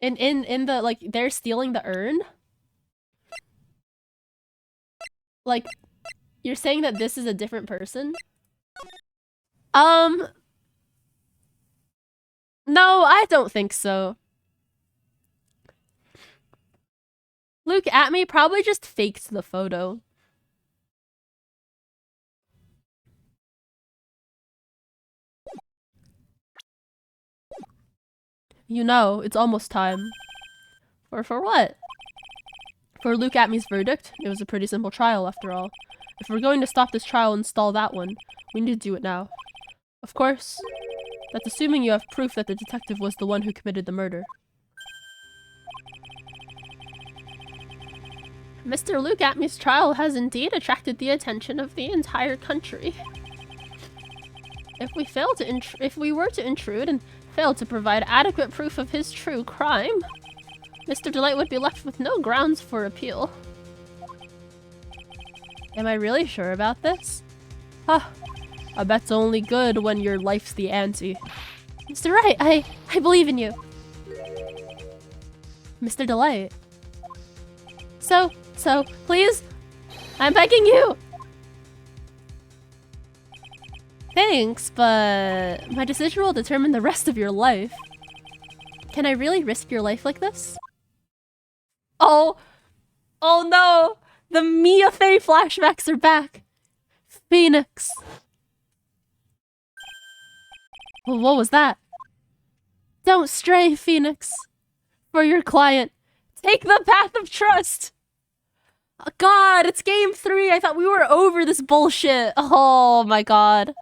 In the, like, they're stealing the urn? Like, you're saying that this is a different person? No, I don't think so. Luke Atme probably just faked the photo. You know, it's almost time. For what? For Luke Atme's verdict? It was a pretty simple trial, after all. If we're going to stop this trial and stall that one, we need to do it now. Of course, that's assuming you have proof that the detective was the one who committed the murder. Mr. Luke Atme's trial has indeed attracted the attention of the entire country. If we were to intrude and fail to provide adequate proof of his true crime, Mr. DeLite would be left with no grounds for appeal. Am I really sure about this? Huh. A bet's only good when your life's the ante. Mr. Wright, I believe in you. Mr. DeLite. So, please, I'm begging you! Thanks, but my decision will determine the rest of your life. Can I really risk your life like this? Oh no! The Mia Fey flashbacks are back! Phoenix! Well, what was that? Don't stray, Phoenix. For your client, take the path of trust! Oh, God, it's game 3! I thought we were over this bullshit! Oh my god.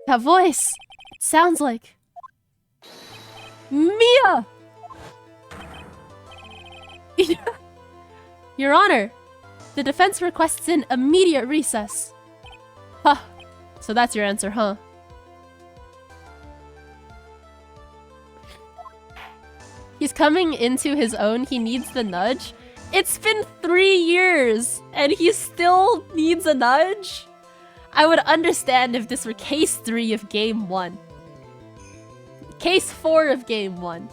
That voice! It sounds like... Mia! Your Honor, the defense requests an immediate recess. Huh. So that's your answer, huh? coming into his own. He needs the nudge. It's been 3 years and he still needs a nudge? I would understand if this were case 3 of game 1. Case 4 of game 1.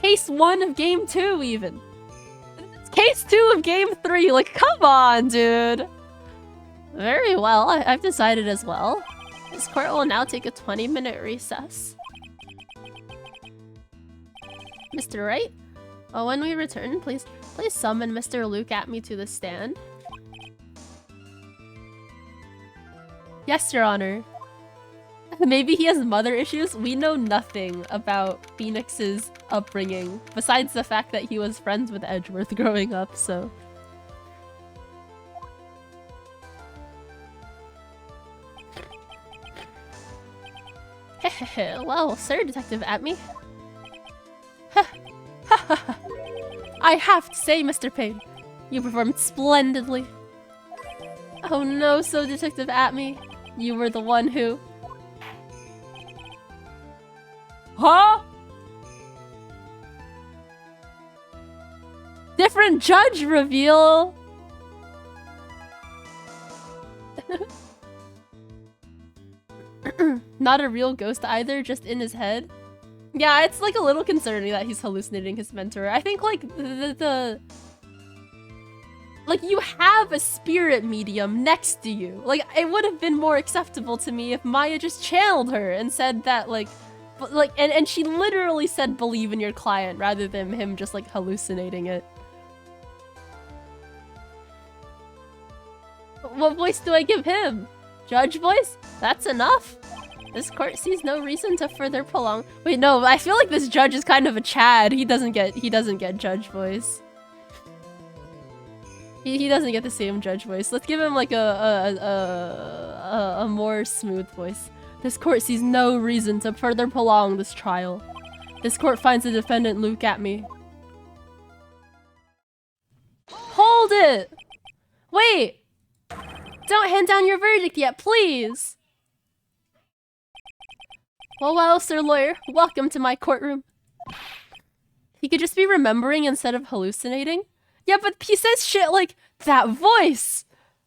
Case 1 of game 2 even. Case 2 of game 3. Like, come on, dude. Very well. I've decided as well. This court will now take a 20-minute recess. Mr. Wright? Well, when we return, please summon Mr. Luke at me to the stand. Yes, Your Honor. Maybe he has mother issues? We know nothing about Phoenix's upbringing, besides the fact that he was friends with Edgeworth growing up, so... Well, sir, Detective Atme. I have to say, Mr. Payne, you performed splendidly. Oh no, so Detective Atme, you were the one who... Huh? Different judge reveal! Not a real ghost either, just in his head. Yeah, it's like a little concerning that he's hallucinating his mentor. I think like like you have a spirit medium next to you. Like it would have been more acceptable to me if Maya just channeled her and said that like and she literally said believe in your client rather than him just like hallucinating it. What voice do I give him? Judge voice? That's enough. This court sees no reason to further prolong. Wait, no, I feel like this judge is kind of a Chad. He doesn't get judge voice. He doesn't get the same judge voice. Let's give him like a more smooth voice. This court sees no reason to further prolong this trial. This court finds the defendant Luke Atme. Hold it! Wait! Don't hand down your verdict yet, please! Well, sir lawyer, welcome to my courtroom. He could just be remembering instead of hallucinating? Yeah, but he says shit like, that voice!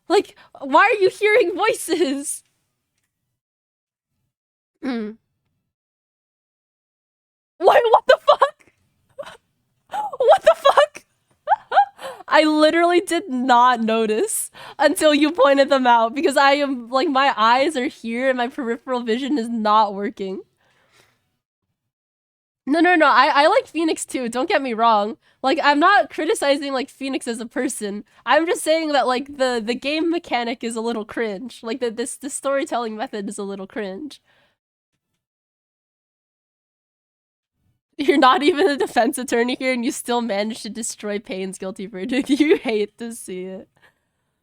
Like, why are you hearing voices? Wait, what the fuck? What the fuck? I literally did not notice until you pointed them out because I am like my eyes are here and my peripheral vision is not working. No, I like Phoenix too, don't get me wrong. Like I'm not criticizing like Phoenix as a person. I'm just saying that like the game mechanic is a little cringe. Like the storytelling method is a little cringe. You're not even a defense attorney here and you still managed to destroy Payne's guilty verdict. You hate to see it.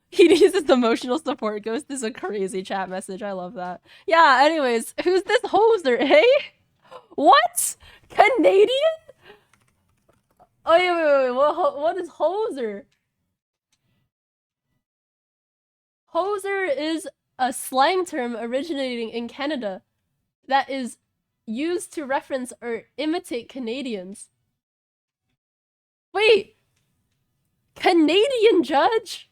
He needs his emotional support ghost is a crazy chat message. I love that. Yeah, anyways, who's this hoser, hey? What? Canadian? Oh, wait. What is hoser? Hoser is a slang term originating in Canada that is used to reference or imitate Canadians. Wait! Canadian judge?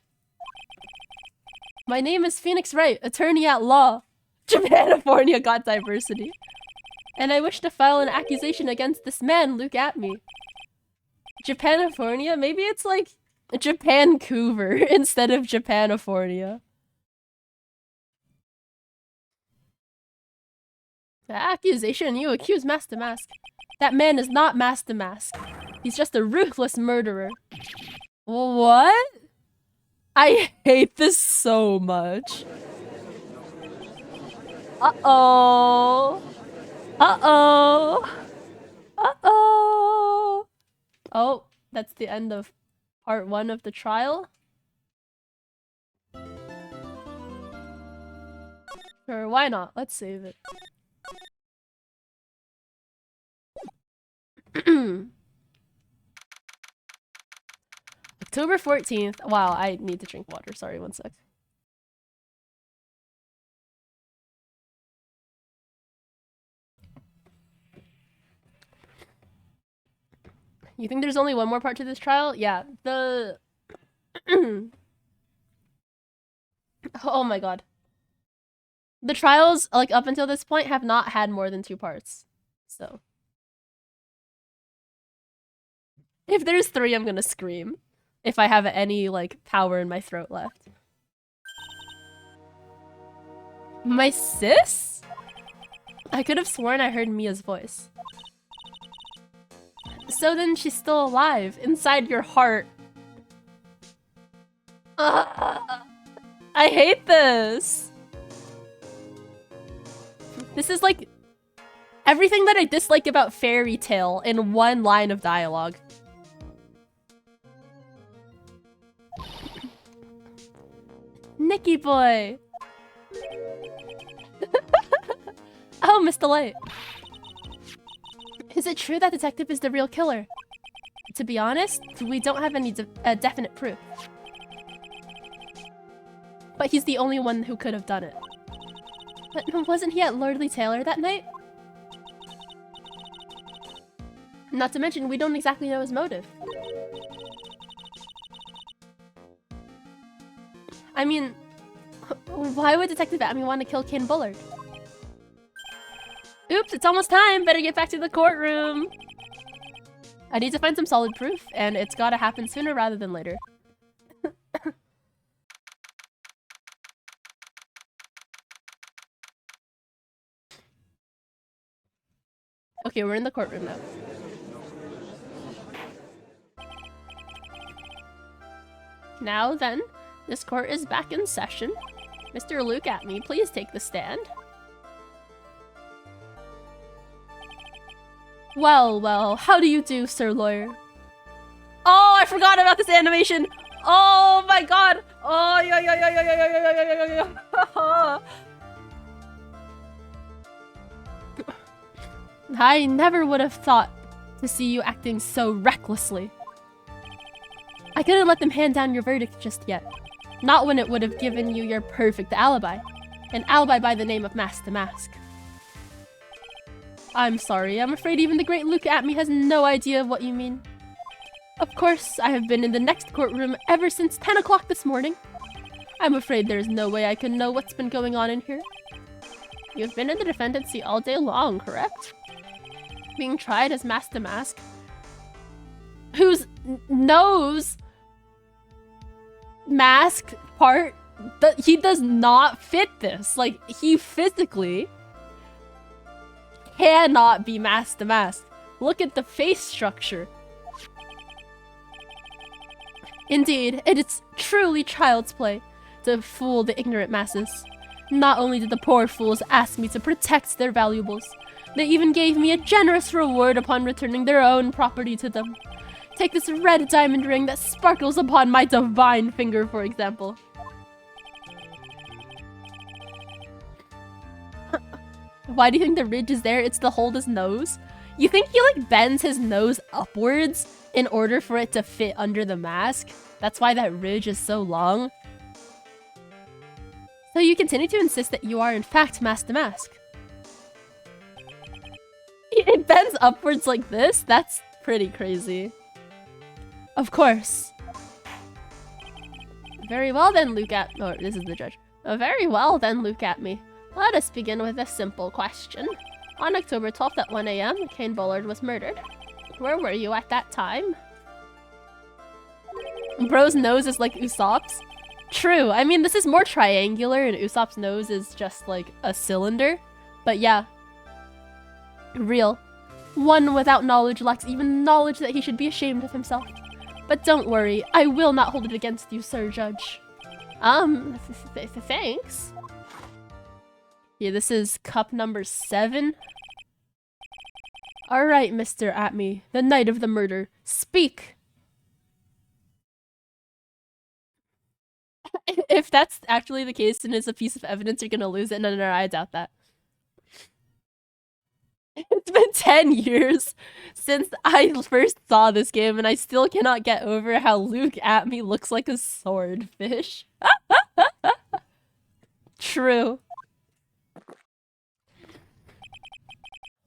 My name is Phoenix Wright, attorney at law. Japanifornia got diversity. And I wish to file an accusation against this man, Luke Atme. Japanifornia? Maybe it's like Japancouver instead of Japanifornia. The accusation you accuse Master Mask. That man is not Master Mask. He's just a ruthless murderer. What? I hate this so much. Uh-oh. Uh-oh. Uh-oh. Oh, that's the end of part 1 of the trial. Sure, why not? Let's save it. October 14th. Wow, I need to drink water. Sorry, one sec. You think there's only one more part to this trial? Yeah, the... Oh my god. The trials, like, up until this point have not had more than 2 parts. So... If there's 3, I'm gonna scream. If I have any, like, power in my throat left. My sis? I could have sworn I heard Mia's voice. So then she's still alive, inside your heart. I hate this. This is like everything that I dislike about Fairy Tail in one line of dialogue. Nicky boy. Oh, Miss Delight. Is it true that Detective is the real killer? To be honest, we don't have any definite proof. But he's the only one who could have done it. But wasn't he at Lordly Taylor that night? Not to mention, we don't exactly know his motive. I mean, why would Detective Atme want to kill Ken Bullard? Oops, it's almost time. Better get back to the courtroom. I need to find some solid proof, and it's gotta happen sooner rather than later. Okay, we're in the courtroom now. Now then, this court is back in session. Mr. Luke Atme, please take the stand. Well, well, how do you do, Sir Lawyer? Oh, I forgot about this animation! Oh my god! Oh, yeah. I never would have thought to see you acting so recklessly. I couldn't let them hand down your verdict just yet. Not when it would have given you your perfect alibi. An alibi by the name of Mask to Mask. I'm sorry, I'm afraid even the great Luke Atme has no idea of what you mean. Of course, I have been in the next courtroom ever since 10 o'clock this morning. I'm afraid there is no way I can know what's been going on in here. You've been in the defendant's seat all day long, correct? Being tried as Mask to Mask. Whose nose mask part, he does not fit this. Like, he physically cannot be Mask to Mask. Look at the face structure. Indeed, it is truly child's play to fool the ignorant masses. Not only did the poor fools ask me to protect their valuables, they even gave me a generous reward upon returning their own property to them. Take this red diamond ring that sparkles upon my divine finger, for example. Why do you think the ridge is there? It's to hold his nose? You think he like bends his nose upwards in order for it to fit under the mask? That's why that ridge is so long? So you continue to insist that you are in fact Mask to Mask. It bends upwards like this? That's pretty crazy. Of course. Very well then, Luke Atme. Oh, this is the judge. Very well then, Luke Atme. Let us begin with a simple question. On October 12th at 1 AM, Ken Bullard was murdered. Where were you at that time? Bro's nose is like Usopp's. True. I mean, this is more triangular and Usopp's nose is just like a cylinder. But yeah. Real. One without knowledge lacks even knowledge that he should be ashamed of himself. But don't worry, I will not hold it against you, Sir Judge. Thanks. Yeah, this is cup number 7. Alright, Mr. Atme, the night of the murder. Speak! If that's actually the case and it's a piece of evidence, you're gonna lose it. No, I doubt that. It's been 10 years since I first saw this game, and I still cannot get over how Luke Atme looks like a swordfish. True.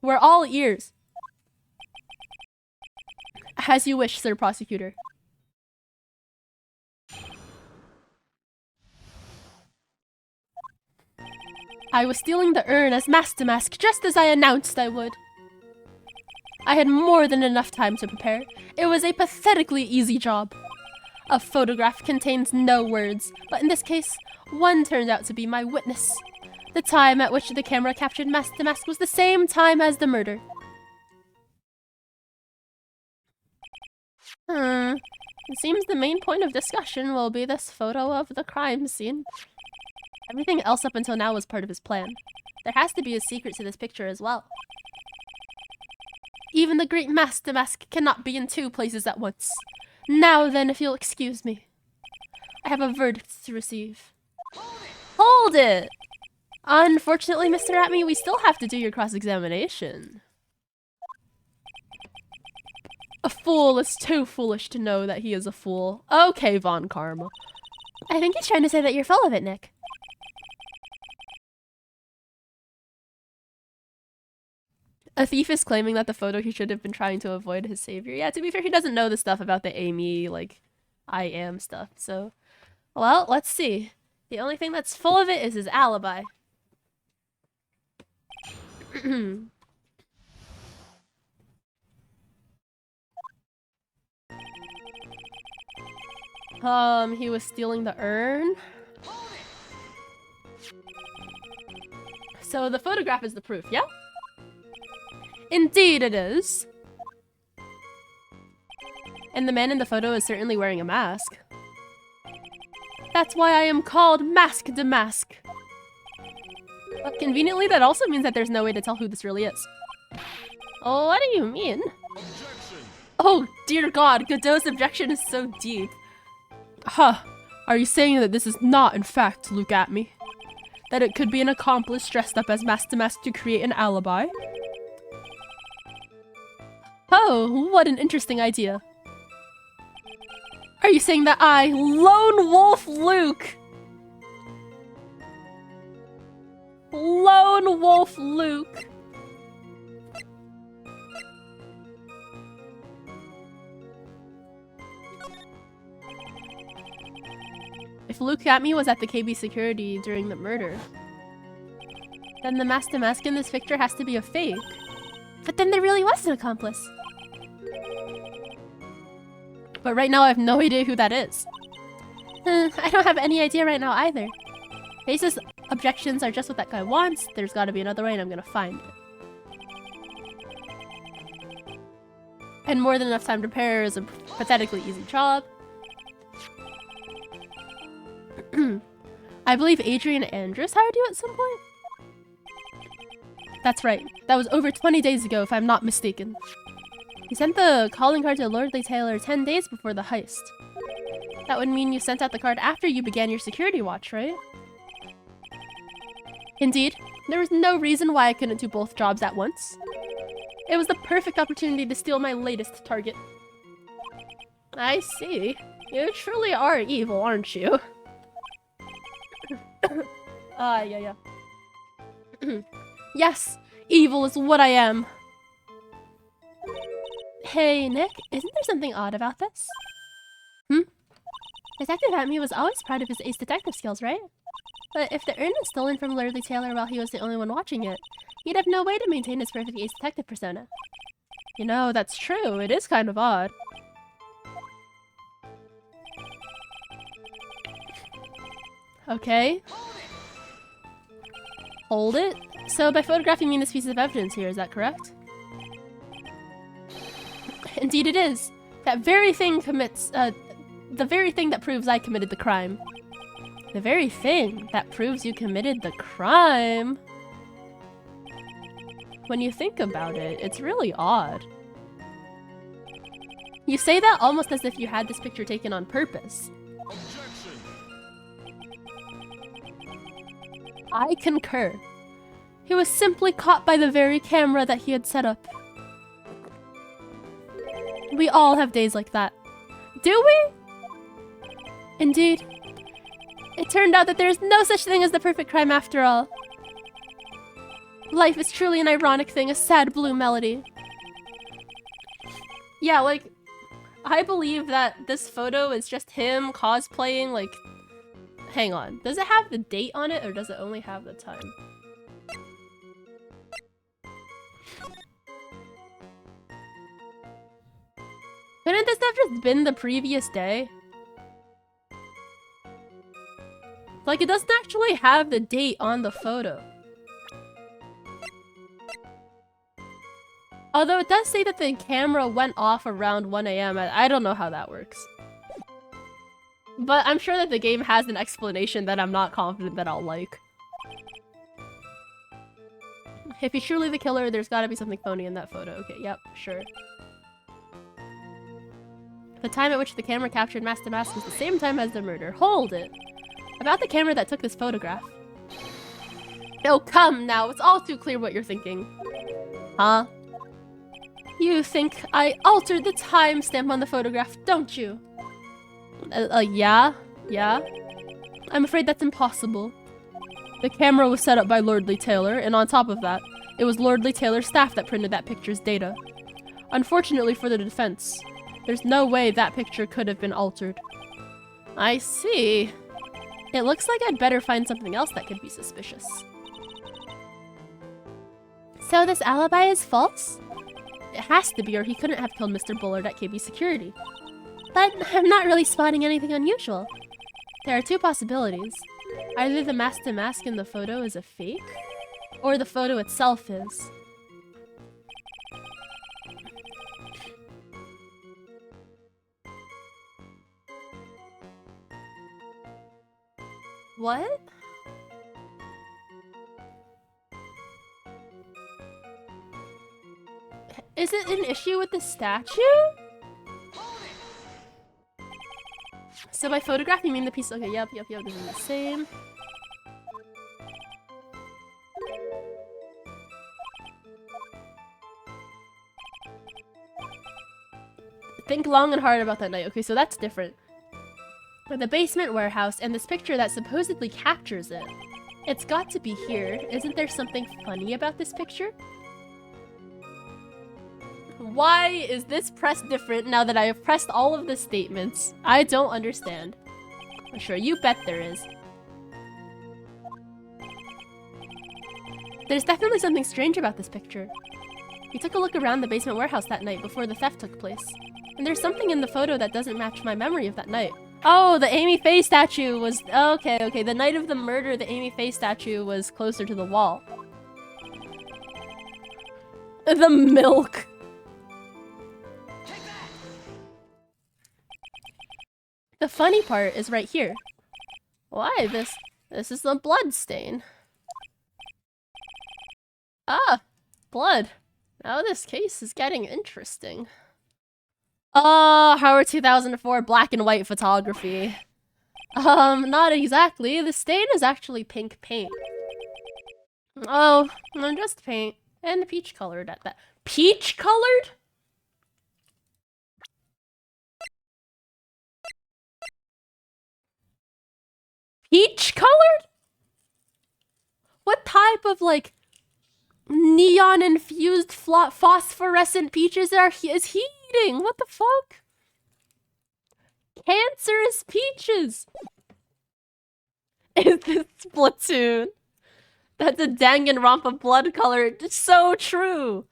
We're all ears. As you wish, Sir Prosecutor. I was stealing the urn as Mask Damask just as I announced I would. I had more than enough time to prepare. It was a pathetically easy job. A photograph contains no words, but in this case, one turned out to be my witness. The time at which the camera captured Mask Damask was the same time as the murder. It seems the main point of discussion will be this photo of the crime scene. Everything else up until now was part of his plan. There has to be a secret to this picture as well. Even the great Mask Damask cannot be in two places at once. Now then, if you'll excuse me. I have a verdict to receive. Hold it! Unfortunately, Mr. Atme, we still have to do your cross-examination. A fool is too foolish to know that he is a fool. Okay, Von Karma. I think he's trying to say that you're full of it, Nick. A thief is claiming that the photo he should have been trying to avoid his savior. Yeah, to be fair, he doesn't know the stuff about the Amy, like, I am stuff, so... Well, let's see. The only thing that's full of it is his alibi. He was stealing the urn. So the photograph is the proof, yeah? Indeed it is. And the man in the photo is certainly wearing a mask. That's why I am called Mask Damask. But conveniently, that also means that there's no way to tell who this really is. Oh, what do you mean? Objection. Oh, dear God, Godot's objection is so deep. Huh. Are you saying that this is not, in fact, Luke Atme? That it could be an accomplice dressed up as Mask Damask to create an alibi? Oh, what an interesting idea. Are you saying that I, Lone Wolf Luke, Lone Wolf Luke, if Luke Atme was at the KB security during the murder, then the Mask Damask in this picture has to be a fake. But then there really was an accomplice. But right now I have no idea who that is. I don't have any idea right now either. Face's objections are just what that guy wants. There's gotta be another way and I'm gonna find it. And more than enough time to prepare is a pathetically easy job. I believe Adrian Andrus hired you at some point? That's right. That was over 20 days ago, if I'm not mistaken. You sent the calling card to Lordly Taylor 10 days before the heist. That would mean you sent out the card after you began your security watch, right? Indeed. There was no reason why I couldn't do both jobs at once. It was the perfect opportunity to steal my latest target. I see. You truly are evil, aren't you? Yeah. Yes, evil is what I am. Hey, Nick, isn't there something odd about this? Detective Atme was always proud of his ace detective skills, right? But if the urn was stolen from Lordly Taylor while he was the only one watching it, he'd have no way to maintain his perfect ace detective persona. You know, that's true. It is kind of odd. Okay. Hold it. So by photograph you mean this piece of evidence here, is that correct? Indeed it is. That very thing commits, the very thing that proves I committed the crime. The very thing that proves you committed the crime? When you think about it, it's really odd. You say that almost as if you had this picture taken on purpose. Objection. I concur. He was simply caught by the very camera that he had set up. We all have days like that. Do we? Indeed. It turned out that there is no such thing as the perfect crime after all. Life is truly an ironic thing, a sad blue melody. Yeah, like, I believe that this photo is just him cosplaying, like... Hang on. Does it have the date on it, or does it only have the time? Couldn't this have just been the previous day? Like, it doesn't actually have the date on the photo. Although it does say that the camera went off around 1 AM. I don't know how that works. But I'm sure that the game has an explanation that I'm not confident that I'll like. If he's truly the killer, there's gotta be something phony in that photo. Okay, yep, sure. The time at which the camera captured Master Mask was the same time as the murder. Hold it! About the camera that took this photograph. Oh, come now, it's all too clear what you're thinking. Huh? You think I altered the timestamp on the photograph, don't you? Yeah? Yeah? I'm afraid that's impossible. The camera was set up by Lordly Taylor, and on top of that, it was Lordly Taylor's staff that printed that picture's data. Unfortunately for the defense, there's no way that picture could have been altered. I see. It looks like I'd better find something else that could be suspicious. So this alibi is false? It has to be, or he couldn't have killed Mr. Bullard at KB Security. But I'm not really spotting anything unusual. There are two possibilities. Either the Master Mask in the photo is a fake, or the photo itself is. What? Is it an issue with the statue? So by photograph, you mean the piece? Okay, yep, this is the same. Think long and hard about that night. Okay, so that's different. With the basement warehouse and this picture that supposedly captures it. It's got to be here. Isn't there something funny about this picture? Why is this press different now that I have pressed all of the statements? I don't understand. I'm sure you bet there is. There's definitely something strange about this picture. We took a look around the basement warehouse that night before the theft took place. And there's something in the photo that doesn't match my memory of that night. Oh, the Amy Faye statue was... Okay. The night of the murder, the Amy Faye statue was closer to the wall. The milk. The funny part is right here. Why, this is a blood stain. Ah, blood. Now this case is getting interesting. Oh, Howard 2004 black and white photography. Not exactly. The stain is actually pink paint. Oh, no, just paint. And peach colored at that. Peach colored? Peach colored? What type of, like, neon infused phosphorescent peaches is he eating? What the fuck? Cancerous peaches. Is this Splatoon? That's a Danganronpa blood color. It's so true.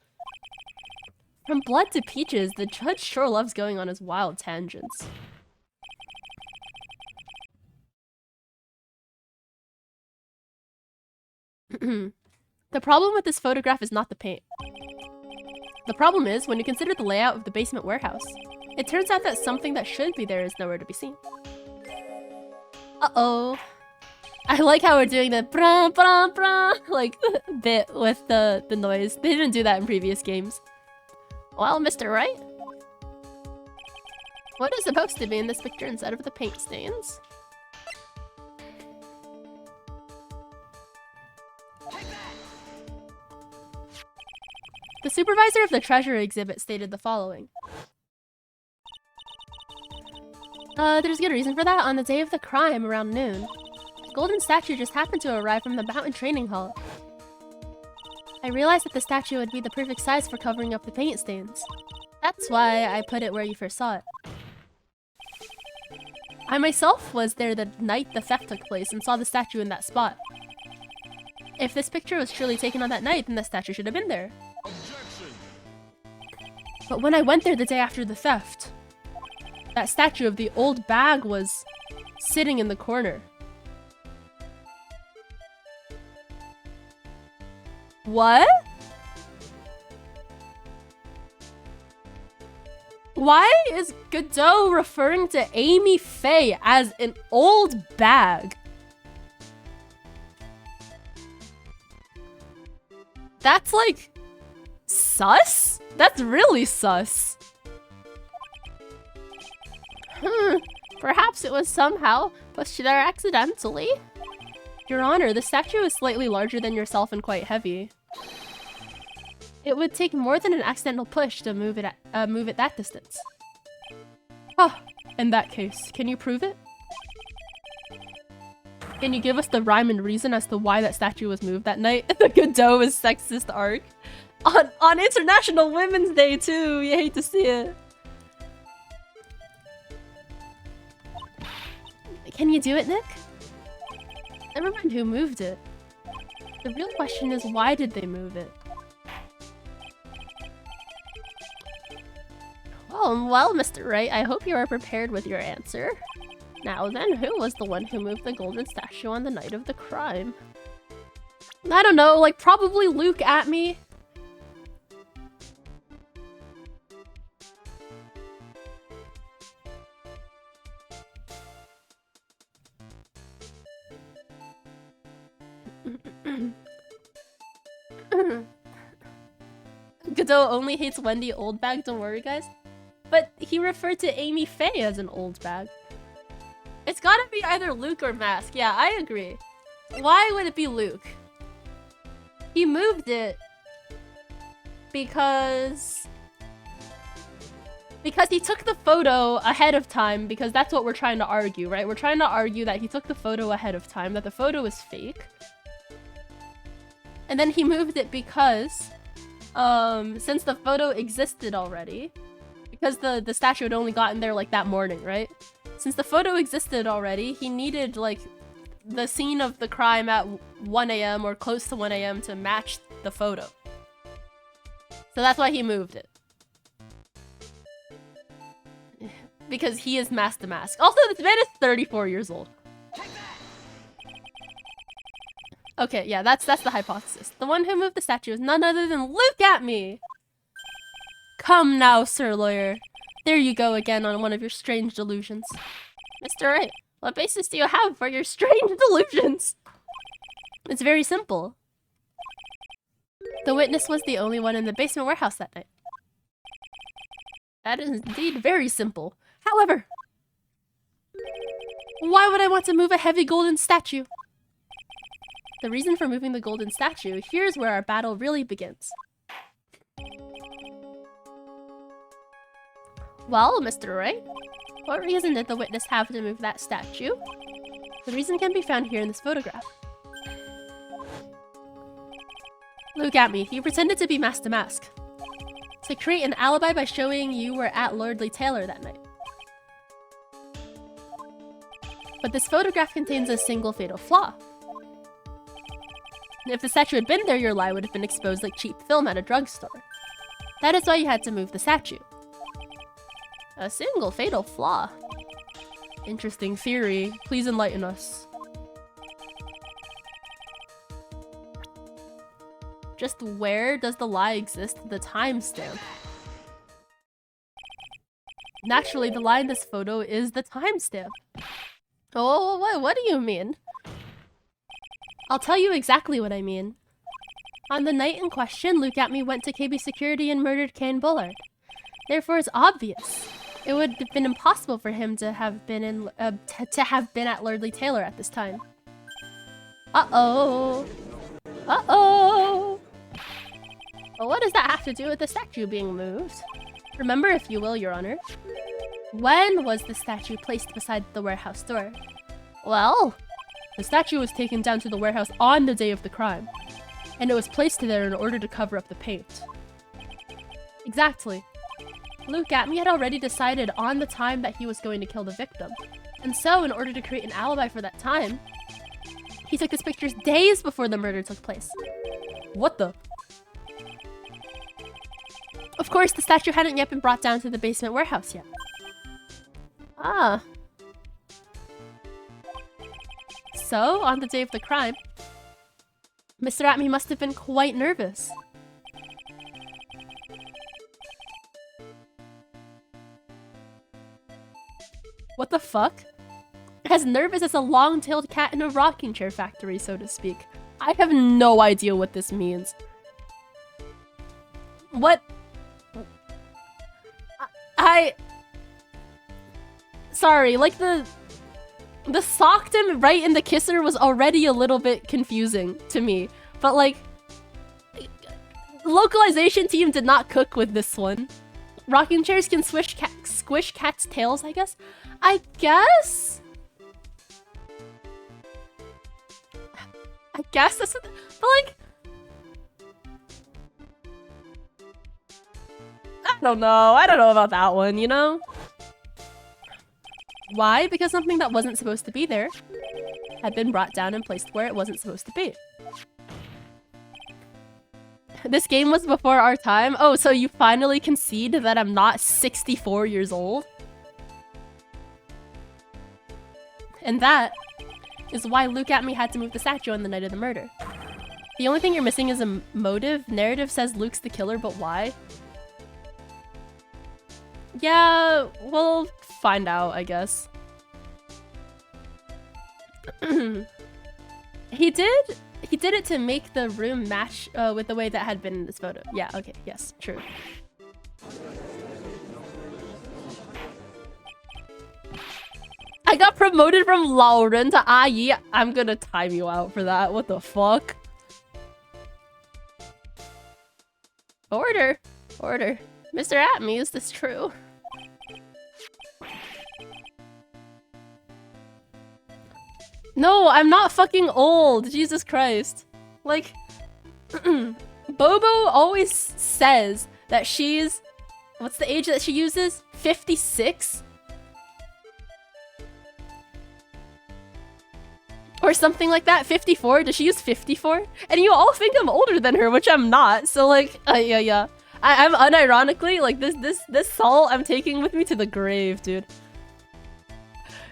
From blood to peaches, the judge sure loves going on his wild tangents. The problem with this photograph is not the paint. The problem is, when you consider the layout of the basement warehouse, it turns out that something that should be there is nowhere to be seen. Uh-oh. I like how we're doing the brah, brah, brah, like, bit with the noise. They didn't do that in previous games. Well, Mr. Wright? What is supposed to be in this picture instead of the paint stains? The supervisor of the treasure exhibit stated the following. There's good reason for that. On the day of the crime, around noon, a golden statue just happened to arrive from the mountain training hall. I realized that the statue would be the perfect size for covering up the paint stains. That's why I put it where you first saw it. I myself was there the night the theft took place and saw the statue in that spot. If this picture was truly taken on that night, then the statue should have been there. Objection. But when I went there the day after the theft, that statue of the old bag was sitting in the corner. What? Why is Godot referring to Amy Faye as an old bag? That's like sus? That's really sus. Perhaps it was somehow pushed there accidentally. Your Honor, the statue is slightly larger than yourself and quite heavy. It would take more than an accidental push to move it that distance. Oh, in that case, can you prove it? Can you give us the rhyme and reason as to why that statue was moved that night? The Godot is sexist arc. On International Women's Day too, you hate to see it. Can you do it, Nick? Never mind who moved it. The real question is, why did they move it? Well, Mr. Wright, I hope you are prepared with your answer. Now then, who was the one who moved the golden statue on the night of the crime? I don't know, like probably Luke at me. Godot only hates Wendy old bag, don't worry guys. But he referred to Amy Faye as an old bag. It's gotta be either Luke or Mask. Yeah, I agree. Why would it be Luke? He moved it because he took the photo ahead of time, because that's what we're trying to argue, right? We're trying to argue that he took the photo ahead of time, that the photo is fake. And then he moved it because since the photo existed already, because the statue had only gotten there like that morning, right? Since the photo existed already, he needed like the scene of the crime at 1 AM or close to 1 AM to match the photo. So that's why he moved it. Because he is Mask the Mask. Also, this man is 34 years old. Okay, yeah, that's the hypothesis. The one who moved the statue is none other than Luke at me! Come now, Sir Lawyer. There you go again on one of your strange delusions. Mr. Wright, what basis do you have for your strange delusions? It's very simple. The witness was the only one in the basement warehouse that night. That is indeed very simple. However, why would I want to move a heavy golden statue? The reason for moving the golden statue, here's where our battle really begins. Well, Mr. Wright, what reason did the witness have to move that statue? The reason can be found here in this photograph. Look at me, you pretended to be Mask the Mask to create an alibi by showing you were at Lordly Taylor that night. But this photograph contains a single fatal flaw. If the statue had been there, your lie would have been exposed like cheap film at a drugstore. That is why you had to move the statue. A single fatal flaw. Interesting theory. Please enlighten us. Just where does the lie exist at the timestamp? Naturally, the lie in this photo is the timestamp. Oh, what do you mean? I'll tell you exactly what I mean. On the night in question, Luke at me went to KB Security and murdered Kane Bullard. Therefore, it's obvious. It would have been impossible for him to have been at Lordly Taylor at this time. Uh-oh. Uh-oh. Well, what does that have to do with the statue being moved? Remember, if you will, Your Honor. When was the statue placed beside the warehouse door? Well, the statue was taken down to the warehouse on the day of the crime, and it was placed there in order to cover up the paint. Exactly. Luke at me had already decided on the time that he was going to kill the victim, And so, in order to create an alibi for that time, he took his pictures days before the murder took place. What the? Of course, the statue hadn't yet been brought down to the basement warehouse yet. Ah. So, on the day of the crime, Mr. Atme must have been quite nervous. What the fuck? As nervous as a long-tailed cat in a rocking chair factory, so to speak. I have no idea what this means. What? Sorry, like the socked him right in the kisser was already a little bit confusing to me. But like, localization team did not cook with this one. Rocking chairs can squish cats' tails, I guess? I guess that's what, but like, I don't know about that one, you know? Why? Because something that wasn't supposed to be there had been brought down and placed where it wasn't supposed to be. This game was before our time? Oh, so you finally concede that I'm not 64 years old? And that is why Luke Atme had to move the statue on the night of the murder. The only thing you're missing is a motive. Narrative says Luke's the killer, but why? Yeah, we'll find out, I guess. He did it to make the room match with the way that had been in this photo. Yeah, okay, yes, true. I got promoted from Lauren to Ai. I'm gonna time you out for that. What the fuck? Order. Order. Mr. Atme, is this true? No, I'm not fucking old. Jesus Christ. Like, Bobo always says that she's... What's the age that she uses? 56? Or something like that. 54? Does she use 54? And you all think I'm older than her, which I'm not. So like, yeah. I'm unironically, like, this salt I'm taking with me to the grave, dude.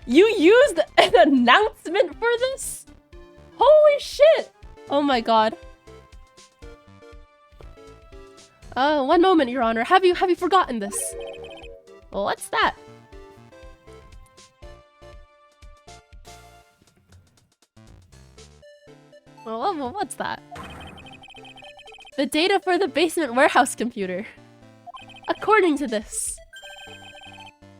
You used an announcement for this? Holy shit! Oh my god. One moment, Your Honor. Have you forgotten this? Well, what's that? Well, what's that? The data for the basement warehouse computer. According to this,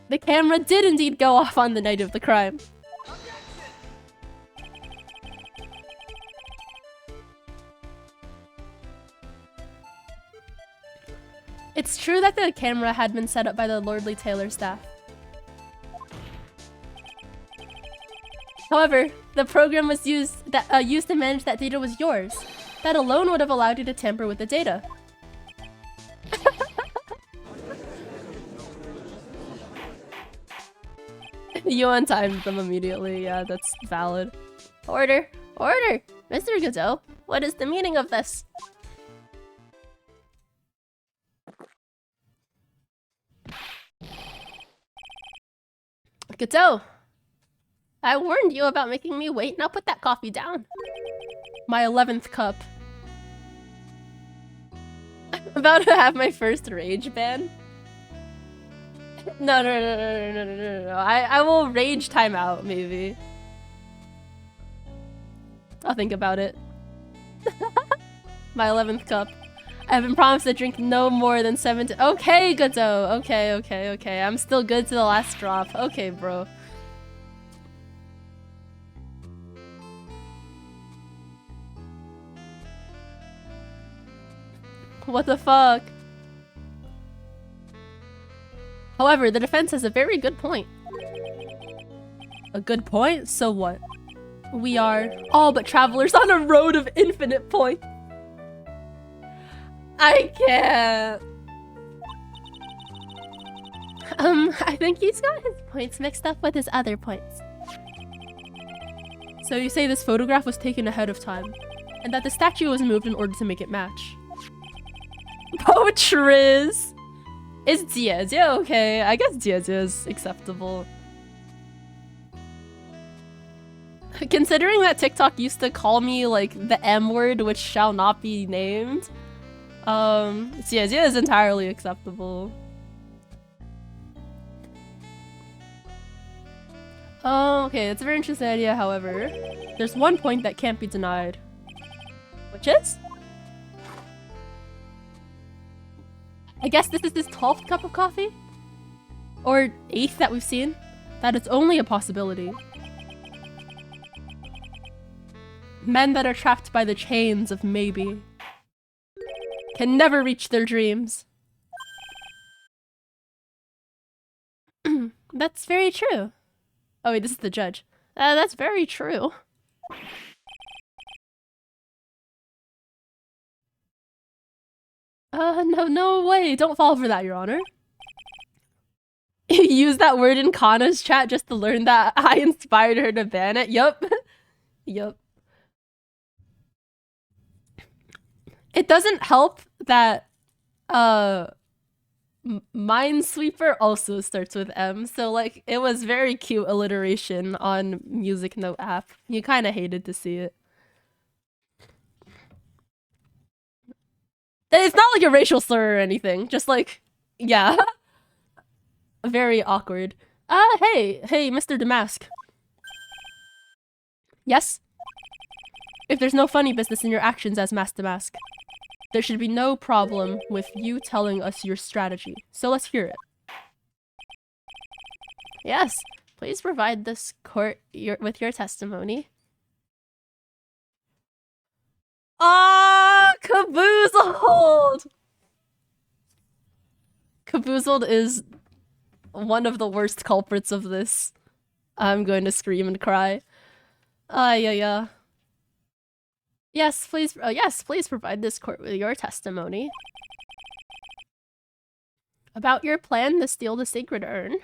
the camera did indeed go off on the night of the crime. It's true that the camera had been set up by the Lordly Taylor staff. However, the program was used to manage that data was yours. That alone would have allowed you to tamper with the data. You untimed them immediately. Yeah, that's valid. Order! Order! Mr. Godot, what is the meaning of this? Godot! I warned you about making me wait. Now put that coffee down. My 11th cup. I'm about to have my first rage ban. No. I will rage timeout, maybe. I'll think about it. My 11th cup. I have been promised to drink no more than 7 to— Okay, Godot. Okay. I'm still good to the last drop. Okay, bro. What the fuck? However, the defense has a very good point. A good point? So what? We are all but travelers on a road of infinite points. I can't. I think he's got his points mixed up with his other points. So you say this photograph was taken ahead of time, and that the statue was moved in order to make it match. Poatriz! Is Jiejie okay? I guess Jiejie is acceptable. Considering that TikTok used to call me like the M word which shall not be named, Jiejie is entirely acceptable. Oh, okay, it's a very interesting idea, however. There's one point that can't be denied. Which is? I guess this is his 12th cup of coffee? Or 8th that we've seen? That it's only a possibility. Men that are trapped by the chains of maybe can never reach their dreams. That's very true. Oh wait, this is the judge. That's very true. No way. Don't fall for that, Your Honor. You use that word in Kana's chat just to learn that I inspired her to ban it? Yup. Yup. It doesn't help that, Minesweeper also starts with M, so like, it was very cute alliteration on Music Note app. You kinda hated to see it. It's not like a racial slur or anything, just like, yeah. Very awkward. Hey, Mr. Damask. Yes? If there's no funny business in your actions as Master Damask, there should be no problem with you telling us your strategy. So let's hear it. Yes, please provide this court with your testimony. Ah, Caboozled! Caboozled is one of the worst culprits of this. I'm going to scream and cry. Yeah. Yes, please provide this court with your testimony. About your plan to steal the sacred urn.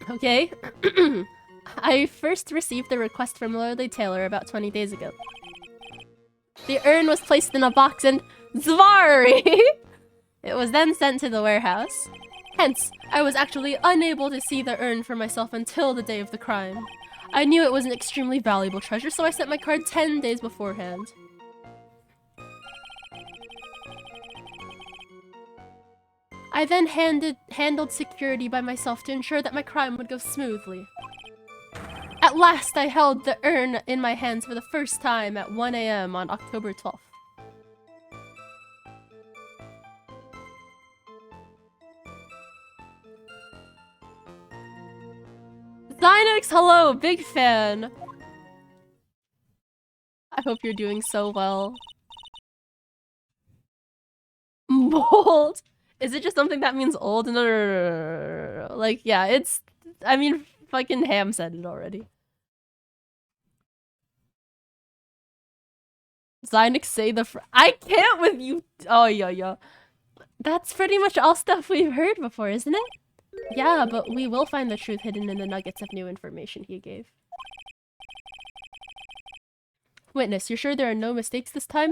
Okay. I first received the request from Lordly Taylor about 20 days ago. The urn was placed in a box in Zvari! It was then sent to the warehouse. Hence, I was actually unable to see the urn for myself until the day of the crime. I knew it was an extremely valuable treasure, so I sent my card 10 days beforehand. I then handled security by myself to ensure that my crime would go smoothly. At last, I held the urn in my hands for the first time at 1 AM on October 12th. Zynox, hello! Big fan! I hope you're doing so well. Mold! Is it just something that means old? No. Like, yeah, it's... I mean, fucking Ham said it already. Zynox say the I can't with you! Oh, yeah. That's pretty much all stuff we've heard before, isn't it? Yeah, but we will find the truth hidden in the nuggets of new information he gave. Witness, you're sure there are no mistakes this time?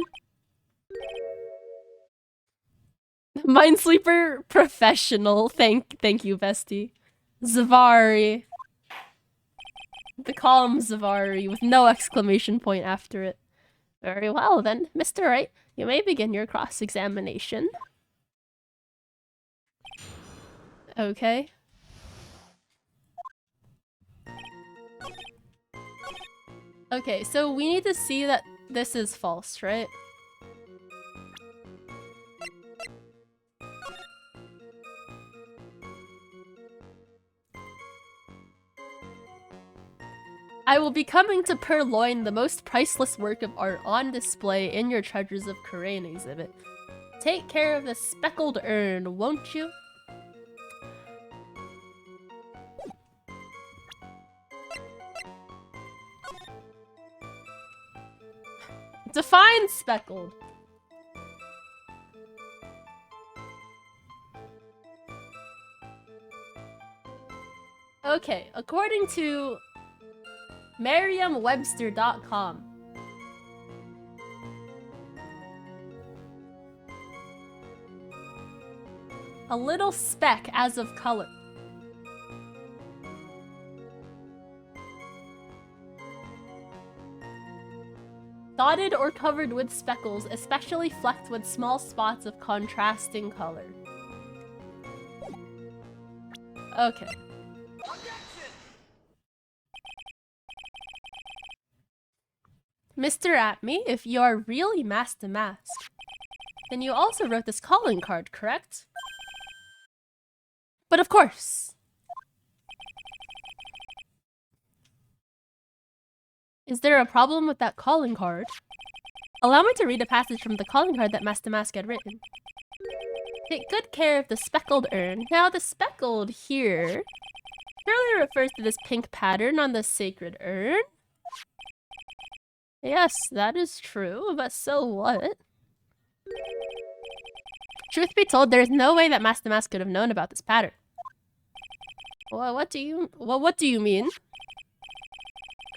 Minesweeper professional. Thank you, bestie. Zvari. The calm Zvari with no exclamation point after it. Very well then, Mr. Wright. You may begin your cross-examination. Okay. Okay, so we need to see that this is false, right? I will be coming to Purloin, the most priceless work of art on display in your Treasures of Khura'in exhibit. Take care of the speckled urn, won't you? Define speckled. Okay, according to Merriam-Webster.com, a little speck as of color. Dotted or covered with speckles, especially flecked with small spots of contrasting color. Okay. Mr. Atme, if you are really Master Mask, then you also wrote this calling card, correct? But of course! Is there a problem with that calling card? Allow me to read a passage from the calling card that Master Mask had written. Take good care of the speckled urn. Now the speckled here surely refers to this pink pattern on the sacred urn. Yes, that is true, but so what? Truth be told, there is no way that Master Mask could have known about this pattern. Well, what do you mean?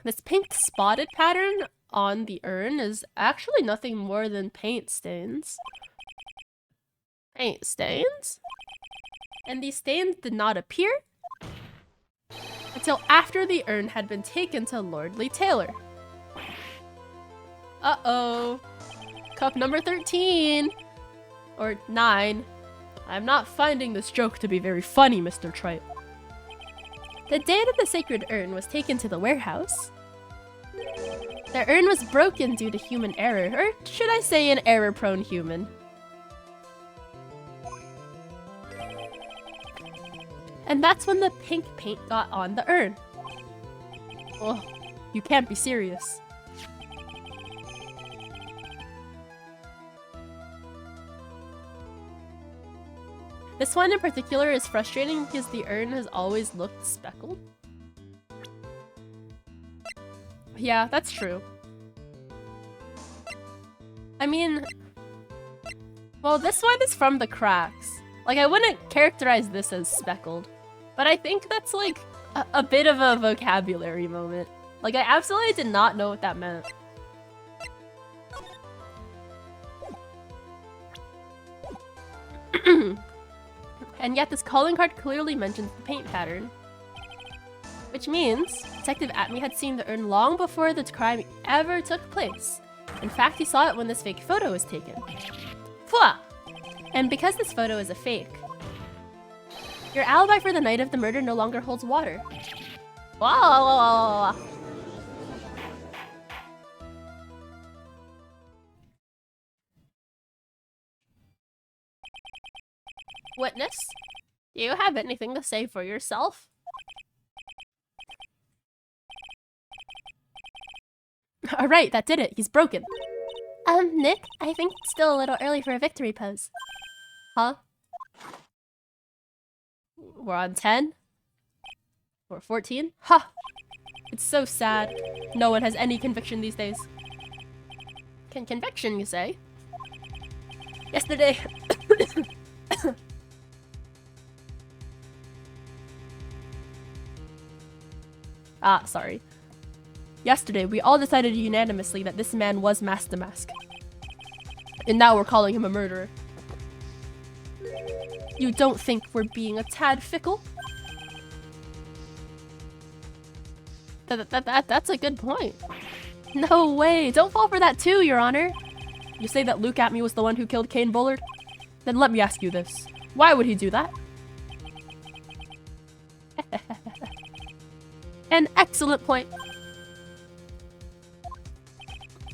This pink spotted pattern on the urn is actually nothing more than paint stains. Paint stains? And these stains did not appear until after the urn had been taken to Lordly Taylor. Uh-oh. Cup number 13. Or 9. I'm not finding this joke to be very funny, Mr. Trite. The day that the sacred urn was taken to the warehouse, the urn was broken due to human error, or should I say an error-prone human. And that's when the pink paint got on the urn. Oh, you can't be serious. This one in particular is frustrating because the urn has always looked speckled. Yeah, that's true. I mean, well, this one is from the cracks. Like, I wouldn't characterize this as speckled, but I think that's like a bit of a vocabulary moment. Like, I absolutely did not know what that meant. And yet this calling card clearly mentions the paint pattern. Which means Detective Atme had seen the urn long before the crime ever took place. In fact, he saw it when this fake photo was taken. Pwah! And because this photo is a fake, your alibi for the night of the murder no longer holds water. Wow! Witness, do you have anything to say for yourself? Alright, that did it. He's broken. Nick, I think it's still a little early for a victory pose. Huh? We're on 10? Or 14? Ha! Huh. It's so sad. No one has any conviction these days. Conviction, you say? Yesterday... sorry. Yesterday, we all decided unanimously that this man was Master Mask. And now we're calling him a murderer. You don't think we're being a tad fickle? That's a good point. No way! Don't fall for that too, Your Honor! You say that Luke Atme was the one who killed Kane Bullard? Then let me ask you this. Why would he do that? An excellent point.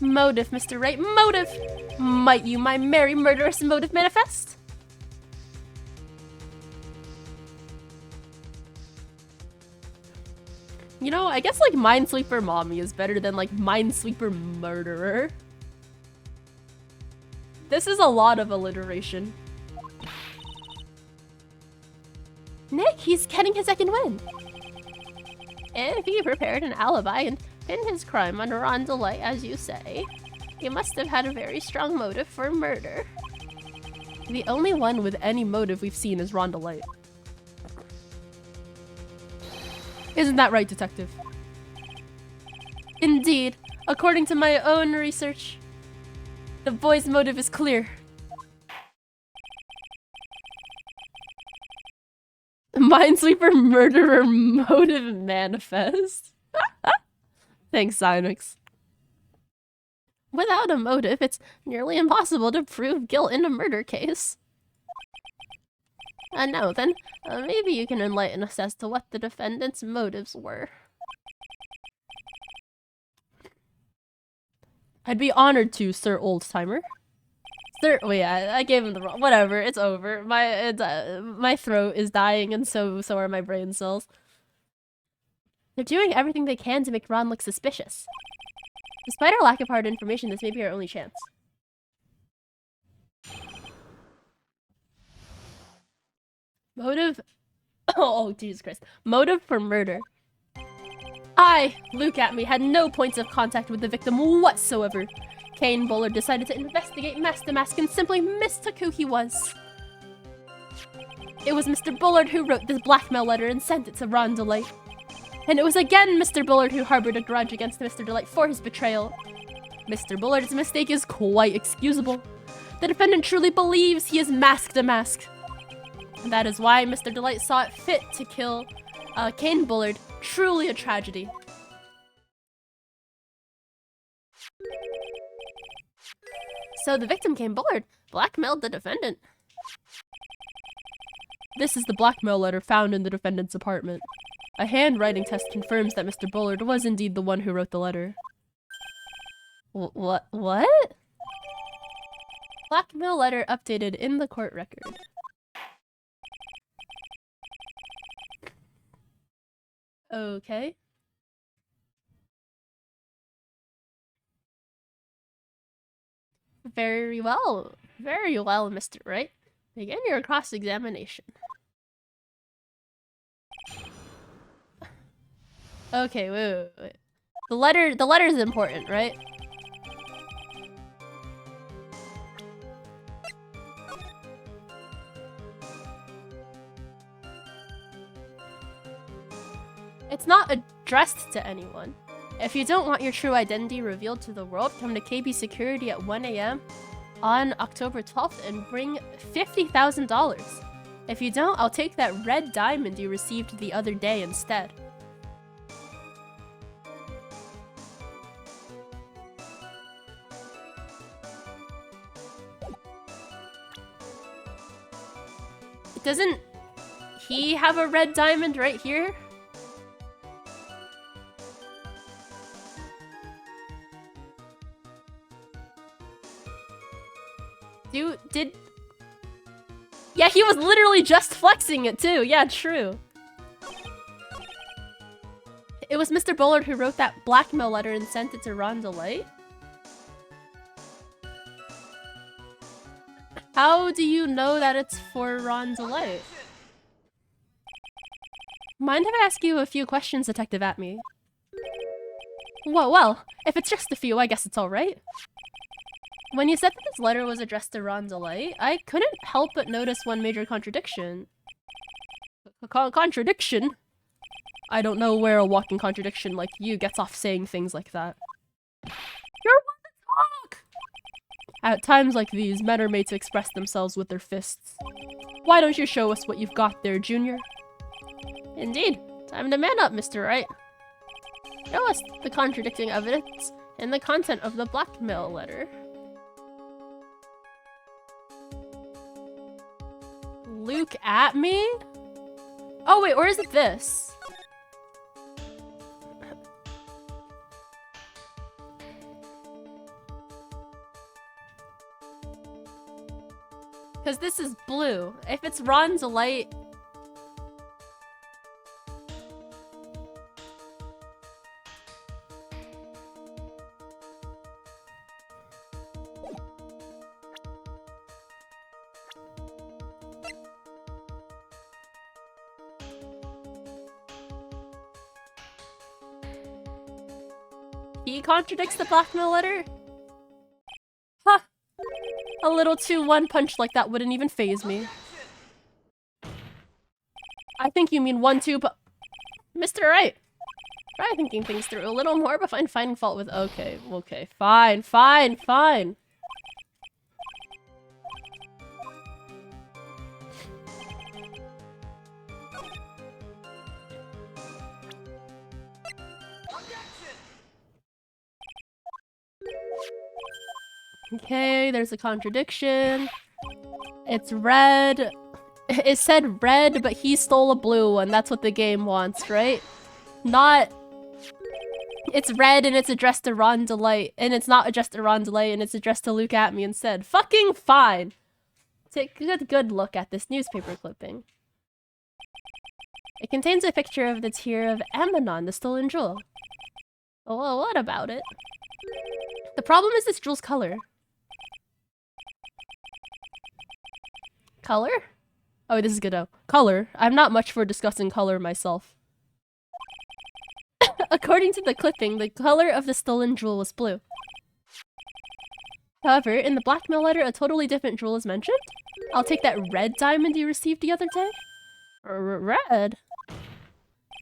Motive, Mr. Wright, motive! Might you my merry murderous motive manifest? You know, I guess like Minesweeper Mommy is better than like Minesweeper Murderer. This is a lot of alliteration. Nick, he's getting his second win. If he prepared an alibi and pinned his crime on Rondelite, as you say, He must have had a very strong motive for murder. The only one with any motive we've seen is Rondelite. Isn't that right, Detective? Indeed. According to my own research, the boy's motive is clear. Minesweeper murderer motive manifest. Thanks, Zynox. Without a motive, it's nearly impossible to prove guilt in a murder case. No, then, maybe you can enlighten us as to what the defendant's motives were. I'd be honored to, Sir Old-Timer. Sir, wait, I gave him the wrong. Whatever, it's over. My throat is dying, and so are my brain cells. They're doing everything they can to make Ron look suspicious. Despite our lack of hard information, this may be our only chance. Motive... Oh, Jesus Christ. Motive for murder. I, Luke Atme, had no points of contact with the victim whatsoever. Kane Bullard decided to investigate Master Mask and simply mistook who he was. It was Mr. Bullard who wrote this blackmail letter and sent it to Rondelite. And it was again Mr. Bullard who harbored a grudge against Mr. Delight for his betrayal. Mr. Bullard's mistake is quite excusable. The defendant truly believes he has masked a mask. And that is why Mr. Delight saw it fit to kill Kane Bullard. Truly a tragedy. So the victim, Kane Bullard, blackmailed the defendant. This is the blackmail letter found in the defendant's apartment. A handwriting test confirms that Mr. Bullard was indeed the one who wrote the letter. What? Blackmail letter updated in the court record. Okay. Very well, Mr. Wright. Begin your cross-examination. Okay, wait. The letter is important, right? It's not addressed to anyone. If you don't want your true identity revealed to the world, come to KB Security at 1 AM on October 12th and bring $50,000. If you don't, I'll take that red diamond you received the other day instead. Doesn't he have a red diamond right here? Yeah, he was literally just flexing it too. Yeah, true. It was Mr. Bullard who wrote that blackmail letter and sent it to Rondelite. How do you know that it's for Rondelite? Mind if I ask you a few questions, Detective Atme? Well, if it's just a few, I guess it's alright. When you said that this letter was addressed to Rondelite, I couldn't help but notice one major contradiction. Contradiction? I don't know where a walking contradiction like you gets off saying things like that. You're one to talk! At times like these, men are made to express themselves with their fists. Why don't you show us what you've got there, Junior? Indeed. Time to man up, Mr. Wright. Show us the contradicting evidence and the content of the blackmail letter. Luke Atme? Oh wait, or is it this? Because this is blue. If it's Rondelite... He contradicts the blackmail letter? A little 2-1 punch like that wouldn't even phase me. I think you mean 1-2, but Mr. Right. Try thinking things through a little more, but finding fault with okay, fine. Okay, there's a contradiction. It's red. It said red, but he stole a blue one. That's what the game wants, right? Not... It's red and it's addressed to Rondelite, and it's not addressed to Rondelite, and it's addressed to Luke at me instead. Fucking fine! Take a good look at this newspaper clipping. It contains a picture of the tear of Amanon, the stolen jewel. Well, what about it? The problem is this jewel's color. Color? Oh, this is good. Color. I'm not much for discussing color myself. According to the clipping, the color of the stolen jewel was blue. However, in the blackmail letter, a totally different jewel is mentioned. I'll take that red diamond you received the other day. Red?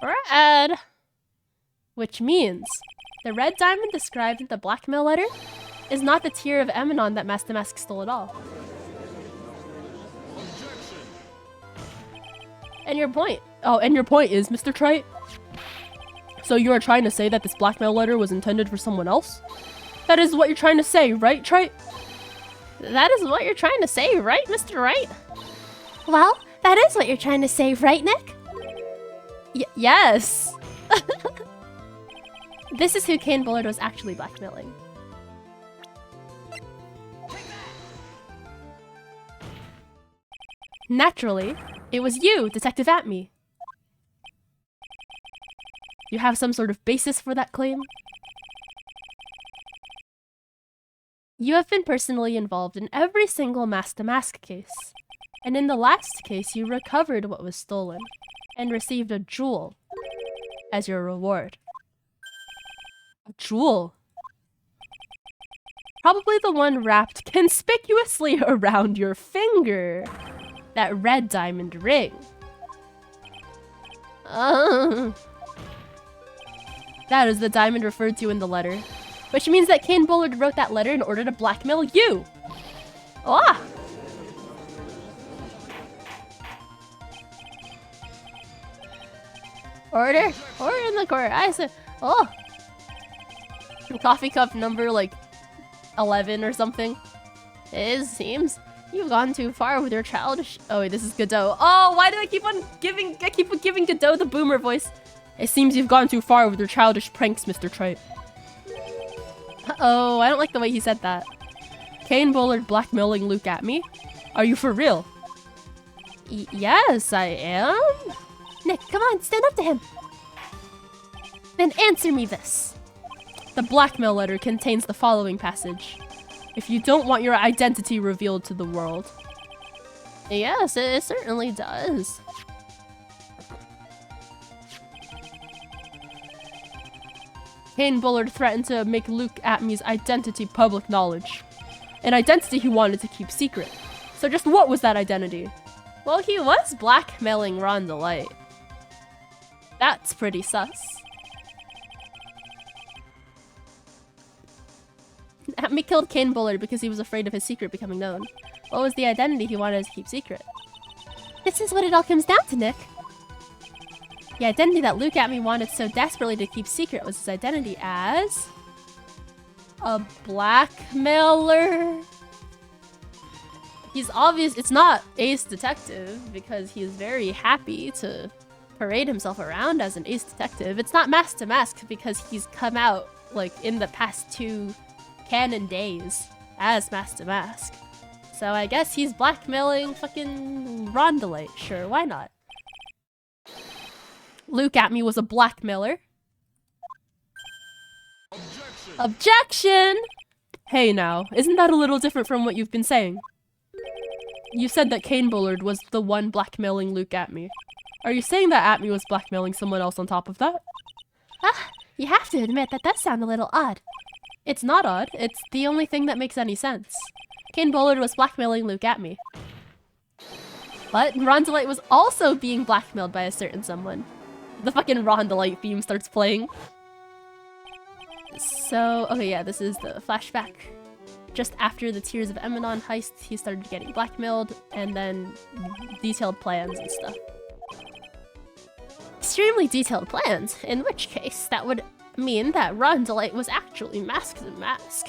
Red! Which means, the red diamond described in the blackmail letter is not the tear of Amanon that Master Mask stole at all. And your point. Oh, and your point is, Mr. Trite? So you are trying to say that this blackmail letter was intended for someone else? That is what you're trying to say, right, Trite? That is what you're trying to say, right, Mr. Right? Well, that is what you're trying to say, right, Nick? Yes! This is who Kane Bullard was actually blackmailing. Naturally, it was you, Detective Atme. You have some sort of basis for that claim? You have been personally involved in every single Master Mask case. And in the last case, you recovered what was stolen and received a jewel as your reward. A jewel? Probably the one wrapped conspicuously around your finger. That red diamond ring. That is the diamond referred to in the letter. Which means that Kane Bullard wrote that letter in order to blackmail you. Ah! Order in the court. I said, oh. Coffee cup number like 11 or something. It seems you've gone too far with your childish. Oh wait, this is Godot. Oh, why do I keep on giving Godot the boomer voice? It seems you've gone too far with your childish pranks, Mr. Trite. Uh-oh, I don't like the way he said that. Kane Bullard blackmailing Luke at me? Are you for real? Yes, I am. Nick, come on, stand up to him. Then answer me this. The blackmail letter contains the following passage. If you don't want your identity revealed to the world. Yes, it certainly does. Kane Bullard threatened to make Luke Atme's identity public knowledge. An identity he wanted to keep secret. So just what was that identity? Well, he was blackmailing Rondelite. That's pretty sus. Atme killed Kane Bullard because he was afraid of his secret becoming known. What was the identity he wanted to keep secret? This is what it all comes down to, Nick. The identity that Luke Atme wanted so desperately to keep secret was his identity as... a blackmailer? He's obvious. It's not Ace Detective because he's very happy to parade himself around as an Ace Detective. It's not Mask to Mask because he's come out like in the past 2 canon days as Mask to Mask. So I guess he's blackmailing fucking Rondelite. Sure, why not? Luke Atme was a blackmailer. Objection! Hey now, isn't that a little different from what you've been saying? You said that Kane Bullard was the one blackmailing Luke Atme. Are you saying that Atme was blackmailing someone else on top of that? Ah, you have to admit that does sound a little odd. It's not odd, it's the only thing that makes any sense. Kane Bullard was blackmailing Luke at me. But Rondalite was also being blackmailed by a certain someone. The fucking Rondalite theme starts playing. So, okay, yeah, this is the flashback. Just after the Tears of Eminon heist, he started getting blackmailed, and then detailed plans and stuff. Extremely detailed plans, in which case that would mean that Rondalite was actually masked in Mask.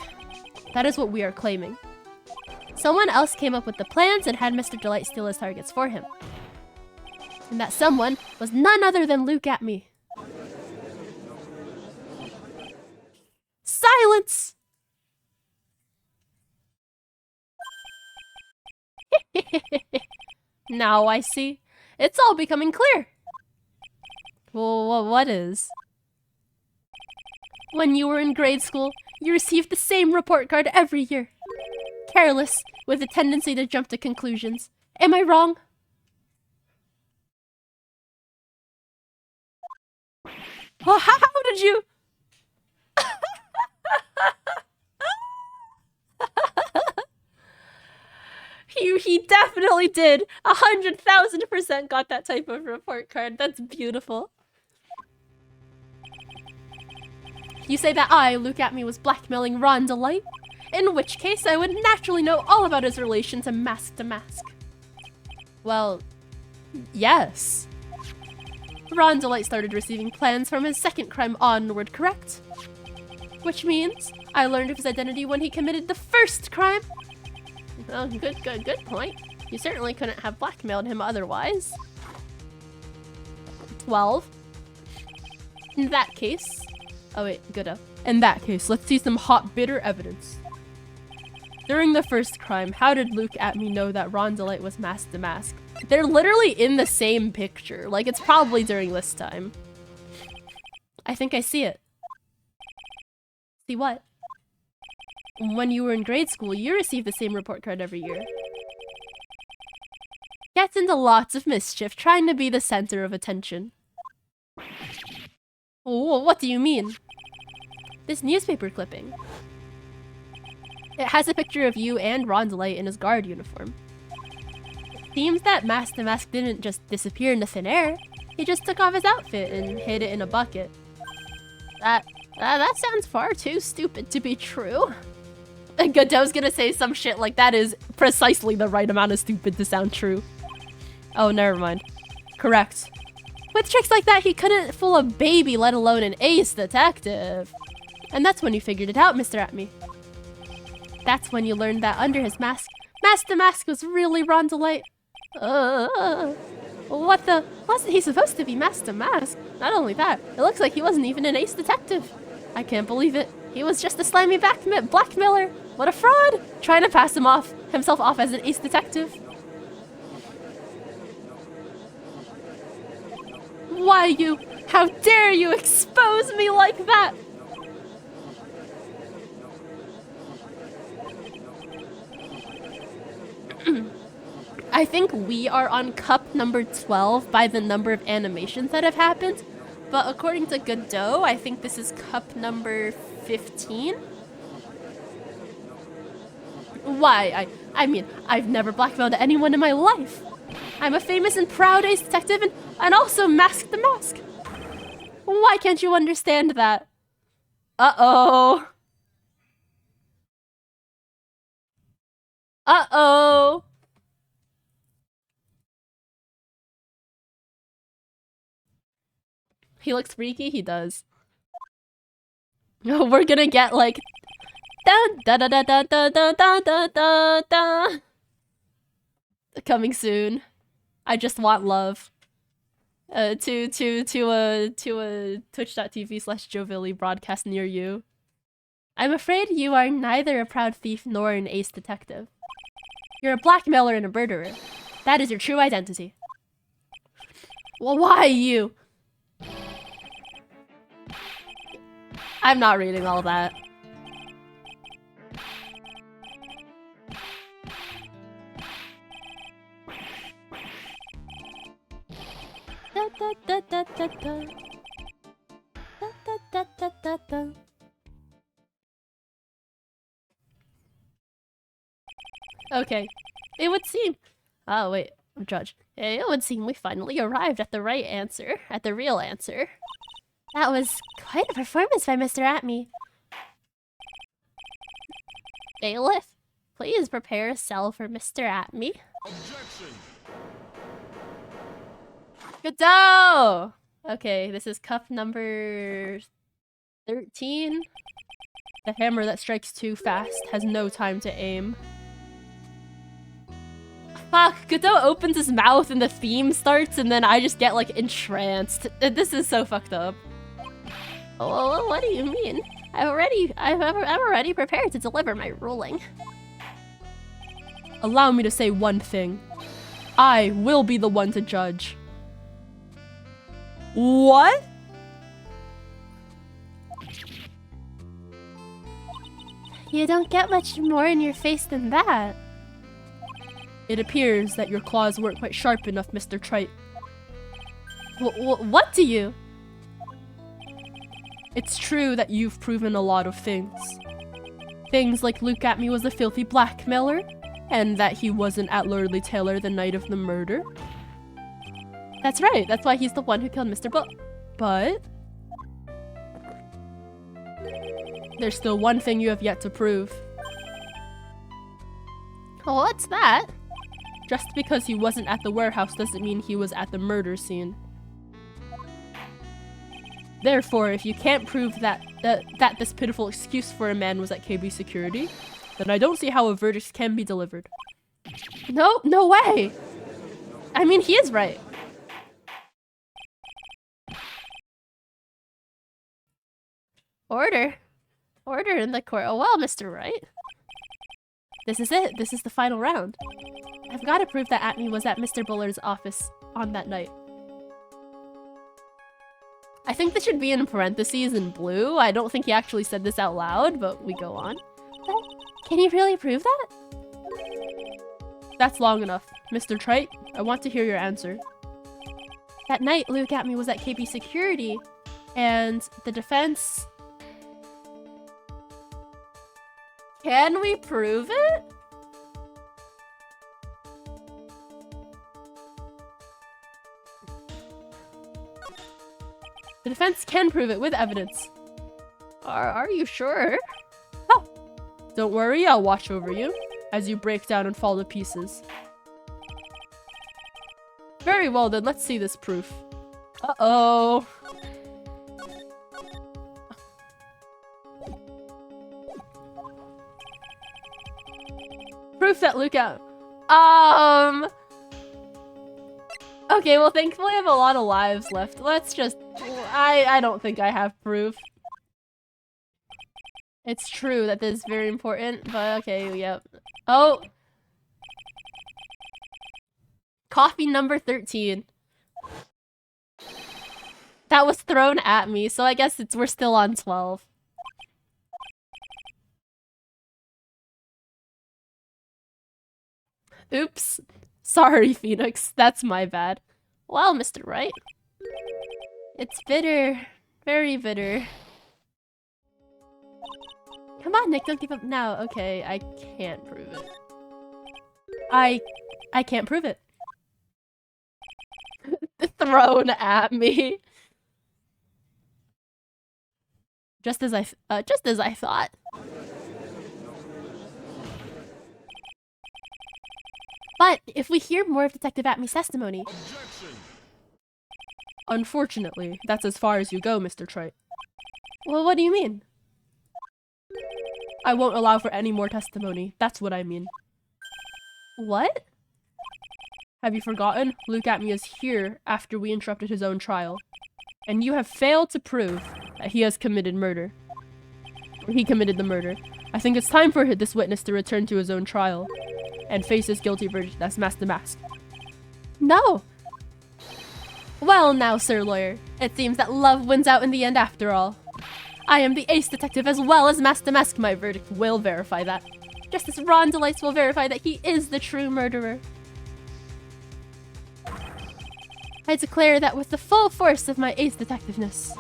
That is what we are claiming. Someone else came up with the plans and had Mr. Delight steal his targets for him. And that someone was none other than Luke at me. Silence! Now I see. It's all becoming clear. Well, what is? When you were in grade school, you received the same report card every year. Careless, with a tendency to jump to conclusions. Am I wrong? Oh, how did you... He definitely did. 100,000% got that type of report card. That's beautiful. You say that I, Luke Atme, was blackmailing Rondalite? In which case, I would naturally know all about his relation to Mask. Well, yes. Rondalite started receiving plans from his second crime onward, correct? Which means I learned of his identity when he committed the first crime. Well, good point. You certainly couldn't have blackmailed him otherwise. 12. In that case... Oh wait, good up. In that case, let's see some hot, bitter evidence. During the first crime, how did Luke Atme know that Rondalite was Mask to Mask? They're literally in the same picture. Like, it's probably during this time. I think I see it. See what? When you were in grade school, you received the same report card every year. Gets into lots of mischief, trying to be the center of attention. Oh, what do you mean? This newspaper clipping. It has a picture of you and Rondalite in his guard uniform. It seems that Mask to Mask didn't just disappear into thin air. He just took off his outfit and hid it in a bucket. That sounds far too stupid to be true. Godot's gonna say some shit like that is precisely the right amount of stupid to sound true. Oh, never mind. Correct. With tricks like that, he couldn't fool a baby, let alone an ace detective. And that's when you figured it out, Mr. Atme. That's when you learned that under his mask, Mask to Mask was really Rondalite. What the? Wasn't he supposed to be Mask to Mask? Not only that, it looks like he wasn't even an ace detective. I can't believe it. He was just a slimy blackmailer. What a fraud! Trying to pass himself off as an ace detective. Why you? How dare you expose me like that? I think we are on cup number 12 by the number of animations that have happened. But according to Godot, I think this is cup number 15. Why? I mean, I've never blackmailed anyone in my life. I'm a famous and proud ace detective and also Mask to Mask. Why can't you understand that? Uh-oh. Uh-oh. He looks freaky, he does. We're gonna get like da da da da da da da da da da. Coming soon. I just want love. To a twitch.tv/Jovilly broadcast near you. I'm afraid you are neither a proud thief nor an ace detective. You're a blackmailer and a murderer. That is your true identity. Well, why you? I'm not reading all that. Da da da da da da. Da da da da da. Okay. It would seem... Oh, wait. Judge. It would seem we finally arrived at the right answer. At the real answer. That was quite a performance by Mr. Atme. Bailiff, please prepare a cell for Mr. Atme. Objection! Godot! Okay, this is cup number 13. The hammer that strikes too fast has no time to aim. Fuck, Godot opens his mouth and the theme starts and then I just get like entranced. This is so fucked up. Oh, what do you mean? I'm already prepared to deliver my ruling. Allow me to say one thing. I will be the one to judge. What? You don't get much more in your face than that. It appears that your claws weren't quite sharp enough, Mr. Trite. What do you? It's true that you've proven a lot of things. Things like Luke Atme was a filthy blackmailer, and that he wasn't at Lordly Taylor the night of the murder. That's right, that's why he's the one who killed Mr. But... there's still one thing you have yet to prove. What's that? Just because he wasn't at the warehouse doesn't mean he was at the murder scene. Therefore, if you can't prove that this pitiful excuse for a man was at KB Security, then I don't see how a verdict can be delivered. No way! I mean, he is right. Order in the court. Oh well, Mr. Wright. This is it. This is the final round. I've got to prove that Atme was at Mr. Bullard's office on that night. I think this should be in parentheses in blue. I don't think he actually said this out loud, but we go on. Can you really prove that? That's long enough. Mr. Trite, I want to hear your answer. That night, Luke Atme was at KB Security, and the defense... Can we prove it? The defense can prove it with evidence. Are you sure? Oh, don't worry, I'll watch over you as you break down and fall to pieces. Very well then, let's see this proof. Uh-oh. Proof that Luke Atme... Okay, well thankfully I have a lot of lives left. Let's just... I don't think I have proof. It's true that this is very important, but okay, yep. Oh! Coffee number 13. That was thrown at me, so I guess we're still on 12. Oops. Sorry, Phoenix. That's my bad. Well, Mr. Wright. It's bitter. Very bitter. Come on, Nick, don't give up now. Okay, I can't prove it. I can't prove it. Thrown at me. Just as I thought. But if we hear more of Detective Atme's testimony... Objection! Unfortunately, that's as far as you go, Mr. Trite. Well, what do you mean? I won't allow for any more testimony. That's what I mean. What? Have you forgotten? Luke Atme is here after we interrupted his own trial. And you have failed to prove that he has committed murder. Or he committed the murder. I think it's time for this witness to return to his own trial and face his guilty verdict as Master Mask. No! Well now, Sir Lawyer, it seems that love wins out in the end after all. I am the ace detective as well as Master Mask. My verdict will verify that. Just as Ron Delights will verify that he is the true murderer. I declare that with the full force of my ace detectiveness.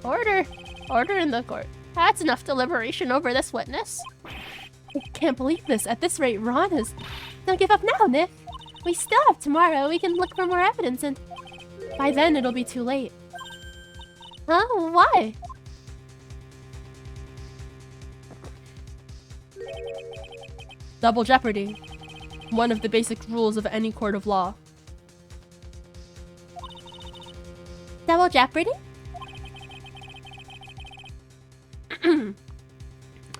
Order! Order in the court. That's enough deliberation over this witness. I can't believe this. At this rate, Ron is... Don't give up now, Nick. We still have tomorrow. We can look for more evidence and... By then, it'll be too late. Huh? Why? Double jeopardy. One of the basic rules of any court of law. Double jeopardy?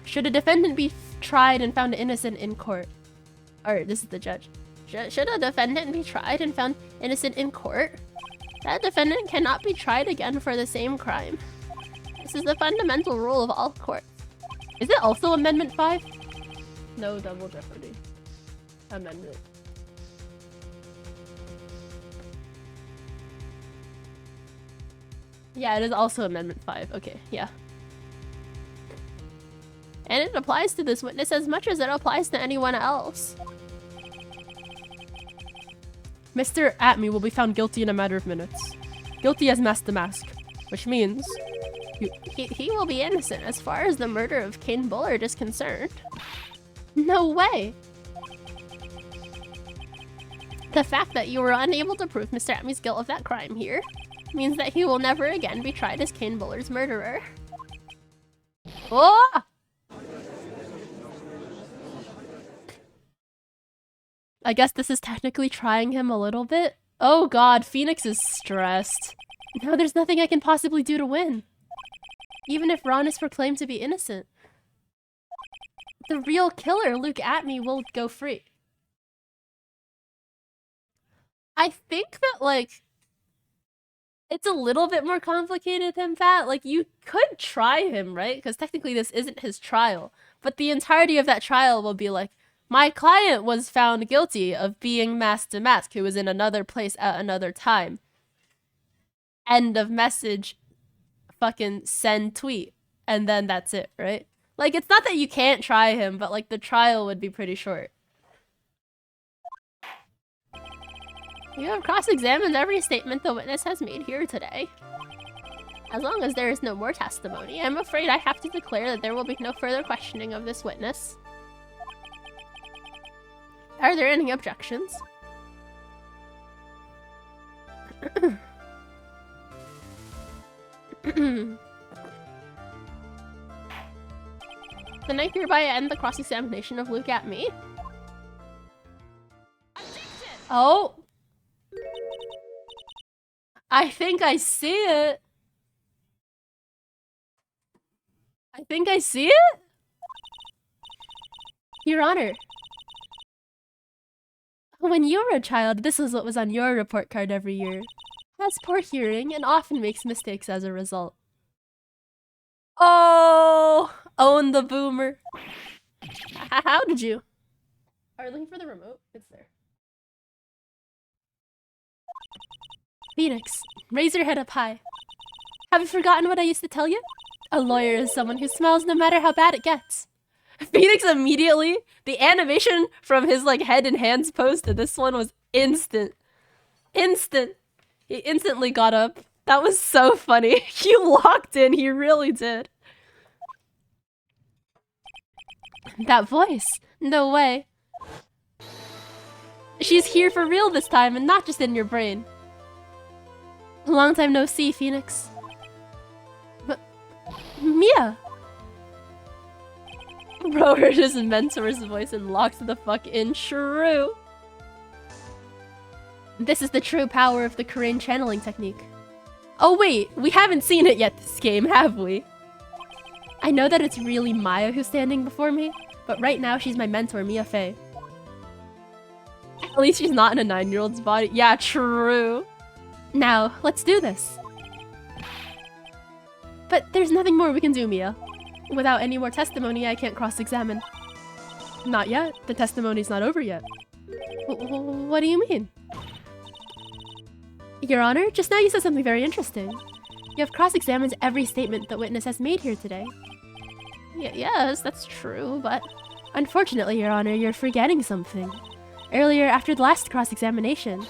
Should a defendant be tried and found innocent in court? Or, this is the judge. Should a defendant be tried and found innocent in court? That defendant cannot be tried again for the same crime. This is the fundamental rule of all courts. Is it also Amendment 5? No double jeopardy. Amendment. Yeah, it is also Amendment 5. Okay, yeah. And it applies to this witness as much as it applies to anyone else. Mr. Atme will be found guilty in a matter of minutes. Guilty as Master Mask, which means... He will be innocent as far as the murder of Kane Bullard is concerned. No way! The fact that you were unable to prove Mr. Atme's guilt of that crime here means that he will never again be tried as Kane Bullard's murderer. Oh! I guess this is technically trying him a little bit. Oh god, Phoenix is stressed. Now there's nothing I can possibly do to win. Even if Ron is proclaimed to be innocent. The real killer, Luke Atme, will go free. I think that, like, it's a little bit more complicated than that. Like, you could try him, right? Because technically this isn't his trial. But the entirety of that trial will be like, my client was found guilty of being Master Mask, who was in another place at another time. End of message. Fucking send tweet. And then that's it, right? Like, it's not that you can't try him, but, like, the trial would be pretty short. You have cross-examined every statement the witness has made here today. As long as there is no more testimony, I'm afraid I have to declare that there will be no further questioning of this witness. Are there any objections? Then I hereby end the cross-examination of Luke Atme. Oh! I think I see it. I think I see it? Your Honor. When you were a child, this was what was on your report card every year. Has poor hearing and often makes mistakes as a result. Oh! Own the boomer. How did you? Are you looking for the remote? It's there. Phoenix, raise your head up high. Have you forgotten what I used to tell you? A lawyer is someone who smiles no matter how bad it gets. Phoenix immediately, the animation from his like head and hands pose to this one was instant. Instant. He instantly got up. That was so funny. He locked in, he really did. That voice, no way. She's here for real this time and not just in your brain. Long time no see, Phoenix. But Mia! Bro heard his mentor's voice and locked the fuck in. True. This is the true power of the Kurain channeling technique. Oh wait, we haven't seen it yet this game, have we? I know that it's really Maya who's standing before me, but right now she's my mentor, Mia Fey. At least she's not in a 9-year-old's body. Yeah, true. Now, let's do this. But there's nothing more we can do, Mia. Without any more testimony, I can't cross-examine. Not yet. The testimony's not over yet. What do you mean? Your Honor, just now you said something very interesting. You have cross-examined every statement the witness has made here today. Yes, that's true, but... Unfortunately, Your Honor, you're forgetting something. Earlier, after the last cross-examination,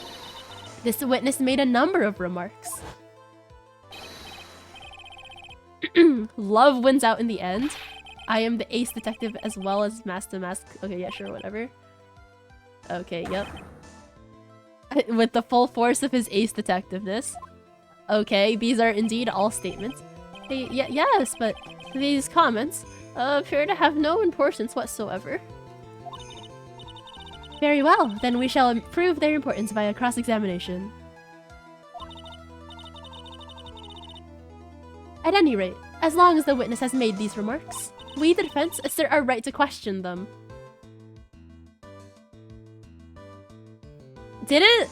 this witness made a number of remarks. Love wins out in the end. I am the ace detective as well as Master Mask. Okay, yeah, sure, whatever. Okay, yep. With the full force of his ace detectiveness. Okay, these are indeed all statements. Hey, yes, but these comments appear to have no importance whatsoever. Very well, then we shall prove their importance via cross-examination. At any rate, as long as the witness has made these remarks, we, the defense, assert our right to question them. Didn't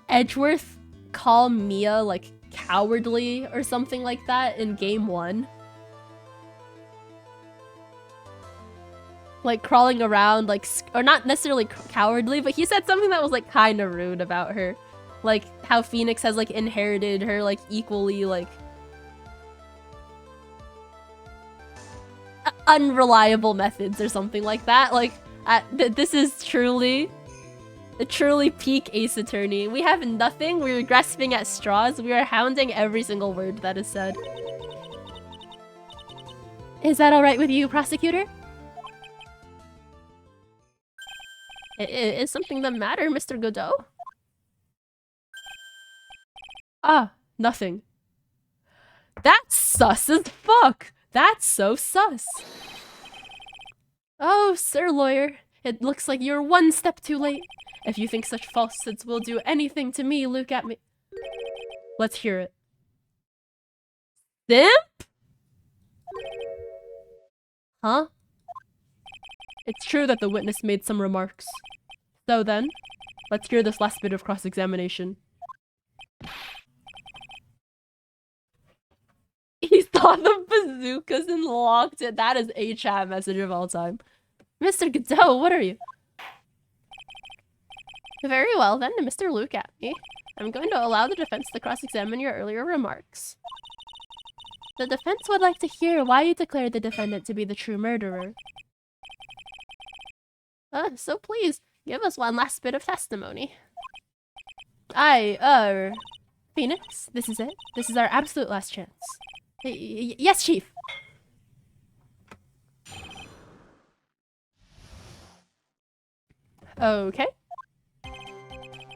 Edgeworth call Mia, like, cowardly or something like that in game 1? Like, crawling around, like, or not necessarily cowardly, but he said something that was, like, kind of rude about her. Like, how Phoenix has, like, inherited her, like, equally, like, unreliable methods or something like that. Like, this is truly peak Ace Attorney. We have nothing, we're grasping at straws, we are hounding every single word that is said. Is that alright with you, prosecutor? Is something the matter, Mr. Godot? Ah, nothing. That's sus as fuck! That's so sus! Oh, sir lawyer, it looks like you're one step too late. If you think such falsehoods will do anything to me, look at me. Let's hear it. Simp? Huh? It's true that the witness made some remarks. So then, let's hear this last bit of cross-examination. He saw the bazookas and locked it. That is a chat message of all time. Mr. Godot, what are you? Very well then, Mr. Look at me. I'm going to allow the defense to cross-examine your earlier remarks. The defense would like to hear why you declared the defendant to be the true murderer. So please, give us one last bit of testimony. Phoenix, this is it. This is our absolute last chance. Yes, Chief. Okay.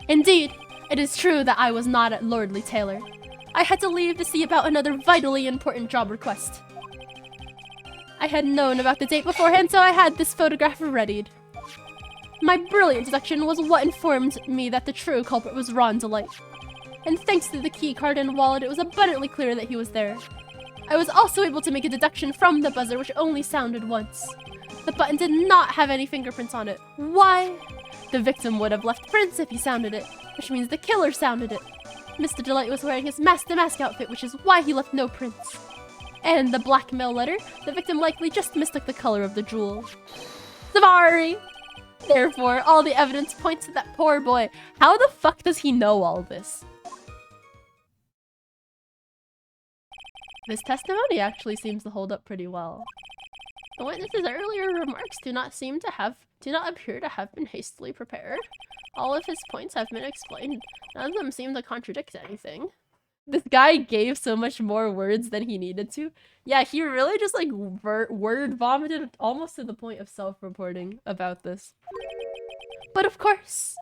Indeed, it is true that I was not at Lordly Taylor. I had to leave to see about another vitally important job request. I had known about the date beforehand, so I had this photograph readied. My brilliant deduction was what informed me that the true culprit was Ron Delight. And thanks to the key card and wallet, it was abundantly clear that he was there. I was also able to make a deduction from the buzzer, which only sounded once. The button did not have any fingerprints on it. Why? The victim would have left prints if he sounded it, which means the killer sounded it. Mr. Delight was wearing his Master Mask outfit, which is why he left no prints. And the blackmail letter, the victim likely just mistook the color of the jewel. Sorry! Therefore, all the evidence points to that poor boy. How the fuck does he know all this? This testimony actually seems to hold up pretty well. The witness's earlier remarks do not appear to have been hastily prepared. All of his points have been explained. None of them seem to contradict anything. This guy gave so much more words than he needed to. Yeah, he really just like word vomited almost to the point of self-reporting about this. But of course.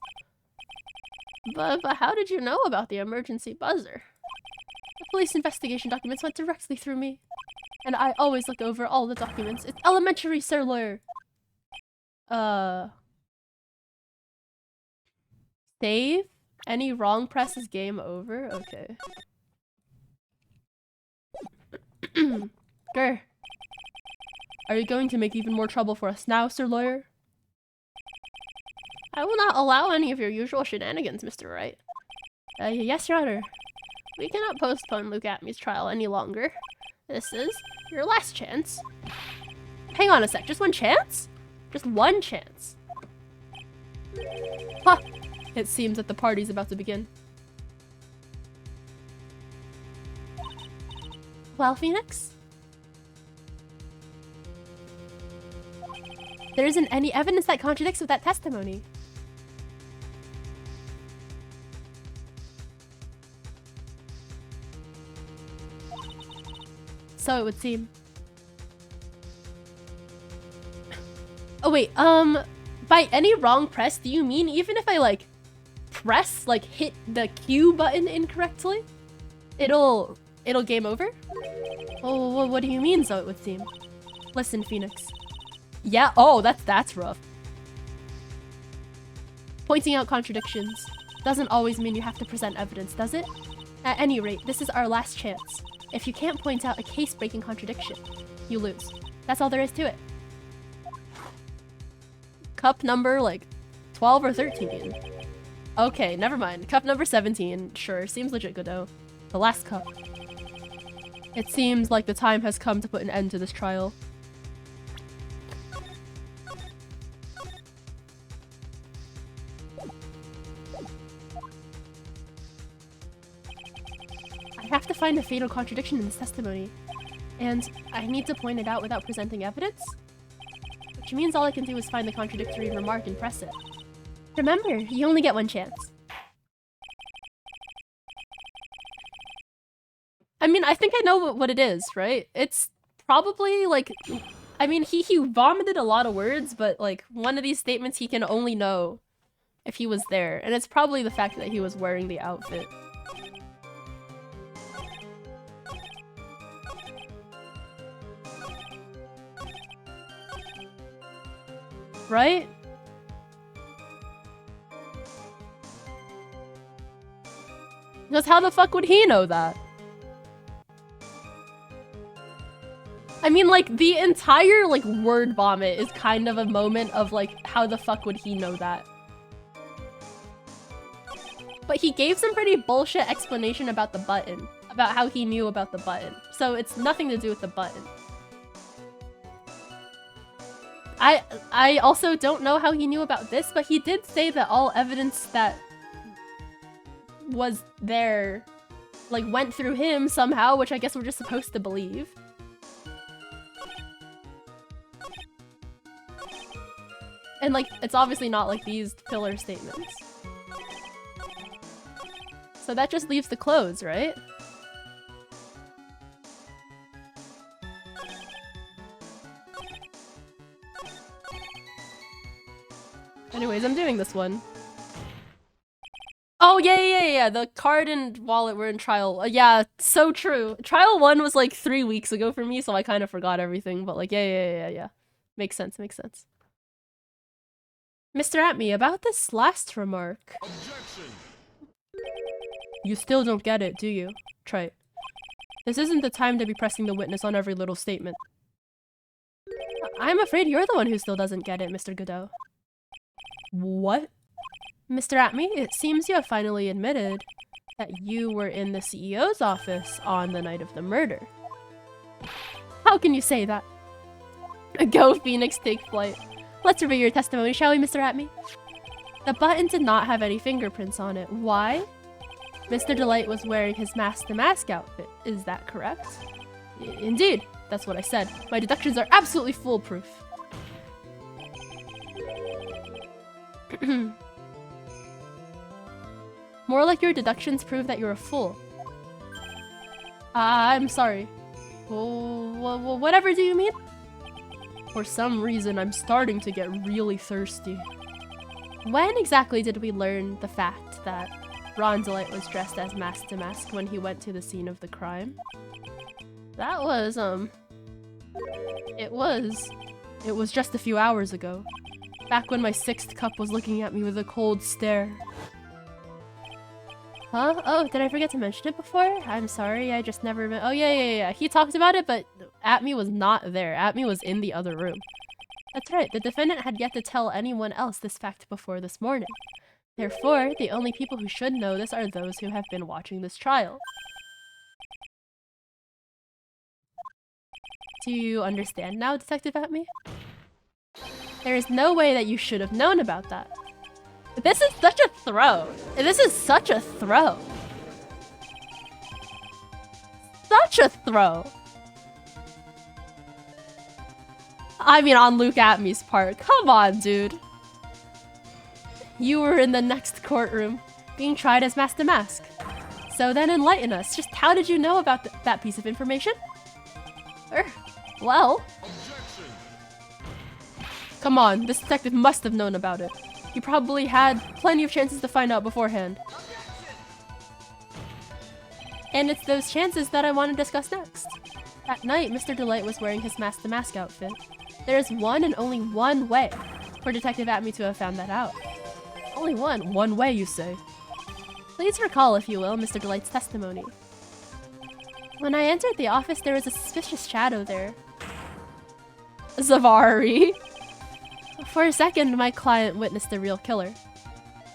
But how did you know about the emergency buzzer? The police investigation documents went directly through me. And I always look over all the documents. It's elementary, sir lawyer. Save? Any wrong press is game over? Okay. Grr. Are you going to make even more trouble for us now, sir lawyer? I will not allow any of your usual shenanigans, Mr. Wright. Yes, your honor. We cannot postpone Luke Atmey's trial any longer. This is your last chance. Hang on a sec, just one chance? Just one chance. Huh. It seems that the party's about to begin. Well, Phoenix? There isn't any evidence that contradicts with that testimony. So it would seem. Oh wait, by any wrong press, do you mean even if I like press, like hit the Q button incorrectly, it'll game over? Oh, what do you mean, so it would seem? Listen, Phoenix. Yeah, oh, that's rough. Pointing out contradictions doesn't always mean you have to present evidence, does it? At any rate, this is our last chance. If you can't point out a case-breaking contradiction, you lose. That's all there is to it. Cup number, like, 12 or 13. Okay, never mind. Cup number 17. Sure, seems legit, Godot. The last cup. It seems like the time has come to put an end to this trial. I have to find a fatal contradiction in this testimony, and I need to point it out without presenting evidence? Which means all I can do is find the contradictory remark and press it. Remember, you only get one chance. I mean, I think I know what it is, right? It's probably like... I mean, he vomited a lot of words, but like, one of these statements he can only know if he was there. And it's probably the fact that he was wearing the outfit. Right? Because how the fuck would he know that? I mean, like, the entire, like, word vomit is kind of a moment of, like, how the fuck would he know that? But he gave some pretty bullshit explanation about the button. About how he knew about the button. So it's nothing to do with the button. I also don't know how he knew about this, but he did say that all evidence that was there, like, went through him somehow, which I guess we're just supposed to believe. And, like, it's obviously not, like, these filler statements. So that just leaves the clothes, right? Anyways, I'm doing this one. Oh, yeah. The card and wallet were in trial. Yeah, so true. Trial 1 was like 3 weeks ago for me, so I kind of forgot everything. But like, yeah. Makes sense. Mr. Atme, about this last remark. Objection. You still don't get it, do you? Try it. This isn't the time to be pressing the witness on every little statement. I'm afraid you're the one who still doesn't get it, Mr. Godot. What? Mr. Atme, it seems you have finally admitted that you were in the CEO's office on the night of the murder. How can you say that? Go, Phoenix, take flight. Let's review your testimony, shall we, Mr. Atme? The button did not have any fingerprints on it. Why? Mr. Delight was wearing his mask-to-mask outfit. Is that correct? Indeed. That's what I said. My deductions are absolutely foolproof. More like your deductions prove that you're a fool. I'm sorry. Well, whatever do you mean? For some reason, I'm starting to get really thirsty. When exactly did we learn the fact that Ron Delight was dressed as mask-to-mask when he went to the scene of the crime? That was, It was just a few hours ago. Back when my 6th cup was looking at me with a cold stare. Huh? Oh, did I forget to mention it before? I'm sorry, I just never... Oh, yeah. He talked about it, but Atme was not there. Atme was in the other room. That's right, the defendant had yet to tell anyone else this fact before this morning. Therefore, the only people who should know this are those who have been watching this trial. Do you understand now, Detective Atme? There is no way that you should have known about that. This is such a throw. This is such a throw. Such a throw. I mean, on Luke Atme's part. Come on, dude. You were in the next courtroom, being tried as mask-to-mask. So then enlighten us. Just how did you know about that piece of information? Well... Come on, this detective must have known about it. He probably had plenty of chances to find out beforehand. And it's those chances that I want to discuss next. That night, Mr. Delight was wearing his Mask the Mask outfit. There is one and only one way for Detective Atme to have found that out. Only one. One way, you say? Please recall, if you will, Mr. Delight's testimony. When I entered the office, there was a suspicious shadow there. Zavari. For a second, my client witnessed the real killer.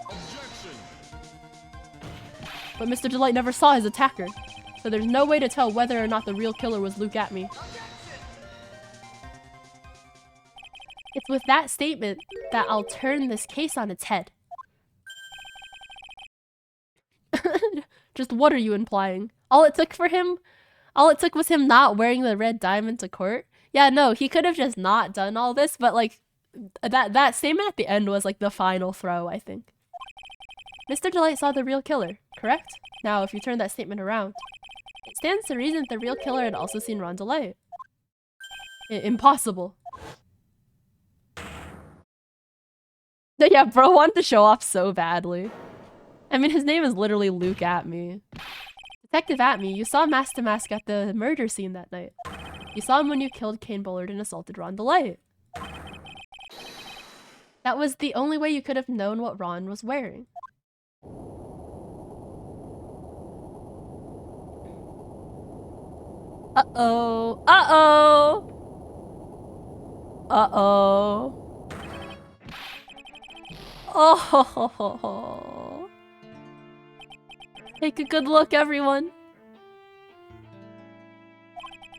Objection. But Mr. Delight never saw his attacker, so there's no way to tell whether or not the real killer was Luke Atme. It's with that statement that I'll turn this case on its head. Just what are you implying? All it took was him not wearing the red diamond to court? Yeah, no, he could have just not done all this, but like, that statement at the end was like the final throw, I think. Mr. Delight saw the real killer, correct? Now, if you turn that statement around, it stands to reason that the real killer had also seen Ron Delight. Impossible. Yeah, bro wanted to show off so badly. I mean, his name is literally Luke Atme. Detective Atme, you saw Mask to Mask at the murder scene that night. You saw him when you killed Kane Bullard and assaulted Ron Delight. That was the only way you could have known what Ron was wearing. Uh-oh. Uh-oh. Uh-oh. Oh. Take a good look, everyone.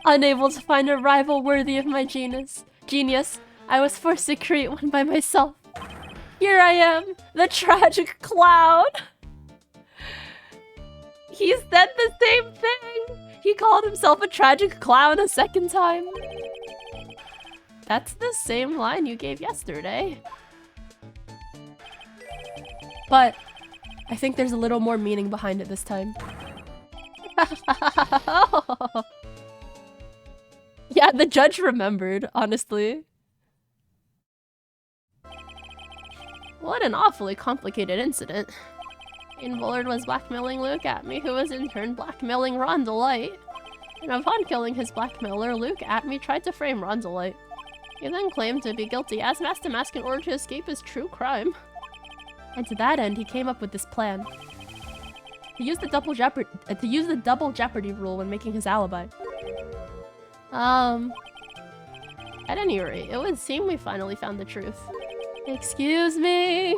Unable to find a rival worthy of my genius, I was forced to create one by myself. Here I am, the tragic clown. He said the same thing. He called himself a tragic clown a second time. That's the same line you gave yesterday. But I think there's a little more meaning behind it this time. Yeah, the judge remembered, honestly. What an awfully complicated incident. Kane Bullard was blackmailing Luke Atme, who was in turn blackmailing Ron Delight. And upon killing his blackmailer, Luke Atme tried to frame Ron Delight. He then claimed to be guilty as Mask to Mask in order to escape his true crime. And to that end, he came up with this plan. He used the double jeopardy rule when making his alibi. At any rate, it would seem we finally found the truth. Excuse me?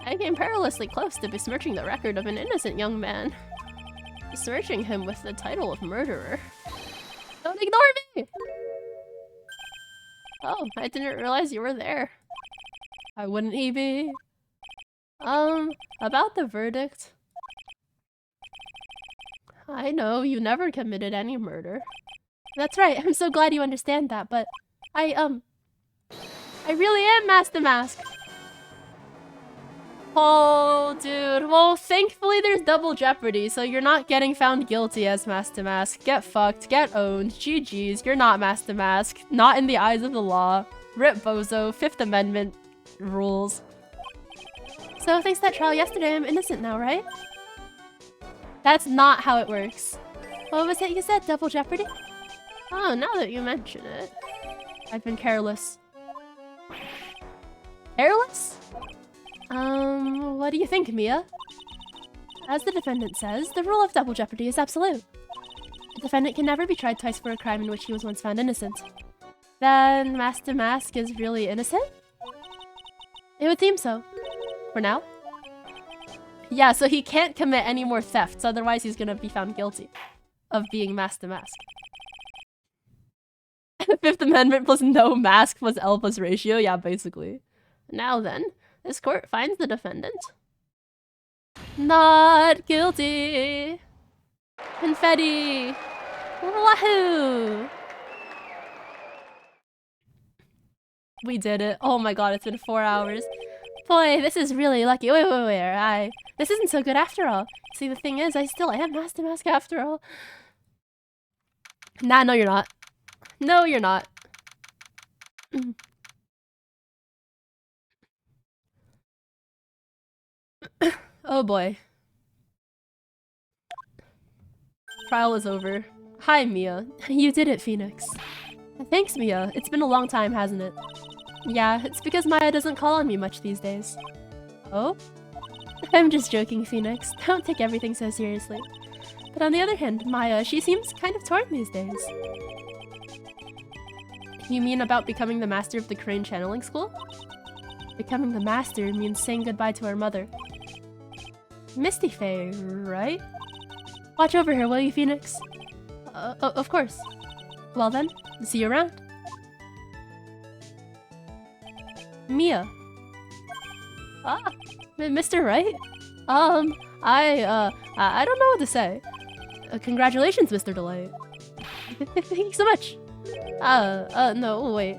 I came perilously close to besmirching the record of an innocent young man. Besmirching him with the title of murderer. Don't ignore me! Oh, I didn't realize you were there. Why wouldn't he be? About the verdict. I know, you never committed any murder. That's right, I'm so glad you understand that, but I really am Mask to Mask. Oh, dude. Well, thankfully there's double jeopardy, so you're not getting found guilty as Mask to Mask. Get fucked, get owned, GG's, you're not Mask to Mask. Not in the eyes of the law. Rip Bozo, 5th Amendment rules. So thanks to that trial yesterday, I'm innocent now, right? That's not how it works. What was it you said, double jeopardy? Oh, now that you mention it. I've been careless. Careless? What do you think, Mia? As the defendant says, the rule of double jeopardy is absolute. The defendant can never be tried twice for a crime in which he was once found innocent. Then Mask to Mask is really innocent? It would seem so. For now? Yeah, so he can't commit any more thefts, otherwise he's gonna be found guilty of being Mask to Mask. 5th Amendment plus no mask plus L plus ratio? Yeah, basically. Now then, this court finds the defendant not guilty. Confetti! Wahoo! We did it. Oh my god, it's been 4 hours. Boy, this is really lucky. Wait. This isn't so good after all. See, the thing is, I still am Mask to Mask after all. Nah, no you're not. No, you're not. Oh boy. Trial is over. Hi, Mia. You did it, Phoenix. Thanks, Mia. It's been a long time, hasn't it? Yeah, it's because Maya doesn't call on me much these days. Oh? I'm just joking, Phoenix. Don't take everything so seriously. But on the other hand, Maya, she seems kind of torn these days. You mean about becoming the master of the Crane Channeling School? Becoming the master means saying goodbye to our mother. Misty Faye, right? Watch over her, will you, Phoenix? Of course. Well then, see you around. Mia. Ah, Mr. Wright? I don't know what to say. Congratulations, Mr. Delight. Thank you so much. No, wait.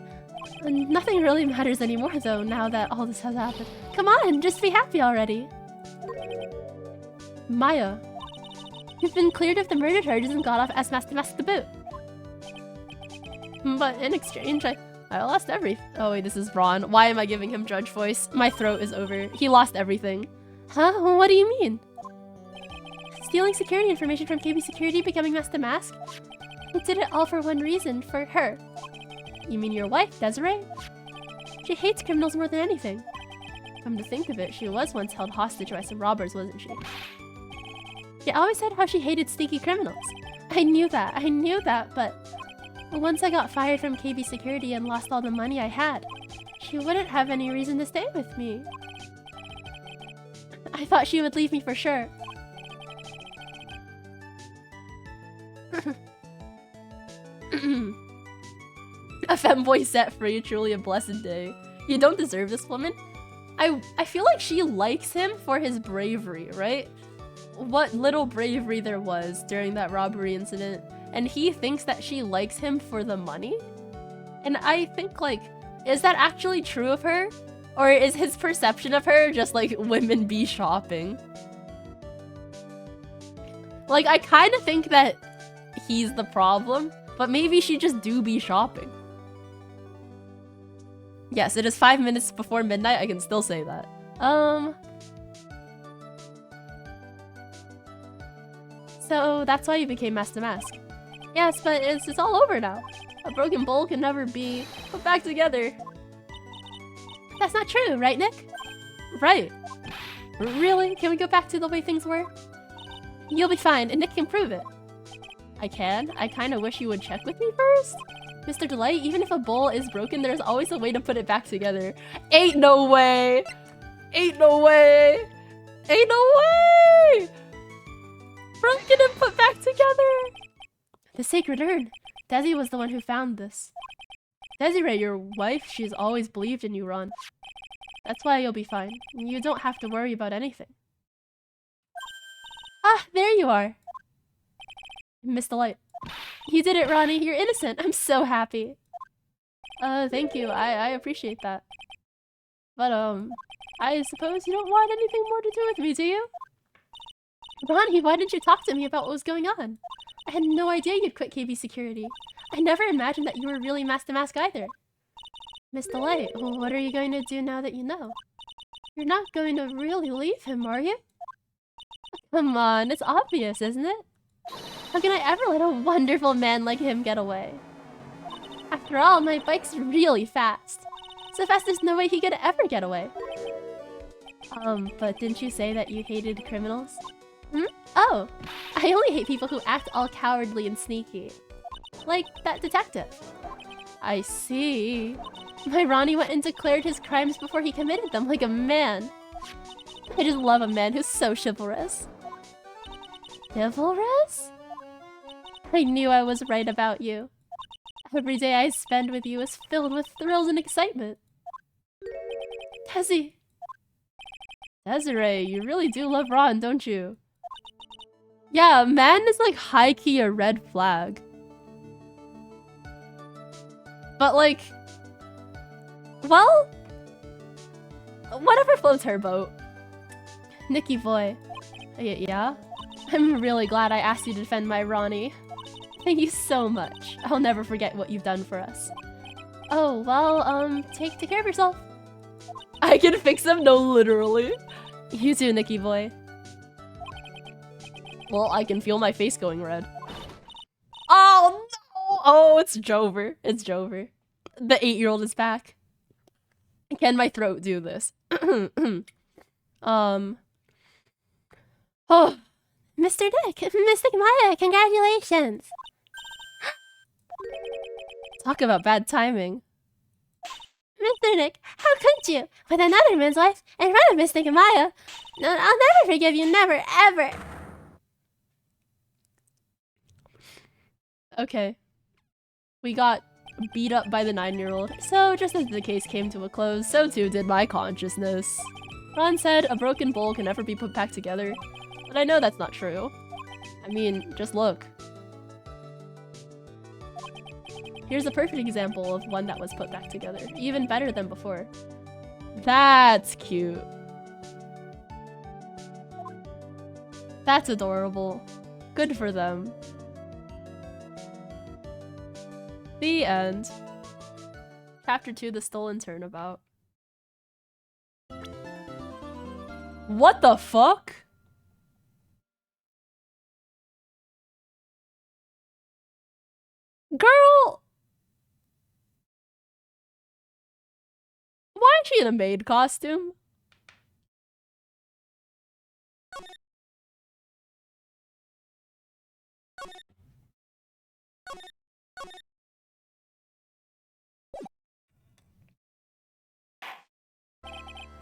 Nothing really matters anymore, though, now that all this has happened. Come on, just be happy already. Maya. You've been cleared of the murder charges and got off as Master Mask the Boot. But in exchange, I lost everything. Oh wait, this is Ron. Why am I giving him judge voice? My throat is over. He lost everything. Huh? What do you mean? Stealing security information from KB Security, becoming Master Mask? He did it all for one reason, for her. You mean your wife, Desiree? She hates criminals more than anything. Come to think of it, she was once held hostage by some robbers, wasn't she? She always said how she hated sneaky criminals. I knew that, but once I got fired from KB Security and lost all the money I had, she wouldn't have any reason to stay with me. I thought she would leave me for sure. A femboy set free, truly a blessed day. You don't deserve this, woman. I feel like she likes him for his bravery, right? What little bravery there was during that robbery incident, and he thinks that she likes him for the money? And I think, like, is that actually true of her? Or is his perception of her just like women be shopping? Like, I kind of think that he's the problem, but maybe she just do be shopping. Yes, it is 5 minutes before midnight, I can still say that. So that's why you became Master Mask. Yes, but it's all over now. A broken bowl can never be put back together. That's not true, right, Nick? Right. Really? Can we go back to the way things were? You'll be fine, and Nick can prove it. I can? I kinda wish you would check with me first? Mr. Delight, even if a bowl is broken, there's always a way to put it back together. Ain't no way! Ain't no way! Ain't no way! Broken and put back together! The sacred urn. Desi was the one who found this. Desiree, your wife, she's always believed in you, Ron. That's why you'll be fine. You don't have to worry about anything. Ah, there you are. Miss Delight. You did it, Ronnie. You're innocent. I'm so happy. Thank you. I appreciate that. But, I suppose you don't want anything more to do with me, do you? Ronnie, why didn't you talk to me about what was going on? I had no idea you'd quit KB Security. I never imagined that you were really Master Mask either. Miss Delight, what are you going to do now that you know? You're not going to really leave him, are you? Come on, it's obvious, isn't it? How can I ever let a wonderful man like him get away? After all, my bike's really fast. So fast there's no way he could ever get away. But didn't you say that you hated criminals? Hmm? Oh, I only hate people who act all cowardly and sneaky. Like that detective. I see. My Ronnie went and declared his crimes before he committed them like a man. I just love a man who's so chivalrous. Chivalrous? I knew I was right about you. Every day I spend with you is filled with thrills and excitement. Desi. Desiree, you really do love Ron, don't you? Yeah, a man is like high-key a red flag. But like... well... whatever floats her boat. Nikki boy. Yeah? I'm really glad I asked you to defend my Ronnie. Thank you so much. I'll never forget what you've done for us. Oh, well, take care of yourself. I can fix them? No, literally. You too, Nicky boy. Well, I can feel my face going red. Oh, no! Oh, it's Jover. It's Jover. The 8-year-old is back. Can my throat do this? Oh. Mr. Nick, Mystic Maya, congratulations! Talk about bad timing. Mr. Nick, how could you? With another man's wife in front of Mystic Maya? No, I'll never forgive you, never, ever! Okay. We got beat up by the 9-year-old, so just as the case came to a close, so too did my consciousness. Ron said a broken bowl can never be put back together, but I know that's not true. I mean, just look. Here's a perfect example of one that was put back together, even better than before. That's cute. That's adorable. Good for them. The end. Chapter 2, The Stolen Turnabout. What the fuck? Girl! Why is she in a maid costume?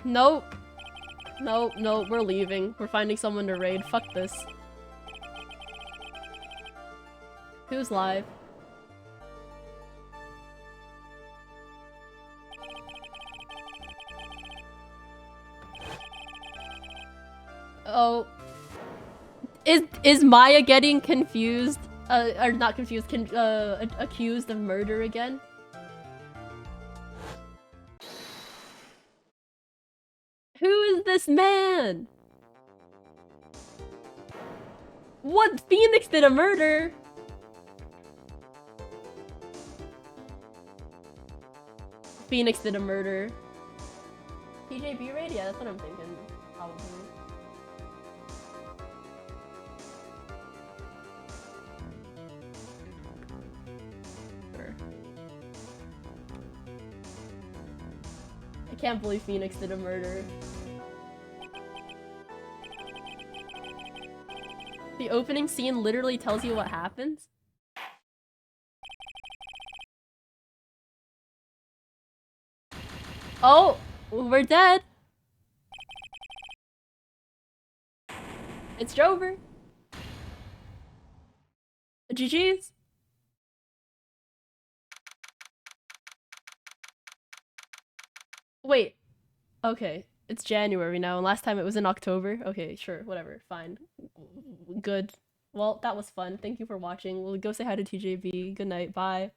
Nope. Nope, nope, we're leaving. We're finding someone to raid. Fuck this. Who's live? Oh. Is Maya getting confused? Or not confused, accused of murder again? Who is this man? What? Phoenix did a murder? Phoenix did a murder. TJB raid? Yeah, that's what I'm thinking. Probably. Sure. I can't believe Phoenix did a murder. The opening scene literally tells you what happens? Oh, we're dead. It's Jover. GG's. Wait. Okay. It's January now, and last time it was in October. Okay, sure, whatever, fine. Good. Well, that was fun. Thank you for watching. We'll go say hi to TJB. Good night. Bye.